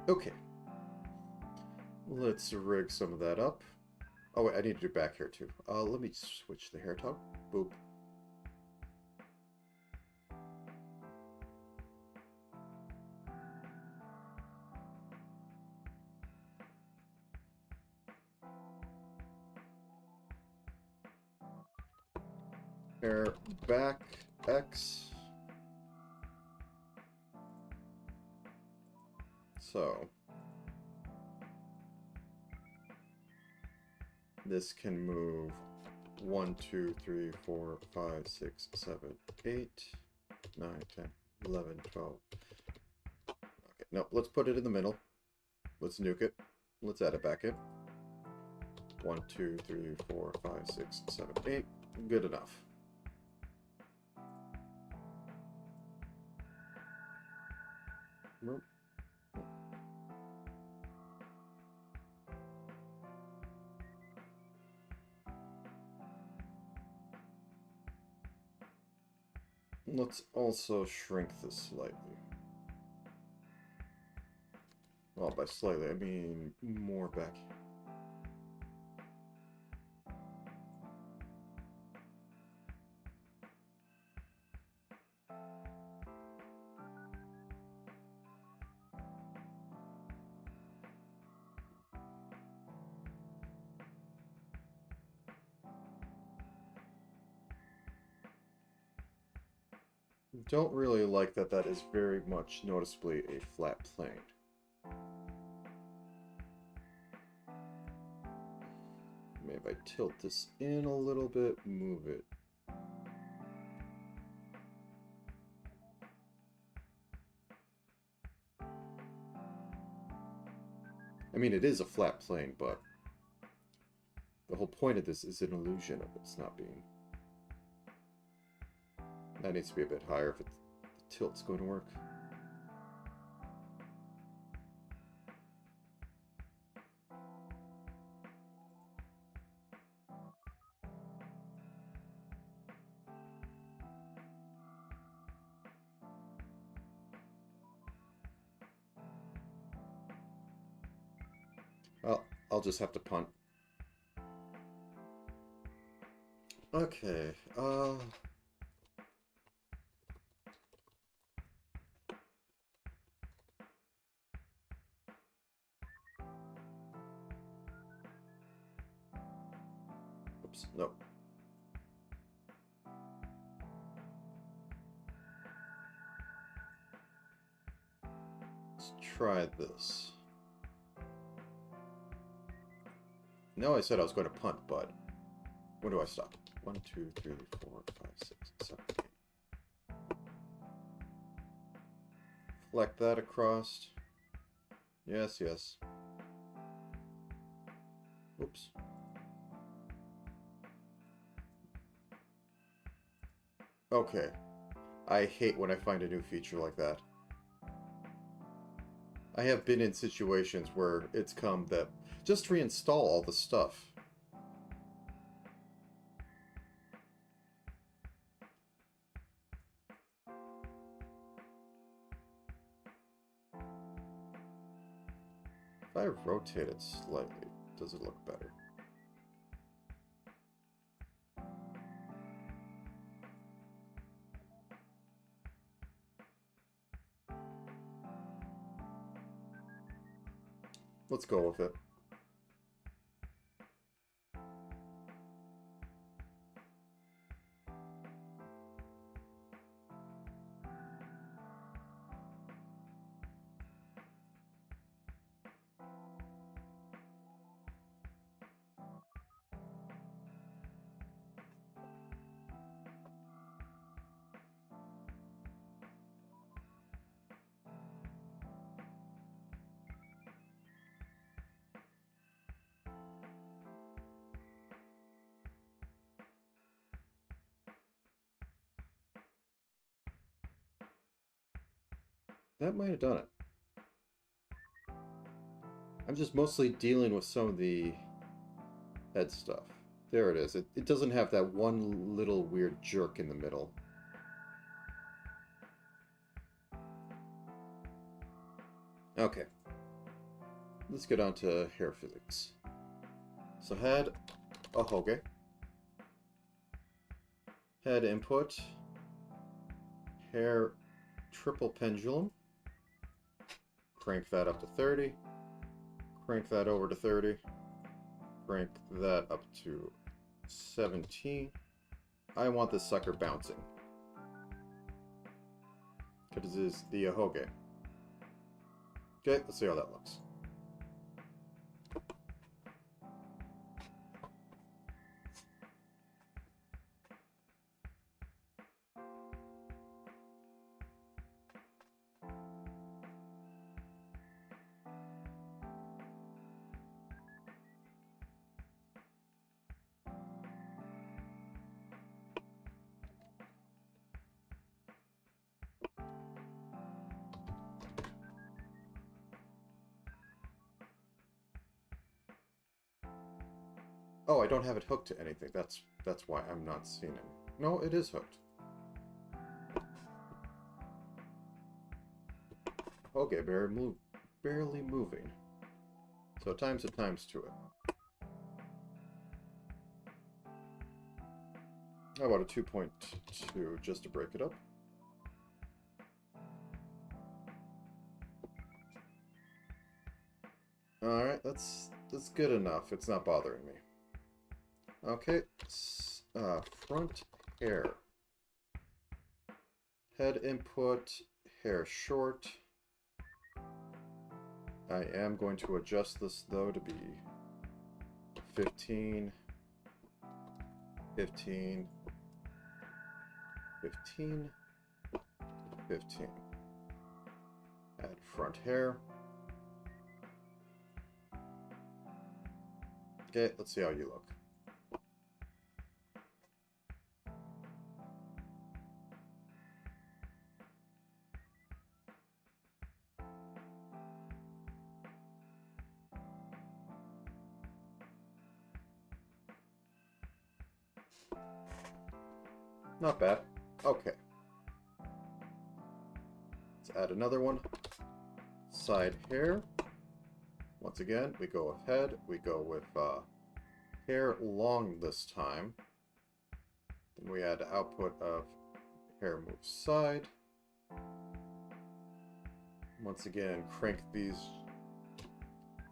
Okay. Let's rig some of that up. Oh wait, I need to do back hair too. Let me switch the hair top. Boop. Hair back X. So this can move 1, 2, 3, 4, 5, 6, 7, 8, 9, 10, 11, 12. Okay, no, let's put it in the middle. Let's nuke it. Let's add it back in. 1, 2, 3, 4, 5, 6, 7, 8. Good enough. Nope. Let's also shrink this slightly. Well, by slightly, I mean more back. Don't really like that that is very much noticeably a flat plane. Maybe if I tilt this in a little bit, move it. I mean, it is a flat plane, but the whole point of this is an illusion of it's not being. That needs to be a bit higher if the tilt's going to work. Well, I'll just have to punt. Okay, oops, no. Let's try this. No, I said I was going to punt, but when do I stop? 1, 2, 3, 4, 5, 6, 7, 8. Select that across. Yes, yes. Oops. Okay. I hate when I find a new feature like that. I have been in situations where it's come that just reinstall all the stuff. If I rotate it slightly, does it look better? Let's go with it. That might have done it. I'm just mostly dealing with some of the head stuff. There it is. It doesn't have that one little weird jerk in the middle. Okay. Let's get on to hair physics. So head, ahoge. Head input. Hair triple pendulum. Crank that up to 30. Crank that over to 30. Crank that up to 17. I want this sucker bouncing. Because it is the ahoge. Okay, let's see how that looks. Oh, I don't have it hooked to anything. That's why I'm not seeing it. No, it is hooked. Okay, barely moving. So times it times to it. How about a 2.2 just to break it up? Alright, that's good enough. It's not bothering me. Okay, front hair. Head input, hair short. I am going to adjust this, though, to be 15, 15, 15, 15. Add front hair. Okay, let's see how you look. Not bad. Okay. Let's add another one. Side hair. Once again, we go with head. We go with hair long this time. Then we add output of hair move side. Once again, crank these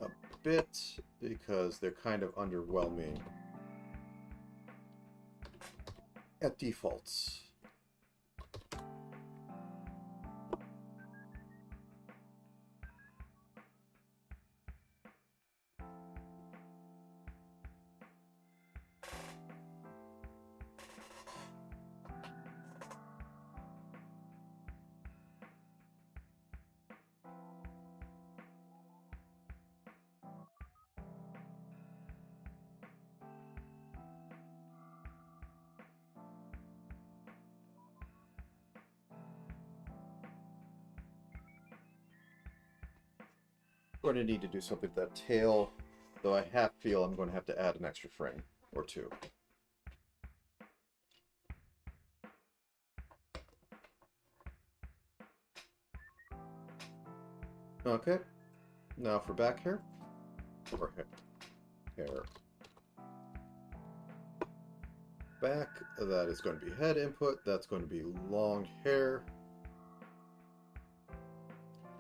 a bit because they're kind of underwhelming at defaults. going to need to do something with that tail, though I half feel I'm going to have to add an extra frame or two. Okay, now for back hair, or hair. Back, that is going to be head input, that's going to be long hair.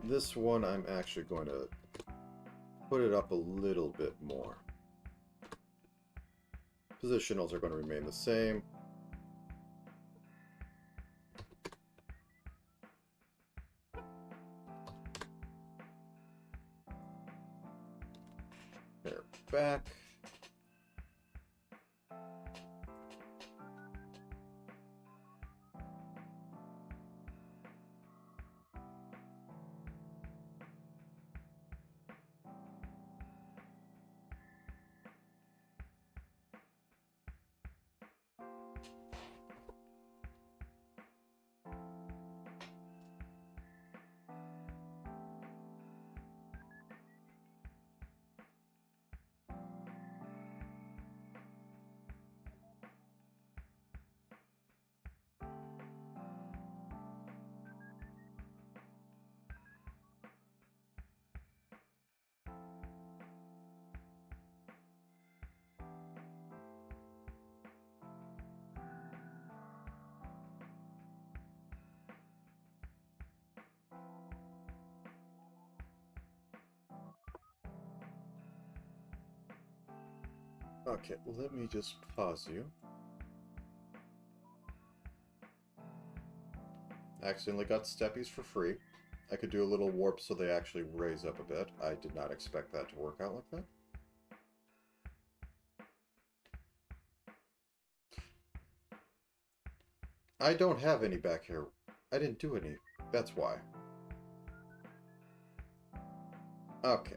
This one I'm actually going to put it up a little bit more. Positionals are going to remain the same. Hair back. Okay, let me just pause you. I accidentally got steppies for free. I could do a little warp so they actually raise up a bit. I did not expect that to work out like that. I don't have any back here. I didn't do any. That's why. Okay.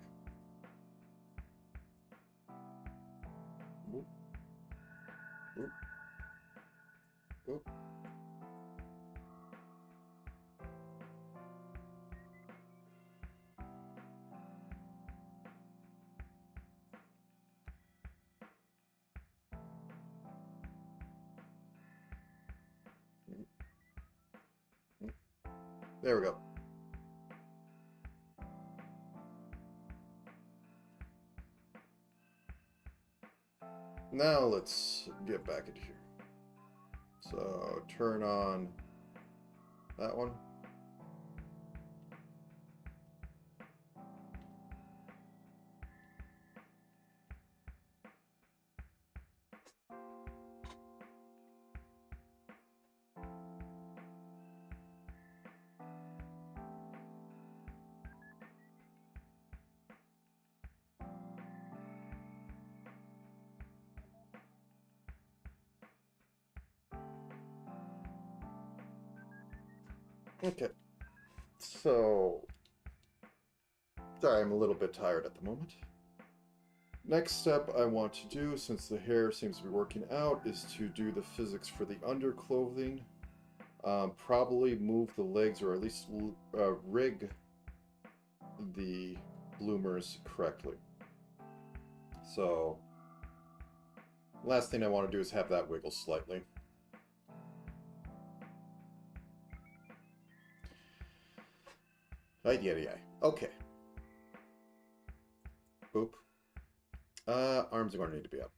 Whoop. Whoop. Whoop. There we go. Now let's get back into here. So turn on that one. Okay, so, sorry, I'm a little bit tired at the moment. Next step I want to do, since the hair seems to be working out, is to do the physics for the underclothing. Probably move the legs, or at least rig the bloomers correctly. So, last thing I want to do is have that wiggle slightly. Yeah. Okay. Boop. Arms are going to need to be up.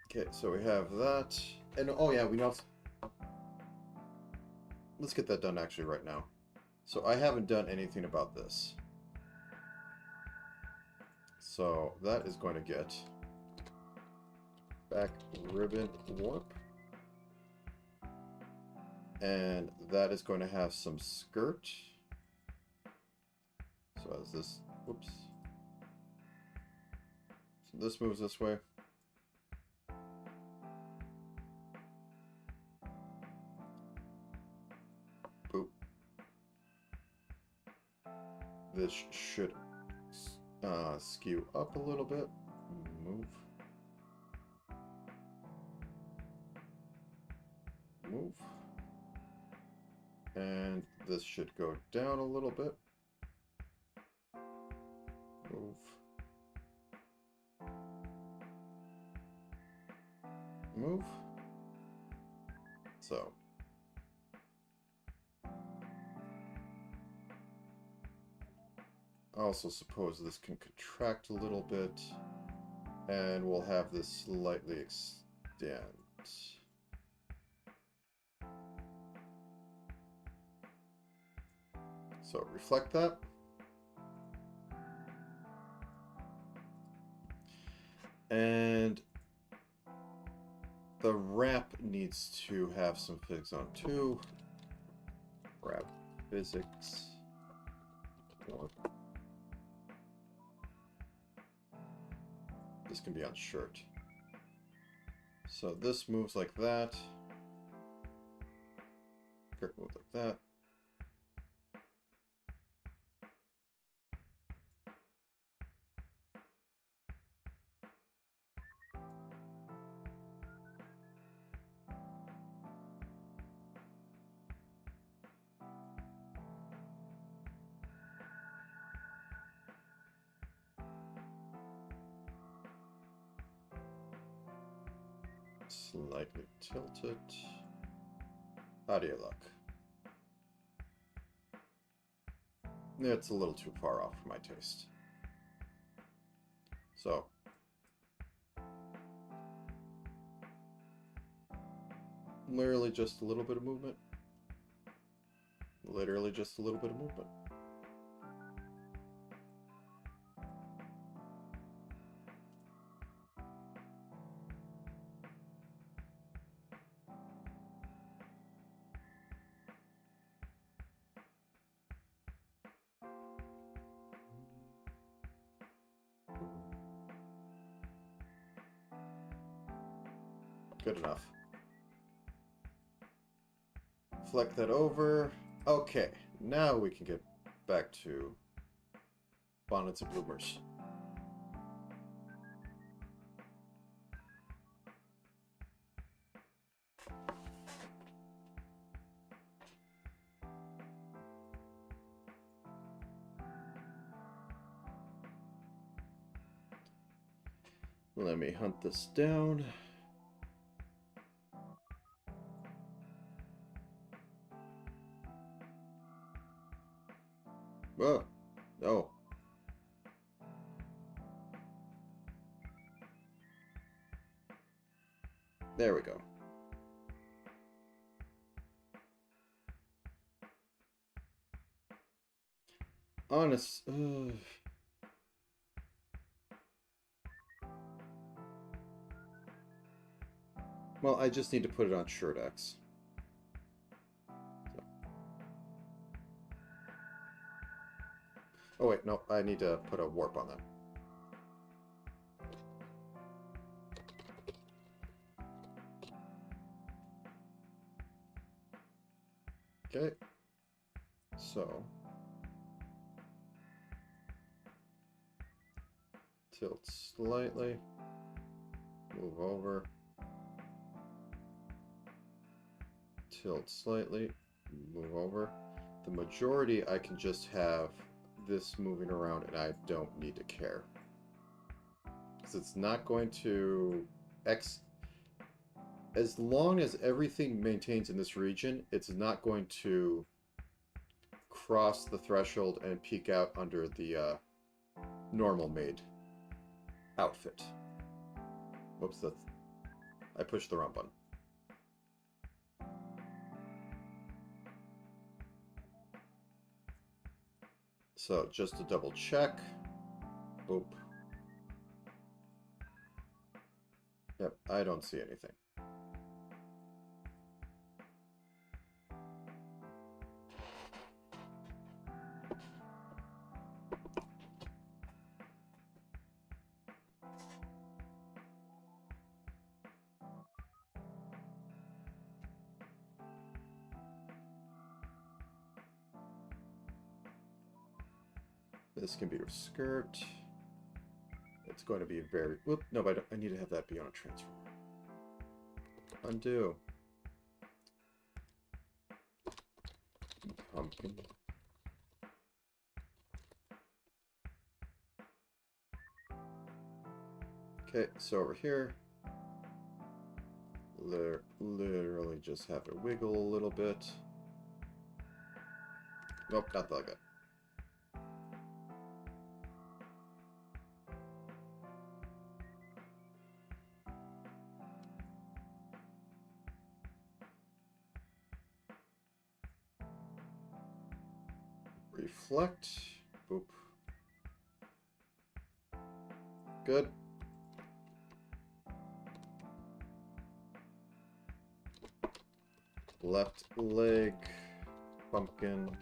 Okay, so we have that. And oh yeah, we know. Let's get that done actually right now. So I haven't done anything about this. So that is going to get back ribbon warp. And that is going to have some skirt. So as this, whoops. So this moves this way. Boop. This should skew up a little bit. Move. Move. And this should go down a little bit. Move. Move. So. I also suppose this can contract a little bit. And we'll have this slightly extend. So reflect that. And the wrap needs to have some figs on too. Wrap physics. This can be on shirt. So this moves like that. Shirt moves like that. Slightly tilted. How do you look? It's a little too far off for my taste. So. Literally just a little bit of movement. Literally just a little bit of movement. Good enough. Fleck that over. Okay, now we can get back to bonnets and bloomers. Let me hunt this down. Whoa. Oh. There we go. Honest. Well, I just need to put it on shirt X. So. Oh wait, no, I need to put a warp on that. Okay. So. Tilt slightly. Move over. Tilt slightly, move over. The majority I can just have this moving around and I don't need to care. Because it's not going to as long as everything maintains in this region, it's not going to cross the threshold and peek out under the normal maid outfit. Whoops, I pushed the wrong button. So just to double check. Boop. Yep, I don't see anything. This can be your skirt. It's going to be very... Whoop, no, but I need to have that be on a transformer. Undo. pumpkin. Okay, so over here, literally just have it wiggle a little bit. Nope, not like that. Reflect. Boop. Good. Left leg. Pumpkin.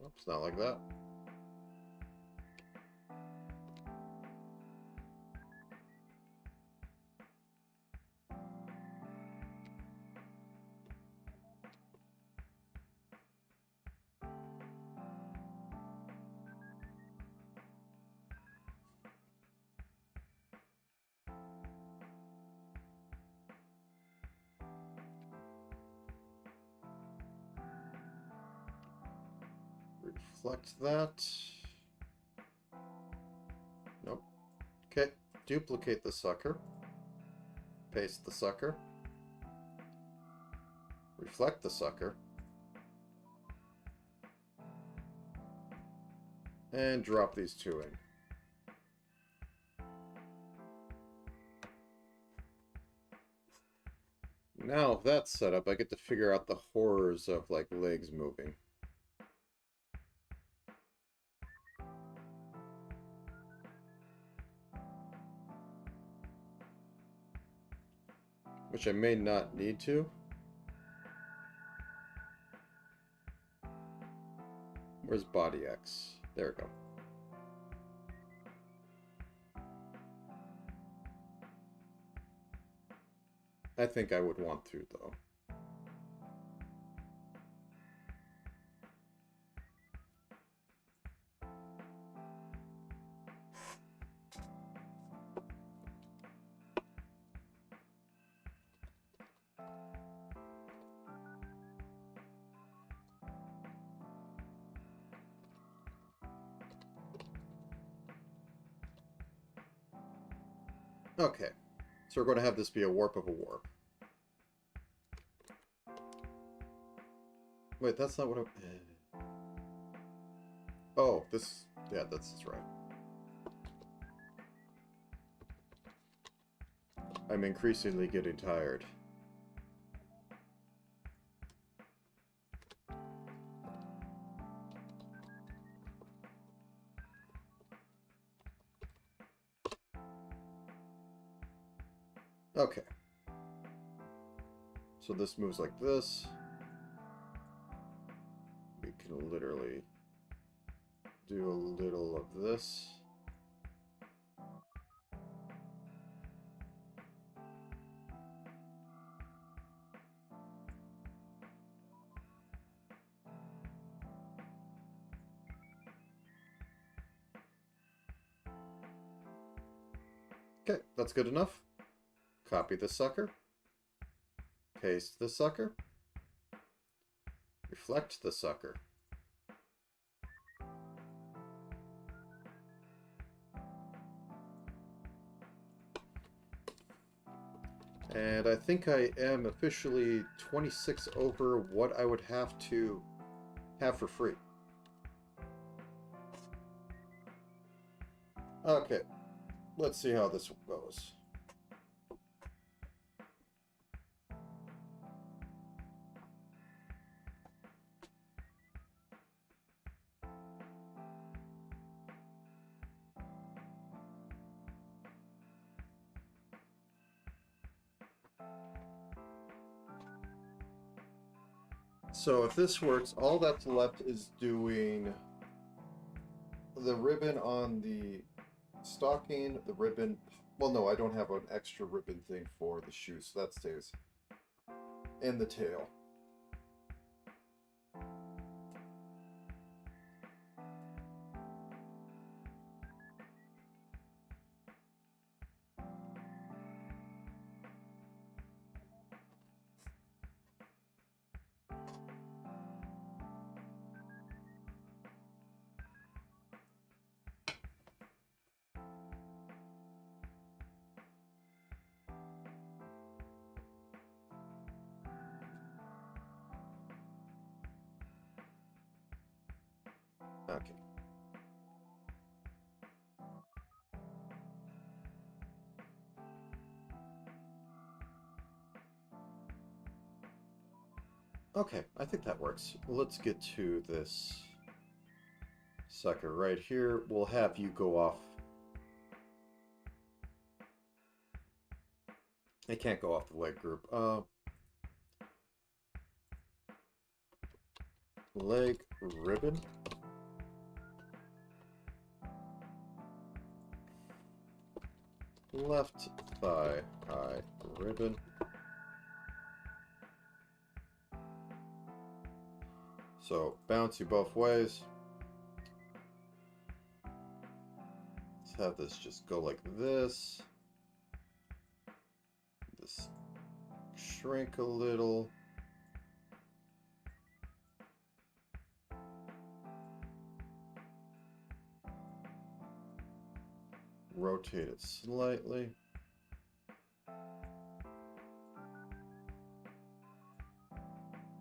Oops, not like that. Reflect that. Nope. Okay, duplicate the sucker. Paste the sucker. Reflect the sucker. And drop these two in. Now if that's set up, I get to figure out the horrors of, like, legs moving. Which I may not need to. Where's body X? There we go. I think I would want to, though. Okay, so we're going to have this be a warp of a warp. Wait, that's not what I... Oh, this... Yeah, that's right. I'm increasingly getting tired. Okay. So this moves like this. We can literally do a little of this. Okay, that's good enough. Copy the sucker. Paste the sucker. Reflect the sucker. And I think I am officially 26 over what I would have to have for free. Okay, let's see how this goes. So if this works, all that's left is doing the ribbon on the stocking, the ribbon... Well, no, I don't have an extra ribbon thing for the shoes, so that stays. And the tail. Okay. Okay, I think that works. Let's get to this sucker right here. We'll have you go off. It can't go off the leg group. Leg ribbon. Left thigh high ribbon. So bounce you both ways. Let's have this just go like this. This shrink a little. Rotate it slightly.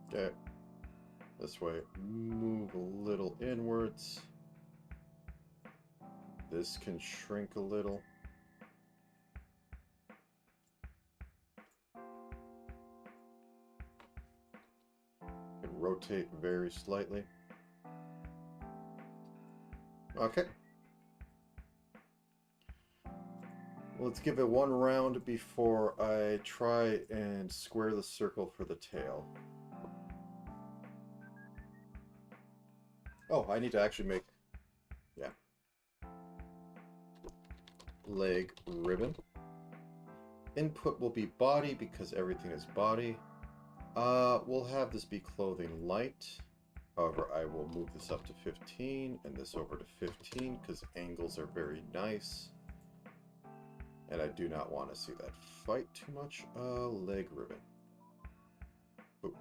Okay. This way, move a little inwards. This can shrink a little. Can rotate very slightly. Okay. Let's give it one round before I try and square the circle for the tail. Oh, I need to actually make... Yeah. Leg ribbon. Input will be body because everything is body. We'll have this be clothing light. However, I will move this up to 15 and this over to 15 because angles are very nice. And I do not want to see that fight too much. Leg ribbon. Oop.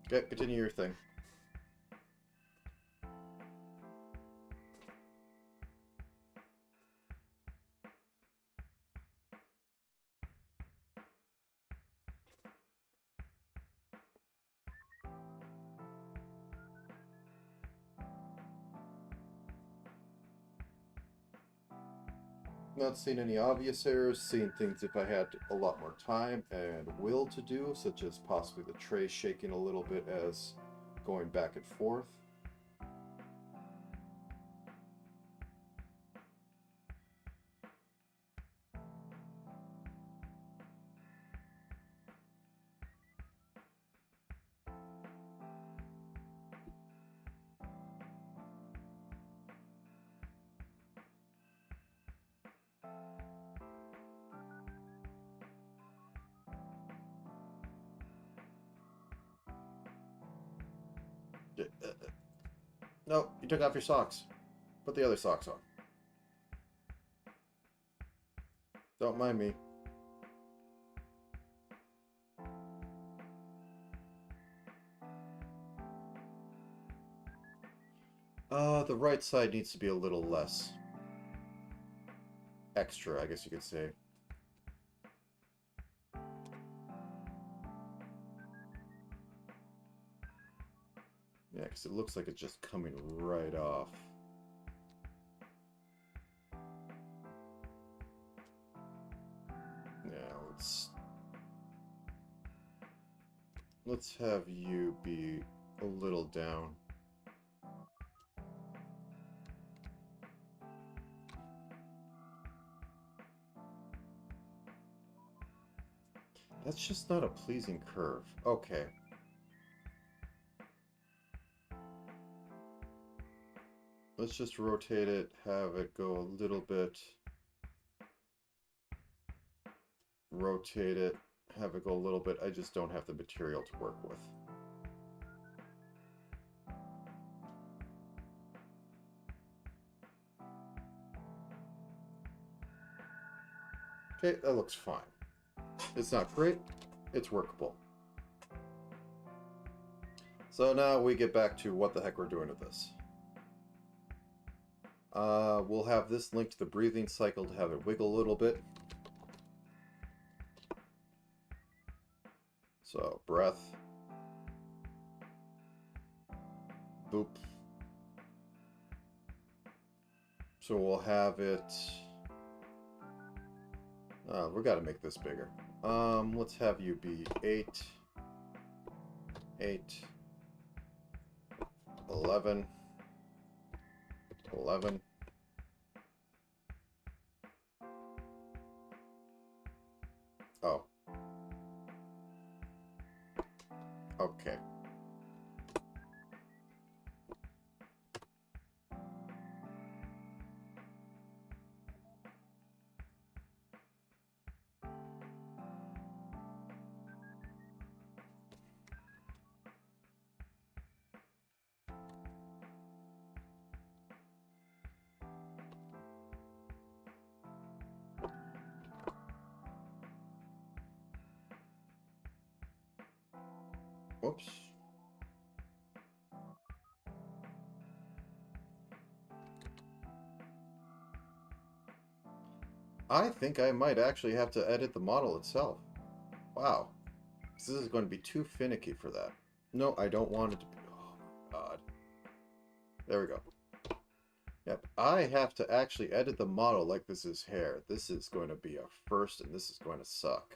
Okay, continue your thing. Not seeing any obvious errors, seeing things if I had a lot more time and will to do, such as possibly the tray shaking a little bit as going back and forth. No, you took off your socks. Put the other socks on. Don't mind me. The right side needs to be a little less extra, I guess you could say. Yeah, because it looks like it's just coming right off. Yeah, let's have you be a little down. That's just not a pleasing curve. Okay. Let's just rotate it, have it go a little bit. Rotate it, have it go a little bit. I just don't have the material to work with. Okay, that looks fine. It's not great, it's workable. So now we get back to what the heck we're doing with this. We'll have this linked to the breathing cycle to have it wiggle a little bit. So, breath, Boop. So we'll have it... we gotta make this bigger. Let's have you be 8, 8, 11, 11. Oh. Okay. Whoops. I think I might actually have to edit the model itself. Wow. This is going to be too finicky for that. No, I don't want it to be... Oh my god. There we go. Yep, I have to actually edit the model like this is hair. This is going to be a first, and this is going to suck.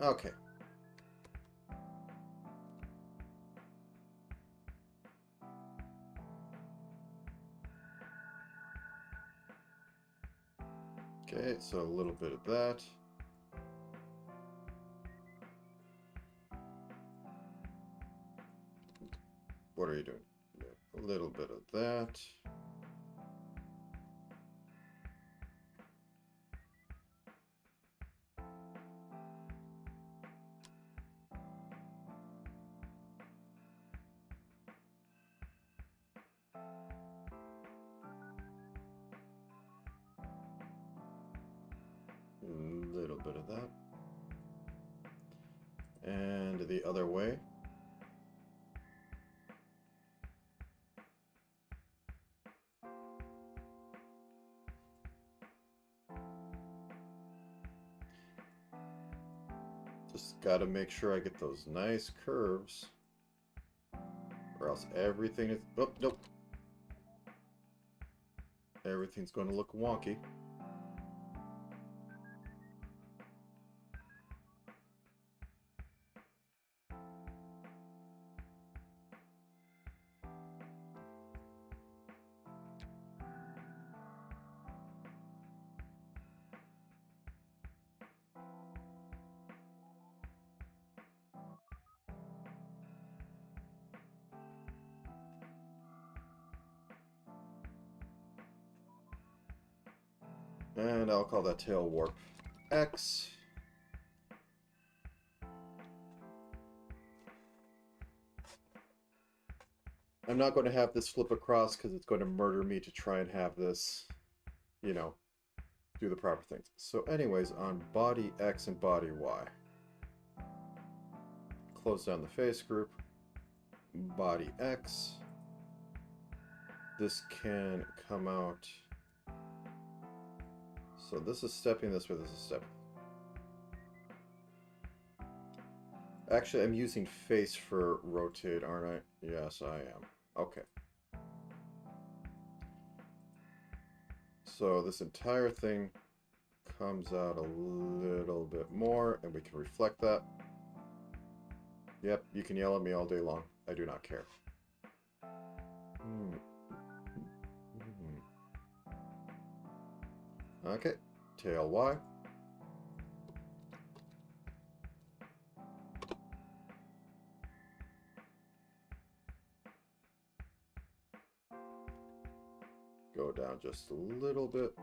Okay. Okay, so a little bit of that. What are you doing? A little bit of that. A little bit of that. And the other way. Just gotta make sure I get those nice curves, or else everything is... Oh, nope. Everything's going to look wonky. And I'll call that tail warp X. I'm not going to have this flip across because it's going to murder me to try and have this, you know, do the proper things. So anyways, on body X and body Y, close down the face group, body X. This can come out. So this is stepping this way, this is stepping. Actually, I'm using face for rotate, aren't I? Yes, I am. Okay. So this entire thing comes out a little bit more, and we can reflect that. Yep, you can yell at me all day long. I do not care. Okay, tail Y. Go down just a little bit.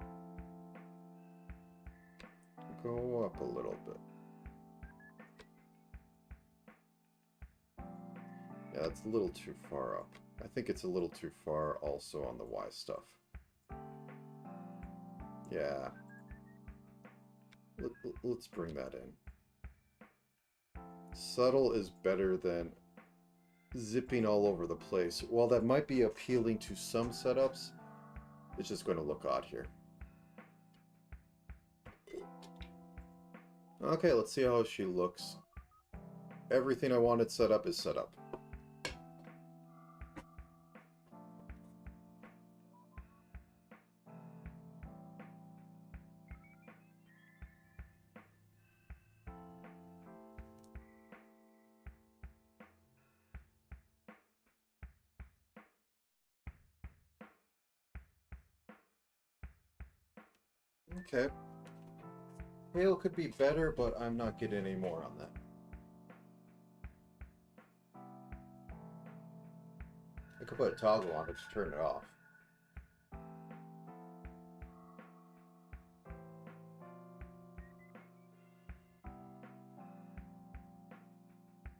Go up a little bit. Yeah, that's a little too far up. I think it's a little too far also on the Y stuff. Yeah. Let's bring that in. Subtle is better than zipping all over the place. While that might be appealing to some setups, it's just going to look odd here. Okay, let's see how she looks. Everything I wanted set up is set up. Okay. Hail could be better, but I'm not getting any more on that. I could put a toggle on it to turn it off.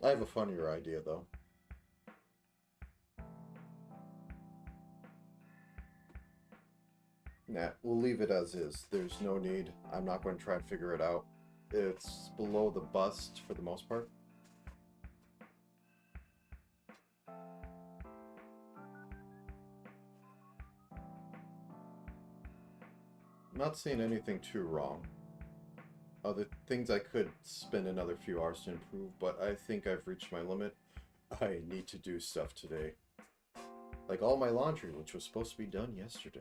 I have a funnier idea, though. Nah, we'll leave it as is. There's no need. I'm not going to try and figure it out. It's below the bust for the most part. I'm not seeing anything too wrong. Other things I could spend another few hours to improve, but I think I've reached my limit. I need to do stuff today. Like all my laundry, which was supposed to be done yesterday.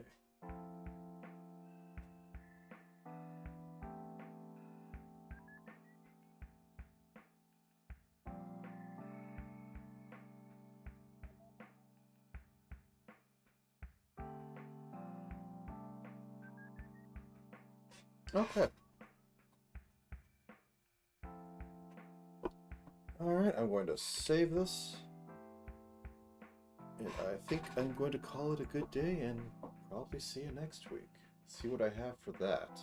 Okay. Alright, I'm going to save this. And I think I'm going to call it a good day and probably see you next week. See what I have for that.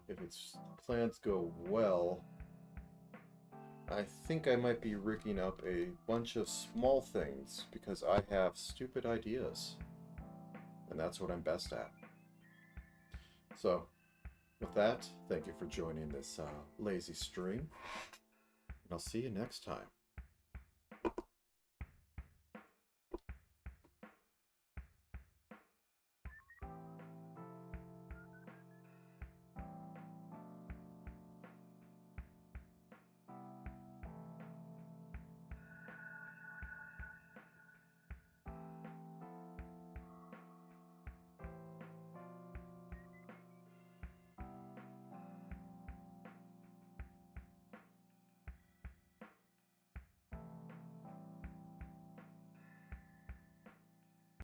If its plans go well, I think I might be rigging up a bunch of small things because I have stupid ideas. And that's what I'm best at. So, with that, thank you for joining this lazy stream. And I'll see you next time.